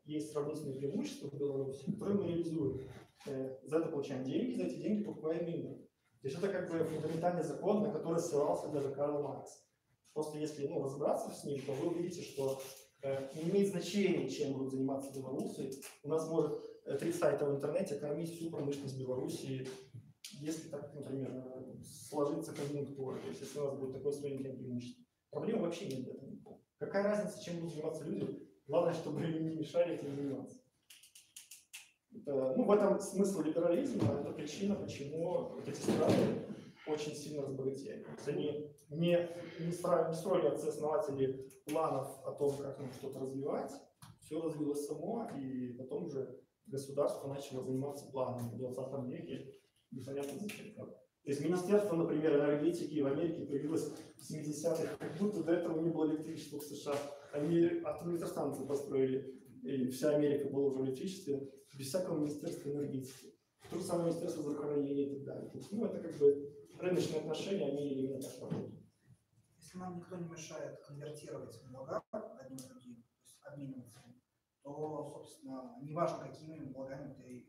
S4: есть сравнительные преимущества в Беларуси, которые мы реализуем. За это получаем деньги, за эти деньги покупаем импорт. То есть это как бы фундаментальный закон, на который ссылался даже Карл Маркс. Просто если разобраться с ним, то вы увидите, что не имеет значения, чем будут заниматься белорусы. У нас может 3 сайта в интернете кормить всю промышленность Беларуси, если так, например, сложится конъюнктура, то есть если у нас будет такое сравнительное преимущество. Проблем вообще нет в этом. Какая разница, чем будут заниматься люди? Главное, чтобы им не мешали этим заниматься. Это, в этом смысл либерализма, это причина, почему вот эти страны очень сильно разбогатели. Они не строили отцы-основатели планов о том, как им что-то развивать, все развилось само, и потом уже государство начало заниматься планами в 20 веке, непонятно зачем. То есть министерство, например, энергетики в Америке появилось в 70-х, как будто до этого не было электричества в США. Они атомные электростанции построили, и вся Америка была уже в электричестве, без всякого министерства энергетики. То же самое министерство здравоохранения и так далее. То есть, это как бы рыночные отношения, они именно так работают.
S6: Если нам никто не мешает конвертировать блага одним и другим, то есть обмениваться, то, собственно, неважно, какими благами ты...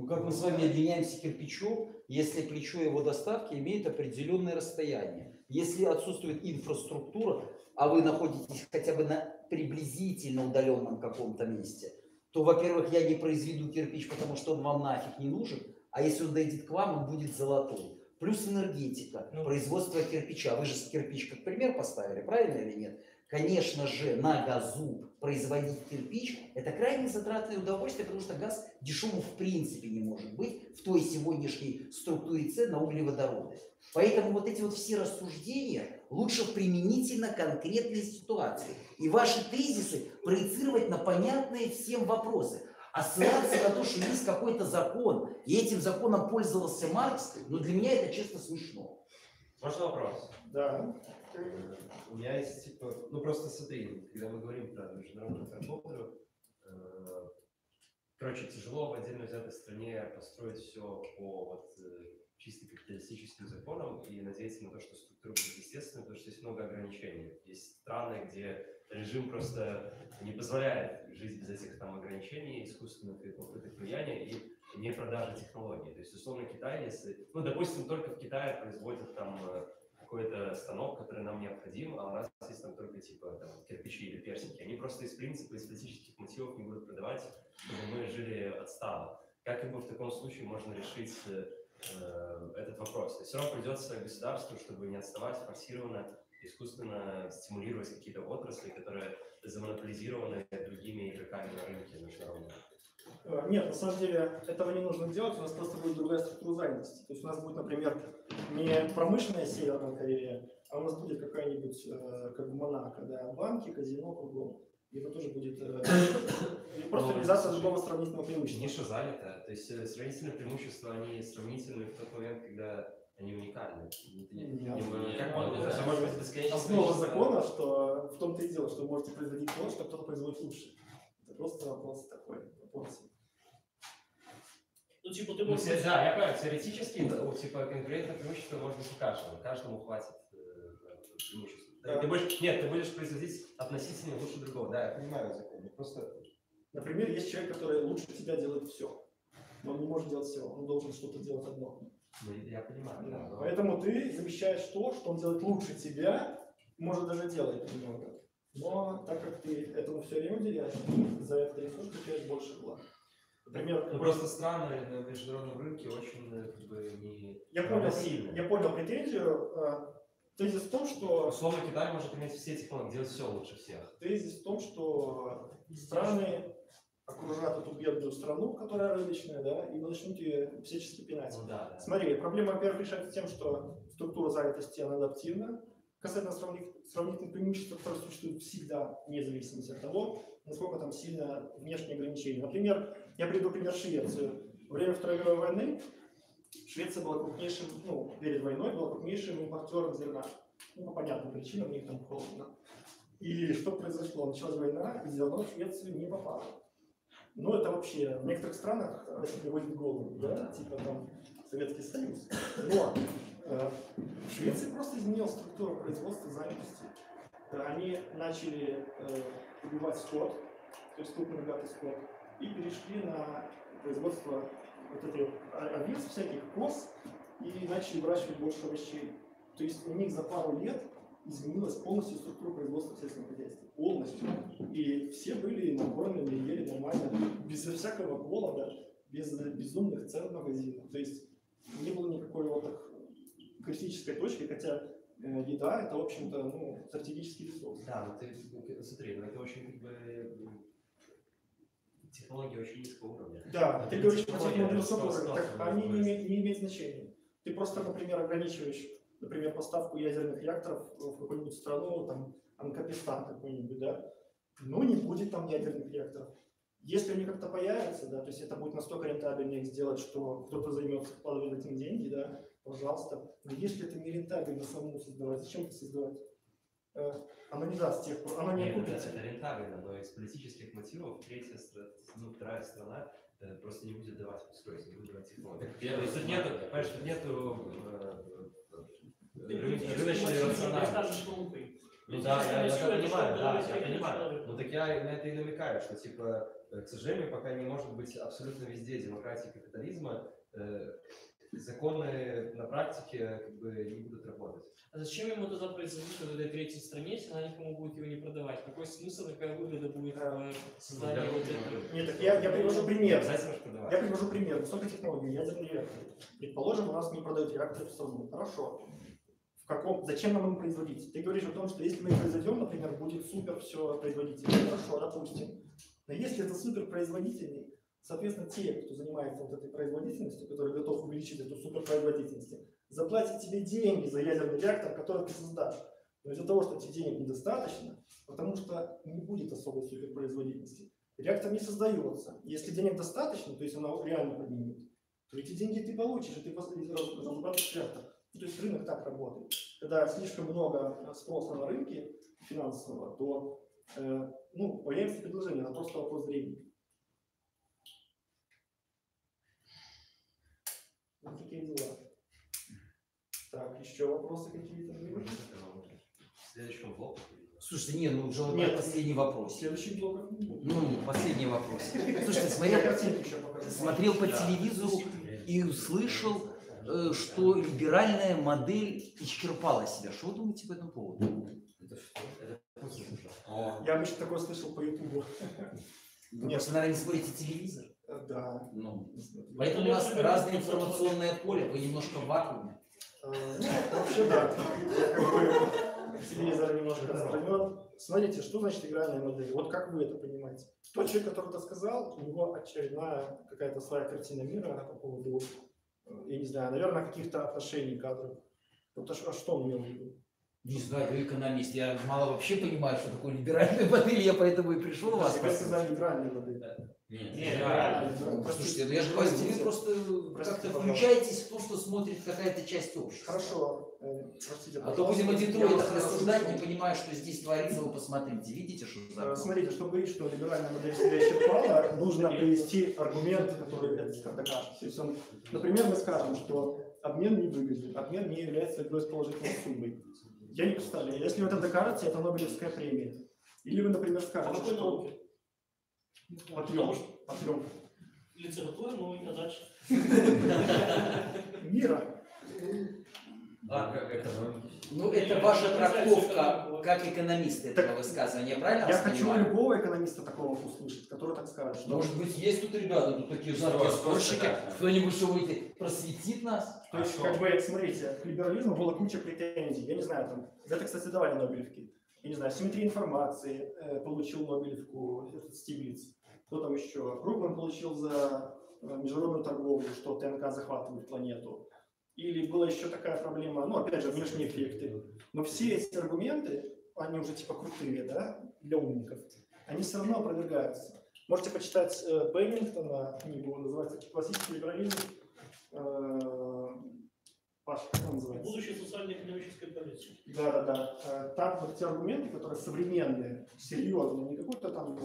S1: Как мы с вами обменяемся кирпичом, если плечо его доставки имеет определенное расстояние. Если отсутствует инфраструктура, а вы находитесь хотя бы на приблизительно удаленном каком-то месте, то, во-первых, я не произведу кирпич, потому что он вам нафиг не нужен, а если он дойдет к вам, он будет золотой. Плюс энергетика, производство кирпича. Вы же кирпич как пример поставили, правильно или нет? Конечно же, на газу производить кирпич – это крайне затратное удовольствие, потому что газ дешевым в принципе не может быть в той сегодняшней структуре цен на углеводороды. Поэтому вот эти вот все рассуждения лучше применительно конкретной ситуации. И ваши тезисы проецировать на понятные всем вопросы. А ссылаться на то, что есть какой-то закон, и этим законом пользовался Маркс, ну для меня это честно смешно.
S7: Можно вопрос?
S4: Да.
S7: У меня есть, типа, ну просто смотри, когда мы говорим про международную торговлю, короче, тяжело в отдельно взятой стране построить все по вот, чисто капиталистическим законам и надеяться на то, что структура будет естественной, потому что есть много ограничений. Есть страны, где режим просто не позволяет жить без этих там ограничений, искусственных попыток влияния и не продажи технологий. То есть, условно, Китай, если, ну, допустим, только в Китае производят там какой-то станок, который нам необходим, а у нас есть там только типа там, кирпичи или персики. Они просто из принципа, из политических мотивов не будут продавать, чтобы мы жили отстало. Как бы в таком случае можно решить этот вопрос? То есть все равно придется государству, чтобы не отставать, форсированно, искусственно стимулировать какие-то отрасли, которые замонополизированы другими игроками на рынке международном.
S4: Нет, на самом деле этого не нужно делать, у нас просто будет другая структура занятости. То есть у нас будет, например, не промышленная Северная Корея, а у нас будет какая-нибудь, как в Монако, да, банки, казино кругом. И это тоже будет просто реализация другого сравнительного преимущества.
S7: Ниша занята, то есть сравнительные преимущества, они сравнительны в тот момент, когда они уникальны.
S4: Основа закона, что в том-то и дело, что вы можете производить то, что кто-то производит лучше. Это просто вопрос такой, пропорции.
S9: Ну, типа, ты можешь...
S7: Да, я понимаю, теоретически, типа, конкурентное преимущество может быть у каждого. Каждому хватит преимущества. Да. Ты будешь производить относительно лучше другого. Да, я понимаю закон. Просто...
S4: Например, есть человек, который лучше тебя делает все. Но он не может делать все, он должен что-то делать одно.
S7: Ну, я понимаю, да. Но...
S4: Поэтому ты замещаешь то, что он делает лучше тебя, может даже делает немного. Но так как ты этому все время уделяешь, за это ресурс получаешь больше благ. Например,
S7: ну, просто страны на международном рынке очень как бы не
S4: сильные. Я понял претензию. Тезис в том, что...
S7: Условно, Китай может иметь все технологии, делать все лучше всех.
S4: Тезис в том, что страны окружат эту бедную страну, которая рыночная, да, и начнут ее всячески пинать.
S7: Ну, да.
S4: Смотри, проблема, во-первых, решается тем, что структура занятости, она адаптивна. Касательно сравнительных преимуществ, которые существуют всегда, вне зависимости от того, насколько там сильно внешние ограничения. Например, я приведу пример Швецию. Во время Второй мировой войны Швеция была крупнейшим, ну, перед войной была крупнейшим импортером зерна. Ну, по понятным причинам, у них там холодно. И что произошло? Началась война, и зерно в Швецию не попало. Ну, это вообще в некоторых странах приводит к голоду, да, типа там Советский Союз. Но в Швеции просто изменилась структура производства занятости. Они начали убивать скот, то есть крупный рогатый скот, и перешли на производство вот этих овец, всяких коз, и начали выращивать больше овощей. То есть у них за пару лет изменилась полностью структура производства в сельском хозяйстве. Полностью. И все были накормлены, ели нормально, без всякого голода, без безумных цен в магазинах. То есть не было никакой вот так критической точки, хотя еда это, в общем-то, ну, стратегический ресурс.
S7: Да, но ты смотри, но это очень как бы технологии очень низкого уровня.
S4: Да, ты говоришь про технологии высокого уровня, так они не имеют значения. Ты просто, например, ограничиваешь, например, поставку ядерных реакторов в какую-нибудь страну, там, Анкапистан какой-нибудь, да, ну не будет там ядерных реакторов. Если они как-то появятся, да, то есть это будет настолько рентабельно их сделать, что кто-то займется вкладывать этим деньги, да, пожалуйста. Но если это не рентабельно самому создавать, зачем это создавать? Оно не даст тех, оно не окупится.
S7: Это рентабельно, но из политических мотивов вторая страна просто не будет давать устроить, не будет давать технологии. То есть тут нету рыночной рациональности. Ну да, я понимаю. Ну так я на это и намекаю, что типа, к сожалению, пока не может быть абсолютно везде демократии и капитализма, законы на практике как бы не будут работать.
S8: А зачем ему тогда производить в этой третьей стране, если она никому будет его не продавать? Какой смысл, какая выгода будет создания вот этого?
S4: Нет, так я привожу пример. Я привожу пример. Высокой технологии, ядерные реакторы. Предположим, у нас не продают реакторы в страну. Хорошо. зачем нам производить? Ты говоришь о том, что если мы произведем, например, будет супер все производительно. Хорошо, допустим. Но если это супер производительный, соответственно, те, кто занимается вот этой производительностью, который готов увеличить эту суперпроизводительность, заплатят тебе деньги за ядерный реактор, который ты создашь. Но из-за того, что этих денег недостаточно, потому что не будет особой суперпроизводительности, реактор не создается. Если денег достаточно, то есть она реально поднимет, то эти деньги ты получишь, и ты разрабатываешь реактор. Ну, то есть рынок так работает. Когда слишком много спроса на рынке финансового, то появится предложение, это просто вопрос времени. Вот такие дела. Так, еще вопросы какие-то?
S7: В следующем блоке.
S1: Слушайте, уже
S4: Нет,
S1: последний вопрос.
S4: Следующий блок.
S1: Последний вопрос. Слушайте, смотрел по телевизору и услышал, что либеральная модель исчерпала себя. Что вы думаете по этому поводу?
S4: Я обычно такое слышал по Ютубу.
S1: Вы просто, наверное, не смотрите телевизор.
S4: Да.
S1: Поэтому у нас разное информационное поле, вы немножко в вакууме.
S4: Вообще да. Телевизор немножко отстранен. Смотрите, что значит игральная модель? Вот как вы это понимаете? Тот человек, который это сказал, у него очередная какая-то своя картина мира по поводу, я не знаю, наверное, каких-то отношений кадров. Вот что он имел в виду?
S1: Не знаю, вы экономист. Я мало вообще понимаю, что такое либеральная модель, я поэтому и пришел вас.
S4: Вы сказали либеральная модель.
S1: Нет, послушайте, я же говорю, вы просто как-то включаетесь в то, что смотрит какая-то часть общества.
S4: Хорошо. Простите,
S1: а то будем о Детройтах рассуждать, не понимая, что здесь творится, вы посмотрите. Видите, что за...
S4: Смотрите, чтобы говорить, что либеральная модель себя исчерпала, нужно привести аргументы, которые это докажут. То есть например, мы скажем, что обмен не выгоден, обмен не является одной из положительной суммой. Я не представляю, если вы это докажете, это Нобелевская премия. Или вы, например, скажете, что... Потрем.
S9: Литература, и дальше.
S4: Мира.
S1: Это ваша трактовка как экономиста этого высказывания, правильно?
S4: Я хочу любого экономиста такого услышать, который так скажет.
S1: Может быть, есть тут ребята, тут такие жаркие, кто-нибудь, что выйдет, просветит нас?
S4: То есть, смотрите, к либерализму была куча претензий. Я не знаю, там, это, кстати, давали Нобелевки. Я не знаю, симметрия информации получил Нобелевку Стиглиц. Кто там еще? Крупман получил за международную торговлю, что ТНК захватывает планету. Или была еще такая проблема, опять же, внешние эффекты. Но все эти аргументы, они уже типа крутые, да, для умников, они все равно опровергаются. Можете почитать Пеннингтона, книгу, называется «Классический либерализм». Паш, как он называется?
S9: Будущее социально-экономической политики.
S4: Да. Там вот эти аргументы, которые современные, серьезные, не какое-то там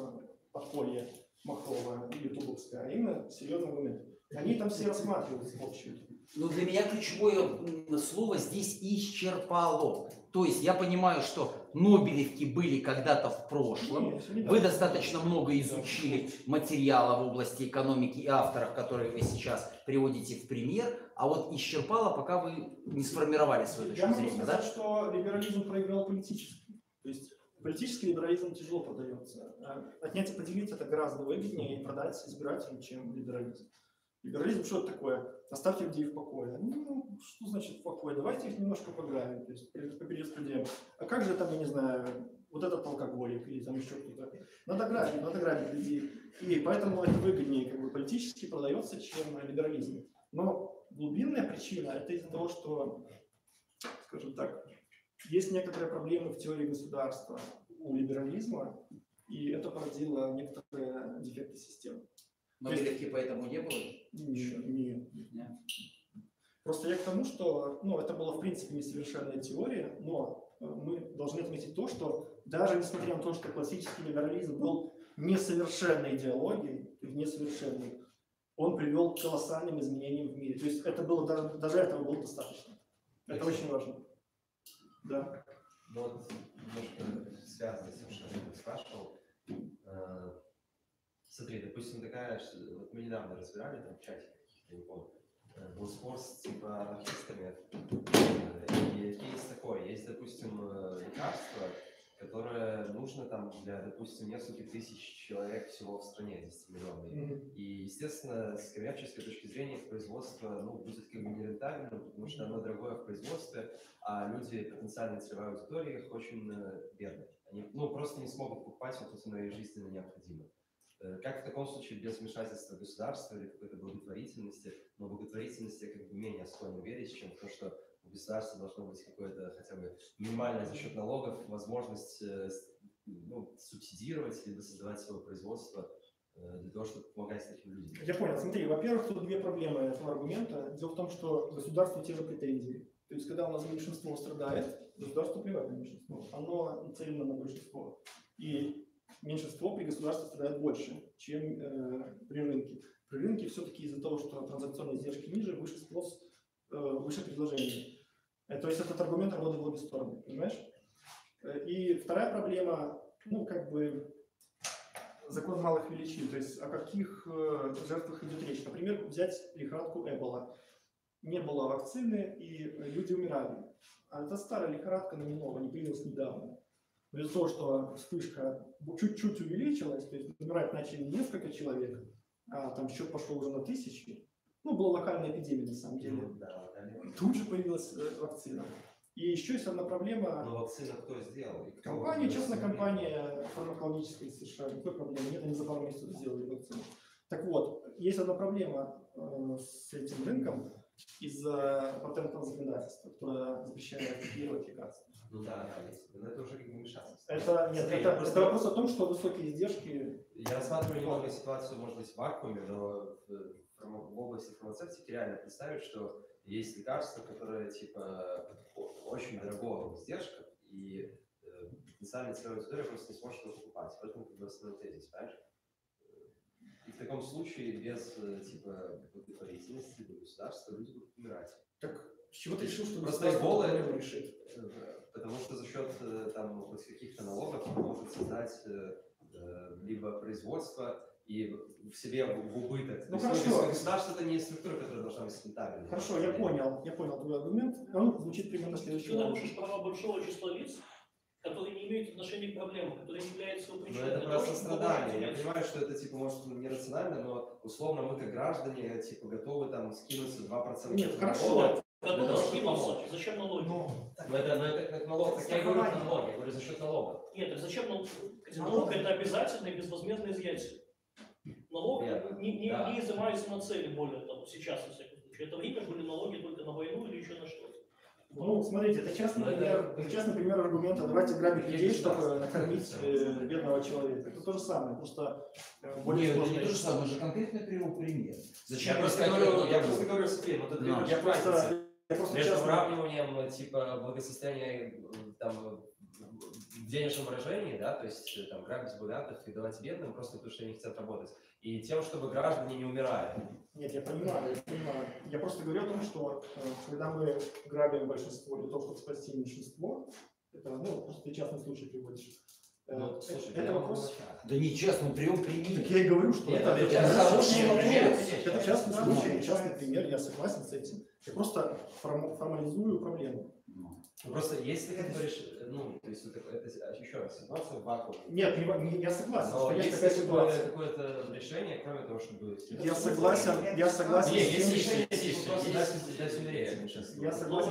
S4: подполье махровое или тубовское, а именно серьезные аргументы. Они там все рассматриваются в общем.
S1: Для меня ключевое слово здесь исчерпало. То есть я понимаю, что Нобелевки были когда-то в прошлом. Вы достаточно много изучили материала в области экономики и авторов, которые вы сейчас приводите в пример. А вот исчерпало, пока вы не сформировали свою точку зрения.
S4: Я могу сказать, что либерализм проиграл политически. То есть политический либерализм тяжело продается. Отнять и поделить это гораздо выгоднее и продать избирателям, чем либерализм. Либерализм что это такое? Оставьте людей в покое. Что значит в покое? Давайте их немножко пограбим, то есть перераспределим. А как же там, я не знаю, вот этот алкоголик или там еще кто-то? Надо грабить людей. И поэтому это выгоднее политически продается, чем либерализм. Но глубинная причина это из-за того, что, скажем так, есть некоторые проблемы в теории государства у либерализма, и это породило некоторые дефекты системы.
S1: Нобелевки поэтому не было?
S4: Нет. Просто я к тому, что это была в принципе несовершенная теория, но мы должны отметить то, что даже несмотря на то, что классический либерализм был несовершенной идеологией, несовершенной, он привел к колоссальным изменениям в мире. То есть это было даже этого было достаточно. Это очень важно. Да.
S7: Немножко связано с тем, что я спрашивал. Смотри, допустим, такая, что вот мы недавно разбирали там в чате, я не помню, был спор с типа анархистами, и кейс такой, есть, допустим, лекарство, которое нужно там для, допустим, нескольких тысяч человек всего в стране, 10 миллионов. И, естественно, с коммерческой точки зрения производство будет как бы нерентабельным, потому что оно дорогое в производстве, а люди потенциально целевой аудитории их очень бедные. Они просто не смогут покупать вот это наверное, жизненно необходимое. Как в таком случае без вмешательства государства или какой-то благотворительности, но благотворительности я как бы менее склонен верить, чем в то, что у государства должно быть какое-то хотя бы минимальное за счет налогов возможность субсидировать либо создавать свое производство для того, чтобы помогать таким людям.
S4: Я понял. Смотри, во-первых, тут две проблемы этого аргумента. Дело в том, что государству те же претензии. То есть, когда у нас меньшинство страдает, государство плевать на меньшинство. Оно нацелено на большинство. И меньшинство при государстве страдает больше, чем при рынке. При рынке все-таки из-за того, что транзакционные издержки ниже, выше спрос, выше предложение. То есть этот аргумент работает в обе стороны, понимаешь? И вторая проблема, закон малых величин, то есть о каких жертвах идет речь. Например, взять лихорадку Эбола. Не было вакцины, и люди умирали. А это старая лихорадка, но не новая, не появилась недавно. Но из-за того, что вспышка чуть-чуть увеличилась, то есть умирать начали несколько человек, а там счет пошел уже на тысячи. Была локальная эпидемия на самом деле. Тут же появилась вакцина. И еще есть одна проблема.
S7: Но вакцину кто сделал?
S4: Компания, частная компания фармакологическая из США. Никакой проблемы нет, они за пару месяцев сделали вакцину. Так вот, есть одна проблема с этим рынком из-за патентного законодательства, которое запрещает копировать лекарства.
S7: Но это уже как бы вмешательство.
S4: Это вопрос о том, что высокие издержки...
S7: Я рассматриваю немного ситуацию, может быть, в вакууме, но в области фармацевтики реально представить, что есть лекарства, которые типа очень дорогого в издержках, и потенциальная целевая аудитория просто не сможет его покупать. Поэтому как бы основной тезис, понимаешь? И в таком случае без типа благотворительности или государства люди будут умирать.
S4: Так с чего ты решил, что
S7: просто Эбола решит? Потому что за счет там каких-то налогов он может создать либо производство и в себе в убыток.
S4: Хорошо.
S7: Государство это не структура, которая должна быть рентабельной.
S4: Хорошо, я понял твой аргумент. Он звучит примерно следующим
S9: образом. Ты нарушишь права большого числа лиц, которые не имеют отношения к проблемам, которые не являются его причиной.
S7: Но это просто страдание. Я понимаю, что это типа может нерационально, но условно мы как граждане типа готовы там скинуться 2%.
S4: Нет, хорошо.
S9: Готовы скинуться. Зачем налоги?
S7: Это как налог. Так я говорю про налоги, я говорю за счет налога.
S9: Нет, так зачем налог? Налог это обязательное безвозмездное изъятие. Налог не изымается на цели более того, сейчас, во всяком случае. Это время были налоги только на войну или еще на что-то.
S4: Смотрите, это частный пример аргумента. Давайте грабить людей, чтобы накормить бедного человека. Это то же самое, просто более сложно.
S1: Нет, это не то же самое, это конкретный пример.
S7: Зачем я просто говорю себе, вот это между уравниванием типа благосостояния там в денежном выражении, да, то есть там грабить богатых и давать бедным просто потому, что они хотят работать, и тем, чтобы граждане не умирали.
S4: Нет, я понимаю. Я просто говорю о том, что когда мы грабим большинство для того, чтобы спасти меньшинство, это просто частный случай приводишь.
S7: Слушай,
S4: это вопрос...
S1: Да не частный прием пример.
S4: Так я и говорю, что это частный случай, частный пример, я согласен с этим. Я просто формализую проблему.
S7: Просто если ты говоришь, то есть это еще раз, ситуация в вакууме.
S4: Нет, я согласен,
S7: но
S4: что есть
S7: есть
S4: такая ситуация.
S7: какое-то решение, кроме того, чтобы...
S4: Я согласен с
S7: тем,
S4: я согласен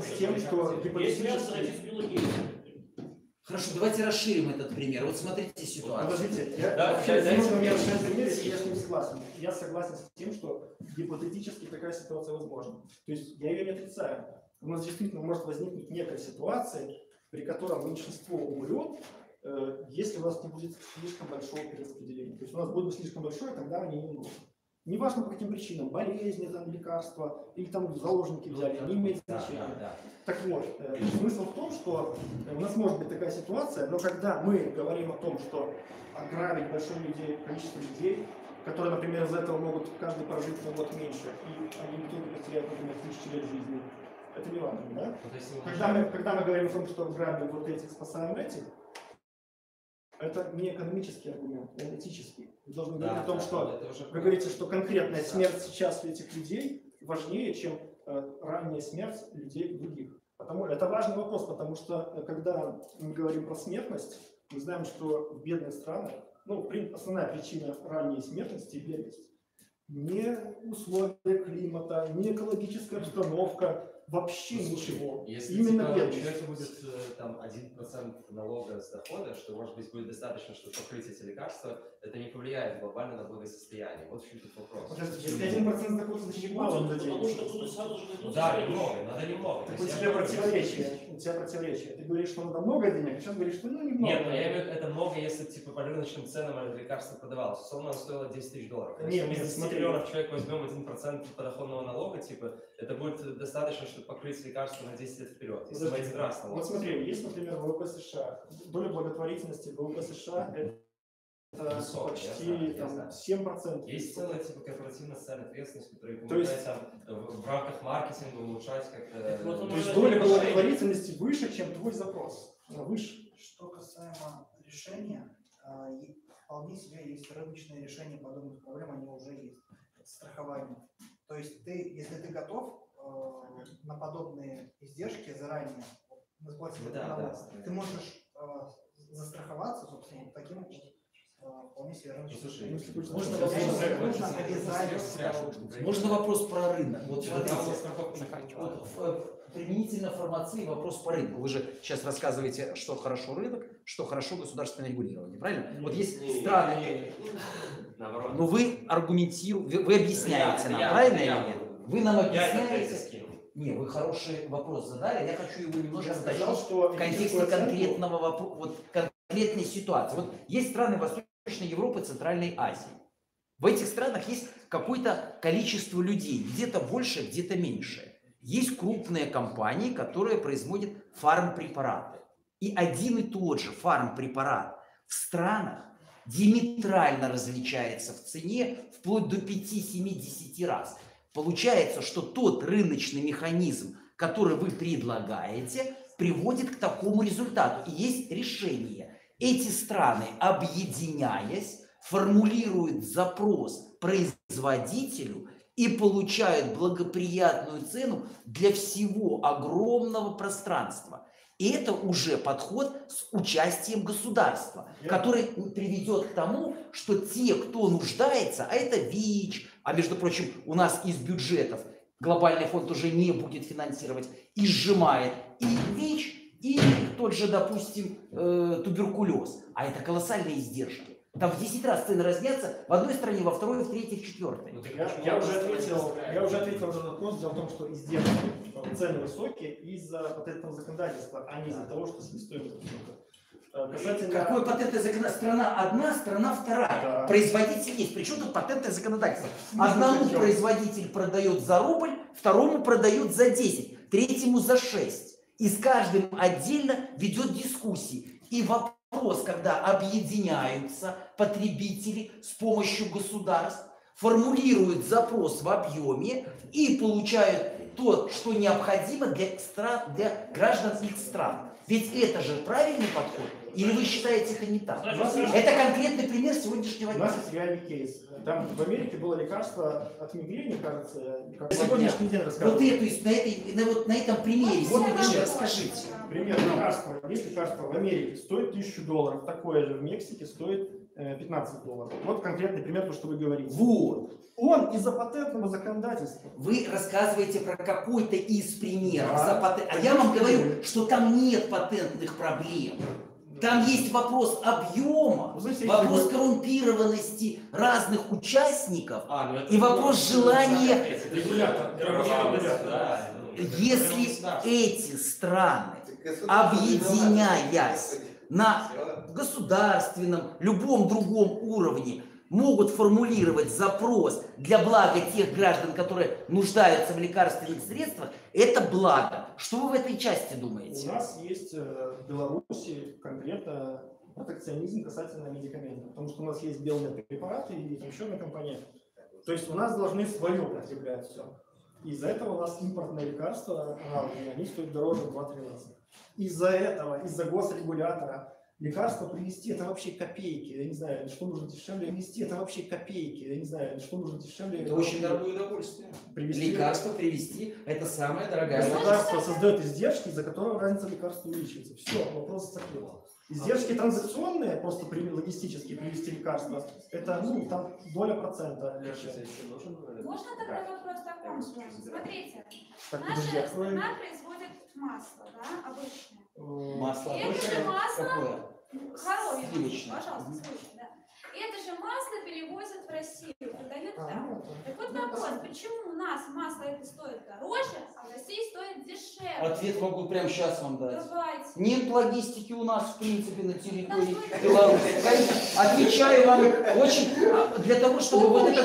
S4: с тем, что гипотетически...
S1: Хорошо, давайте расширим этот пример. Вот смотрите ситуацию.
S4: Подождите, я с ним согласен. Я согласен с тем, что гипотетически такая ситуация возможна. То есть я ее не отрицаю. У нас действительно может возникнуть некая ситуация, при которой меньшинство умрет, если у нас не будет слишком большого перераспределения. То есть у нас будет слишком большое, тогда они не умрут. Неважно по каким причинам, болезни, там, лекарства, или там заложники взяли, не имеет значения. Так вот, смысл в том, что у нас может быть такая ситуация, но когда мы говорим о том, что ограбить большое количество людей, которые, например, из-за этого могут каждый прожить на год меньше, и они в итоге потеряют, например, 1000 лет жизни, это не важно, да? Когда мы говорим о том, что грабим вот этих, спасаем этих, это не экономический аргумент, он этический. Вы должны говорить о том, что вы говорите, что конкретная смерть сейчас этих людей важнее, чем ранняя смерть людей других. Это важный вопрос, потому что когда мы говорим про смертность, Мы знаем, что в бедных странах, ну, основная причина ранней смертности и бедности не условия климата, не экологическая обстановка, вообще ничего.
S7: Если
S4: Именно
S7: типа, у
S4: бедность.
S7: человека будет там 1% налога с дохода, что может быть будет достаточно, чтобы покрыть эти лекарства, это не повлияет глобально на благосостояние. Вот в чем тут вопрос.
S4: Подожди, если 1% дохода, значит мало на
S9: Потому что будут сразу же найдутся
S7: Да,
S9: следующие.
S7: немного, надо немного.
S4: Так
S7: То
S4: у
S7: есть
S4: тебя
S7: я-
S4: противоречие. У тебя противоречие. Ты говоришь, что надо много денег, а сейчас говоришь, что ну немного.
S7: Нет, но я имею в виду, это много, если типа по рыночным ценам это лекарство продавалось. Условно, оно стоило 10 тысяч долларов.
S4: Нет,
S7: Если мы
S4: нет,
S7: из 10
S4: смотри.
S7: миллионов человек возьмем 1% подоходного налога, типа, это будет достаточно, чтобы покрыть лекарство на 10 лет вперед. Если мы один раз налог.
S4: Вот смотри, есть, например, ВВП США. Доля благотворительности ВВП США это
S7: Высокая,
S4: почти
S7: я
S4: там,
S7: знаю.
S4: 7%.
S7: Есть целая типа корпоративная социальная ответственность, которая
S4: То
S7: помогает
S4: есть-
S7: там в рамках маркетинга улучшать как-то.
S9: Вот он
S4: То есть
S9: уже
S4: доля
S9: решение.
S4: благотворительности выше, чем твой запрос. Она выше.
S6: Что касаемо решения, вполне себе есть рыночные решения подобных проблем, они уже есть. Это страхование. То есть ты, если ты готов на подобные издержки заранее заплатить
S7: Ну
S6: этот
S7: да,
S6: налог,
S7: да.
S6: ты можешь застраховаться, собственно, вот таким вполне себе рыночным.
S7: Ну, слушай,
S6: решением.
S4: можно
S6: Нужно
S4: вопрос-
S6: обязательно.
S1: Можно вопрос про рынок? Вот
S7: Да, там у
S1: смотрите,
S7: нас страховка.
S1: применительно формации вопрос по рынку. Вы же сейчас рассказываете, что хорошо рынок, что хорошо государственное регулирование, правильно? Вот есть страны,
S7: Наоборот.
S1: но вы аргументируете, вы объясняете нам, правильно или нет? Вы нам
S7: Я это
S1: объясняете.
S7: тезис скинул.
S1: Не, вы хороший вопрос задали, я хочу его немножко
S4: Я сказал,
S1: затащить
S4: что
S1: в контексте
S4: такую оценку-
S1: конкретного вопроса, вот конкретной ситуации. Вот есть страны Восточной Европы, Центральной Азии. В этих странах есть какое-то количество людей, где-то больше, где-то меньше. Есть крупные компании, которые производят фармпрепараты. И один и тот же фармпрепарат в странах диаметрально различается в цене вплоть до 5-7-10 раз. Получается, что тот рыночный механизм, который вы предлагаете, приводит к такому результату. И есть решение. Эти страны, объединяясь, формулируют запрос производителю и получают благоприятную цену для всего огромного пространства. И это уже подход с участием государства, который приведет к тому, что те, кто нуждается, а это ВИЧ, а между прочим, у нас из бюджетов глобальный фонд уже не будет финансировать, и сжимает и ВИЧ, и тот же, допустим, туберкулез. А это колоссальные издержки. Там в 10 раз цены разнятся в одной стране, во второй, в третьей, в четвертой.
S4: Я уже ответил на этот вопрос. Дело в том, что издержки, цены высокие из-за патентного законодательства, а не из-за того, что стоимость высокая. Касательно...
S1: Какое патентное законодательство? Страна одна, страна вторая.
S4: Да.
S1: Производитель есть. Причем тут патентное законодательство?
S4: смысле
S1: Одному
S4: причем?
S1: производитель продает за рубль, второму продает за 10, третьему за 6. И с каждым отдельно ведет дискуссии. И вопрос, когда объединяются потребители с помощью государств, формулируют запрос в объеме и получают то, что необходимо для граждан их стран. Ведь это же правильный подход? Или вы считаете это не так? Это конкретный пример сегодняшнего
S4: У
S1: дня.
S4: нас есть реальный кейс. Там в Америке было лекарство от мигрени, кажется, как
S1: Сегодня
S4: сегодняшний день
S1: Вот
S4: рассказывал.
S1: вот на этом примере, вот вы расскажите.
S4: Пример лекарства. Есть лекарство в Америке, стоит $1000. Такое же в Мексике стоит $15. Вот конкретный пример, то, что вы говорите.
S1: Вот.
S4: Он из-за патентного законодательства.
S1: Вы рассказываете про какой-то из примеров.
S4: Да.
S1: А я вам говорю, что там нет патентных проблем. Там есть вопрос объема,
S4: Вы знаете,
S1: вопрос
S4: если-
S1: коррумпированности разных участников
S7: А,
S1: и вопрос желания.
S7: Да.
S1: Если эти страны, объединяясь на государственном, любом другом уровне, могут формулировать запрос для блага тех граждан, которые нуждаются в лекарственных средствах, это благо. Что вы в этой части
S4: У
S1: думаете?
S4: нас есть в Беларуси конкретно протекционизм касательно медикаментов, потому что у нас есть белые препараты и еще одна компания. То есть у нас должны свое потреблять все. Из-за этого у нас импортные лекарства, они стоят дороже в 2-3 раза. Из-за этого, из-за госрегулятора, лекарства привезти это вообще копейки. Я не знаю, что нужно дешевле. Привезти это вообще копейки. Я не знаю, что нужно дешевле.
S1: Это очень дорогое удовольствие.
S4: Привезти.
S1: Лекарство привезти – это самая дорогая.
S4: Государство создает издержки, из-за которого разница лекарств увеличивается. Все, вопрос закрыт. Издержки транзакционные, просто логистические, привезти лекарства, это, ну, там доля процента.
S5: Можно такой вопрос таком же? Смотрите,
S4: Так, подожди,
S5: наша
S4: открой.
S5: страна производит масло, да, обычное.
S1: Масло
S5: И это же масло,
S1: какое?
S5: коровье,
S1: Сливочное.
S5: пожалуйста, сливочное, да. И это же масло перевозят в Россию, продают там. Так вот вопрос, почему у нас масло это стоит дороже, а в России стоит дешевле?
S1: Ответ могу прямо сейчас вам дать.
S5: Давайте.
S1: Нет логистики у нас, в принципе, на территории Беларуси. Отвечаю вам очень, для того, чтобы вот это...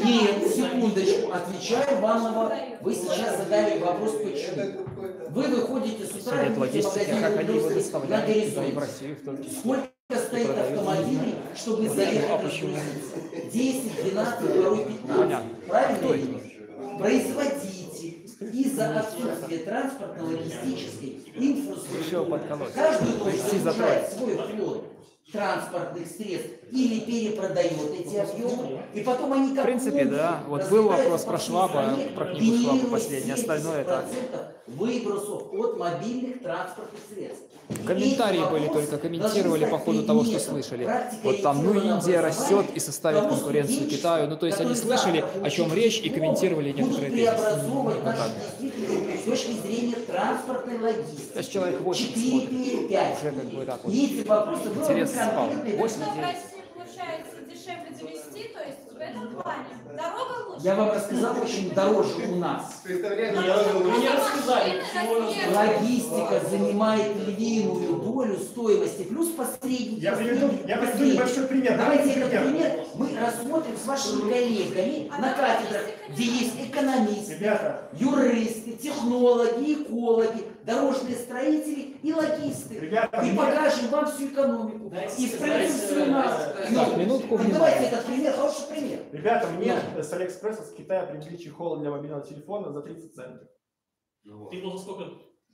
S1: Нет, секундочку, отвечаю вам на вопрос. Вы сейчас задали вопрос, почему. Вы выходите с утра,
S3: Нет логистики, а как они его
S1: на
S3: доставляют туда и в
S1: горизонт.
S3: Россию в том числе.
S1: Сколько стоит автомобилей, чтобы заехать на 10, 12, порой 15.
S3: Понятно.
S1: Правильно или нет? Производитель из-за отсутствия транспортно-логистической
S3: Решил
S1: инфраструктуры
S3: подколоть.
S1: каждый
S3: Привести
S1: должен
S3: затраты.
S1: брать свой флот транспортных средств или перепродает эти объемы, и потом они как
S3: В принципе, да. Вот был вопрос про Шваба, про книгу Шваба последний, остальное так.
S1: выбросов от мобильных транспортных средств.
S3: Комментарии были только, комментировали по ходу того, что слышали. Вот там, ну Индия растет и составит конкуренцию Китаю. Ну то есть они слышали, о чем речь, и комментировали некоторые тезисы. Вот так.
S1: С точки зрения транспортной логистики.
S3: То есть человек 8 смотрит.
S1: 4-5.
S3: Уже как бы так вот.
S1: Эти вопросы было бы
S3: Интерес спал.
S1: конкретно.
S3: 8
S5: Что в России получается дешевле довести, то есть в этом плане дорога лучше.
S1: Я вам рассказал, очень дороже у нас.
S9: Мне рассказали, почему
S1: Логистика занимает львиную долю стоимости, плюс посредники.
S4: Я приведу небольшой пример.
S1: Давайте этот пример мы рассмотрим с вашими коллегами на кафедрах, где есть экономисты,
S4: Ребята,
S1: юристы, технологи, экологи, дорожные строители и логисты.
S4: Ребята,
S1: И
S4: мне-
S1: покажем вам всю экономику. И в принципе у нас.
S3: Так, минутку
S1: Давайте
S3: внимания.
S1: этот пример, хороший пример.
S4: Ребята, мне с Алиэкспресса, с Китая привезли чехол для мобильного телефона за 30 центов.
S9: Ты был за сколько?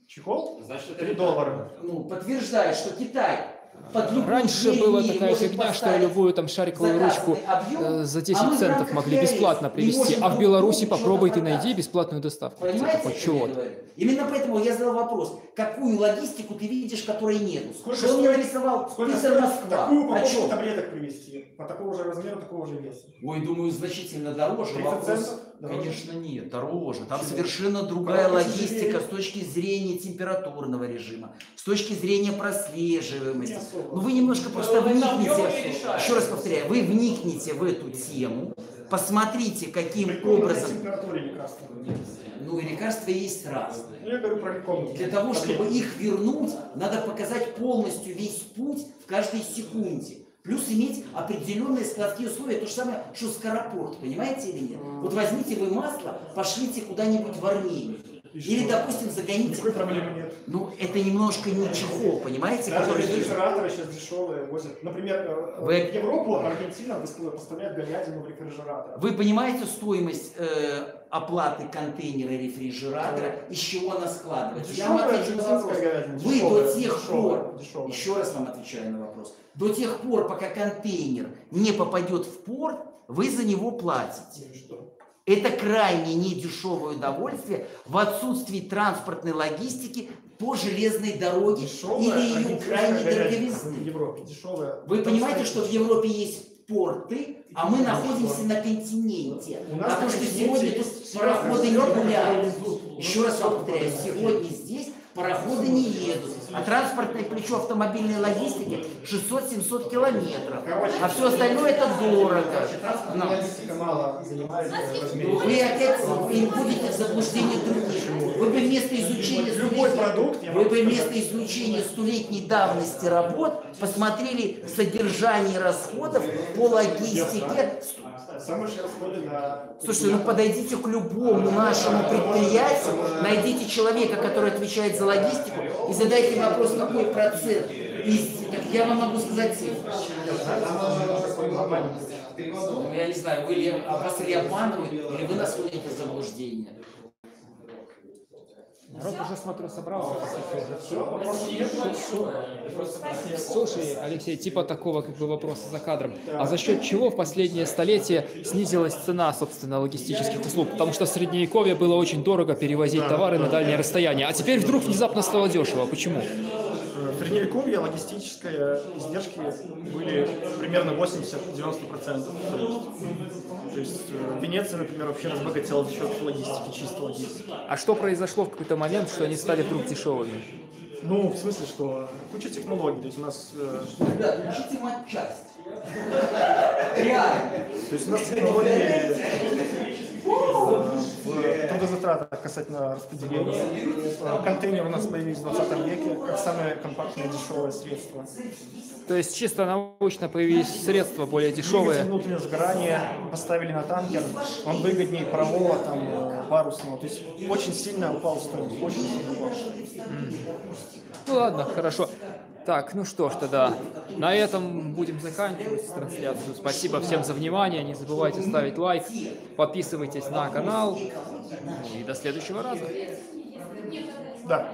S4: Чехол?
S7: Значит, это
S4: $3.
S1: Ну, подтверждает, что Китай под любую
S3: Раньше
S1: дверь
S3: была
S1: в мире
S3: такая
S1: может
S3: фигня, что
S1: поставить
S3: любую там шариковую ручку
S1: объем,
S3: за
S1: а
S3: 10
S1: мы в
S3: центов
S1: рамках
S3: могли
S1: РС
S3: бесплатно
S1: не
S3: привезти,
S1: можем
S3: а в Беларуси
S1: ничего
S3: попробуй ты
S1: продать.
S3: найди бесплатную доставку.
S1: Понимаете,
S3: Типа,
S1: о чем
S3: чего?
S1: я говорю? Именно поэтому я задал вопрос, какую логистику ты видишь, которой нету?
S4: Сколько
S1: Что он мне
S4: стоит-
S1: нарисовал?
S4: Сколько
S1: Питер,
S4: стоит
S1: Москва.
S4: такую
S1: О
S4: упаковку
S1: чем?
S4: таблеток привезти? По такого же размера, такого же веса.
S1: Ой, думаю, значительно дороже.
S4: 30
S1: Вопрос,
S4: центов? Дороже?
S1: конечно, нет, дороже. Там
S4: Почему?
S1: совершенно другая
S4: Дороже,
S1: логистика
S4: тяжелее.
S1: с точки зрения температурного режима, с точки зрения прослеживаемости.
S4: Не особо.
S1: Ну вы немножко просто
S9: вы там
S1: вникните,
S9: объемы решаете.
S1: еще раз повторяю, вы вникните в эту тему, посмотрите, каким
S4: Прикольно,
S1: образом,
S4: температуре лекарства.
S1: ну и лекарства есть разные.
S4: Ну, я говорю про комнату.
S1: Для того, чтобы их вернуть, надо показать полностью весь путь в каждой секунде. Плюс иметь определенные складские условия. То же самое, что скоропорт, понимаете или нет? Вот возьмите вы масло, пошлите куда-нибудь в Армению. Или, допустим, загоните...
S4: Никакой проблемы нет.
S1: Ну, это немножко не чехол, понимаете?
S4: Даже
S1: который есть.
S4: рефрижераторы сейчас дешевые возят. Например, в
S1: Вы-
S4: Европу Аргентина поставляет говядину в рефрижератор.
S1: Вы понимаете стоимость оплаты контейнера рефрижератора, из чего она складывается? Я вам
S4: Дешевая
S1: отвечу на вопрос.
S4: аргентинская говядина.
S1: Вы
S4: Дешевая,
S1: до тех
S4: дешевая,
S1: пор,
S4: дешевая.
S1: еще раз вам отвечаю на вопрос, до тех пор, пока контейнер не попадет в порт, вы за него платите.
S4: Ну и что?
S1: Это крайне недешевое удовольствие в отсутствии транспортной логистики по железной дороге
S4: Дешевая
S1: или ее
S4: аргентинская
S1: крайней
S4: говядина
S1: дороговизны.
S4: в Европе. Дешевая.
S1: Вы
S4: Там
S1: понимаете,
S4: стоит
S1: что в
S4: дешевая.
S1: Европе есть порты, а мы находимся на континенте.
S4: У нас
S1: А то,
S4: на
S1: что
S4: континенте
S1: сегодня
S4: есть
S1: тут пароходы не
S4: серьезные
S1: гуляют.
S4: которые
S1: Еще раз вам повторяю, сегодня здесь пароходы не едут. А транспортное плечо автомобильной логистики 600-700 километров. А все остальное это дорого.
S4: Транспортная логистика мало занимает размер.
S1: Вы опять вводите в заблуждение других. Вы бы вместо изучения
S4: Любой продукт, я
S1: вы
S4: могу
S1: бы
S4: сказать.
S1: вместо изучения столетней давности работ посмотрели содержание расходов по логистике.
S4: Самые большие расходы на...
S1: Слушайте, ну подойдите к любому нашему предприятию, найдите человека, который отвечает за логистику, и задайте вопрос, какой процент. Так я вам могу сказать цифру. Ну, я не знаю, вас или обманывают, или вы нас вводите в заблуждение.
S3: Народ уже, смотрю, собрался. Слушай, Алексей, типа такого как бы вопроса за кадром. А за счет чего в последнее столетие снизилась цена, собственно, логистических услуг? Потому что в Средневековье было очень дорого перевозить товары на дальние расстояния. А теперь вдруг внезапно стало дешево. Почему?
S4: В Средневековье логистические издержки были примерно 80-90%. То есть Венеция, например, вообще разбогатела за счет логистики, чисто логистики.
S3: А что произошло в какой-то момент, что они стали вдруг дешевыми?
S4: Ну, в смысле, что куча технологий. То есть у нас...
S1: Ребята, учите матчасть. Реально.
S4: То есть у нас технологии в трудозатратах касательно распределения. Контейнеры у нас появились в 20 веке как самое компактное дешевое средство.
S3: То есть чисто научно появились средства более
S4: Двигатель
S3: дешевые.
S4: внутреннего сгорания поставили на танкер, он выгоднее парового, там, парусного. То есть очень сильно упал стоимость, очень сильно упал.
S3: Ну ладно, хорошо. Так, ну что ж тогда, на этом будем заканчивать трансляцию. Спасибо всем за внимание, не забывайте ставить лайк, подписывайтесь на канал, ну и до следующего раза.
S4: Да.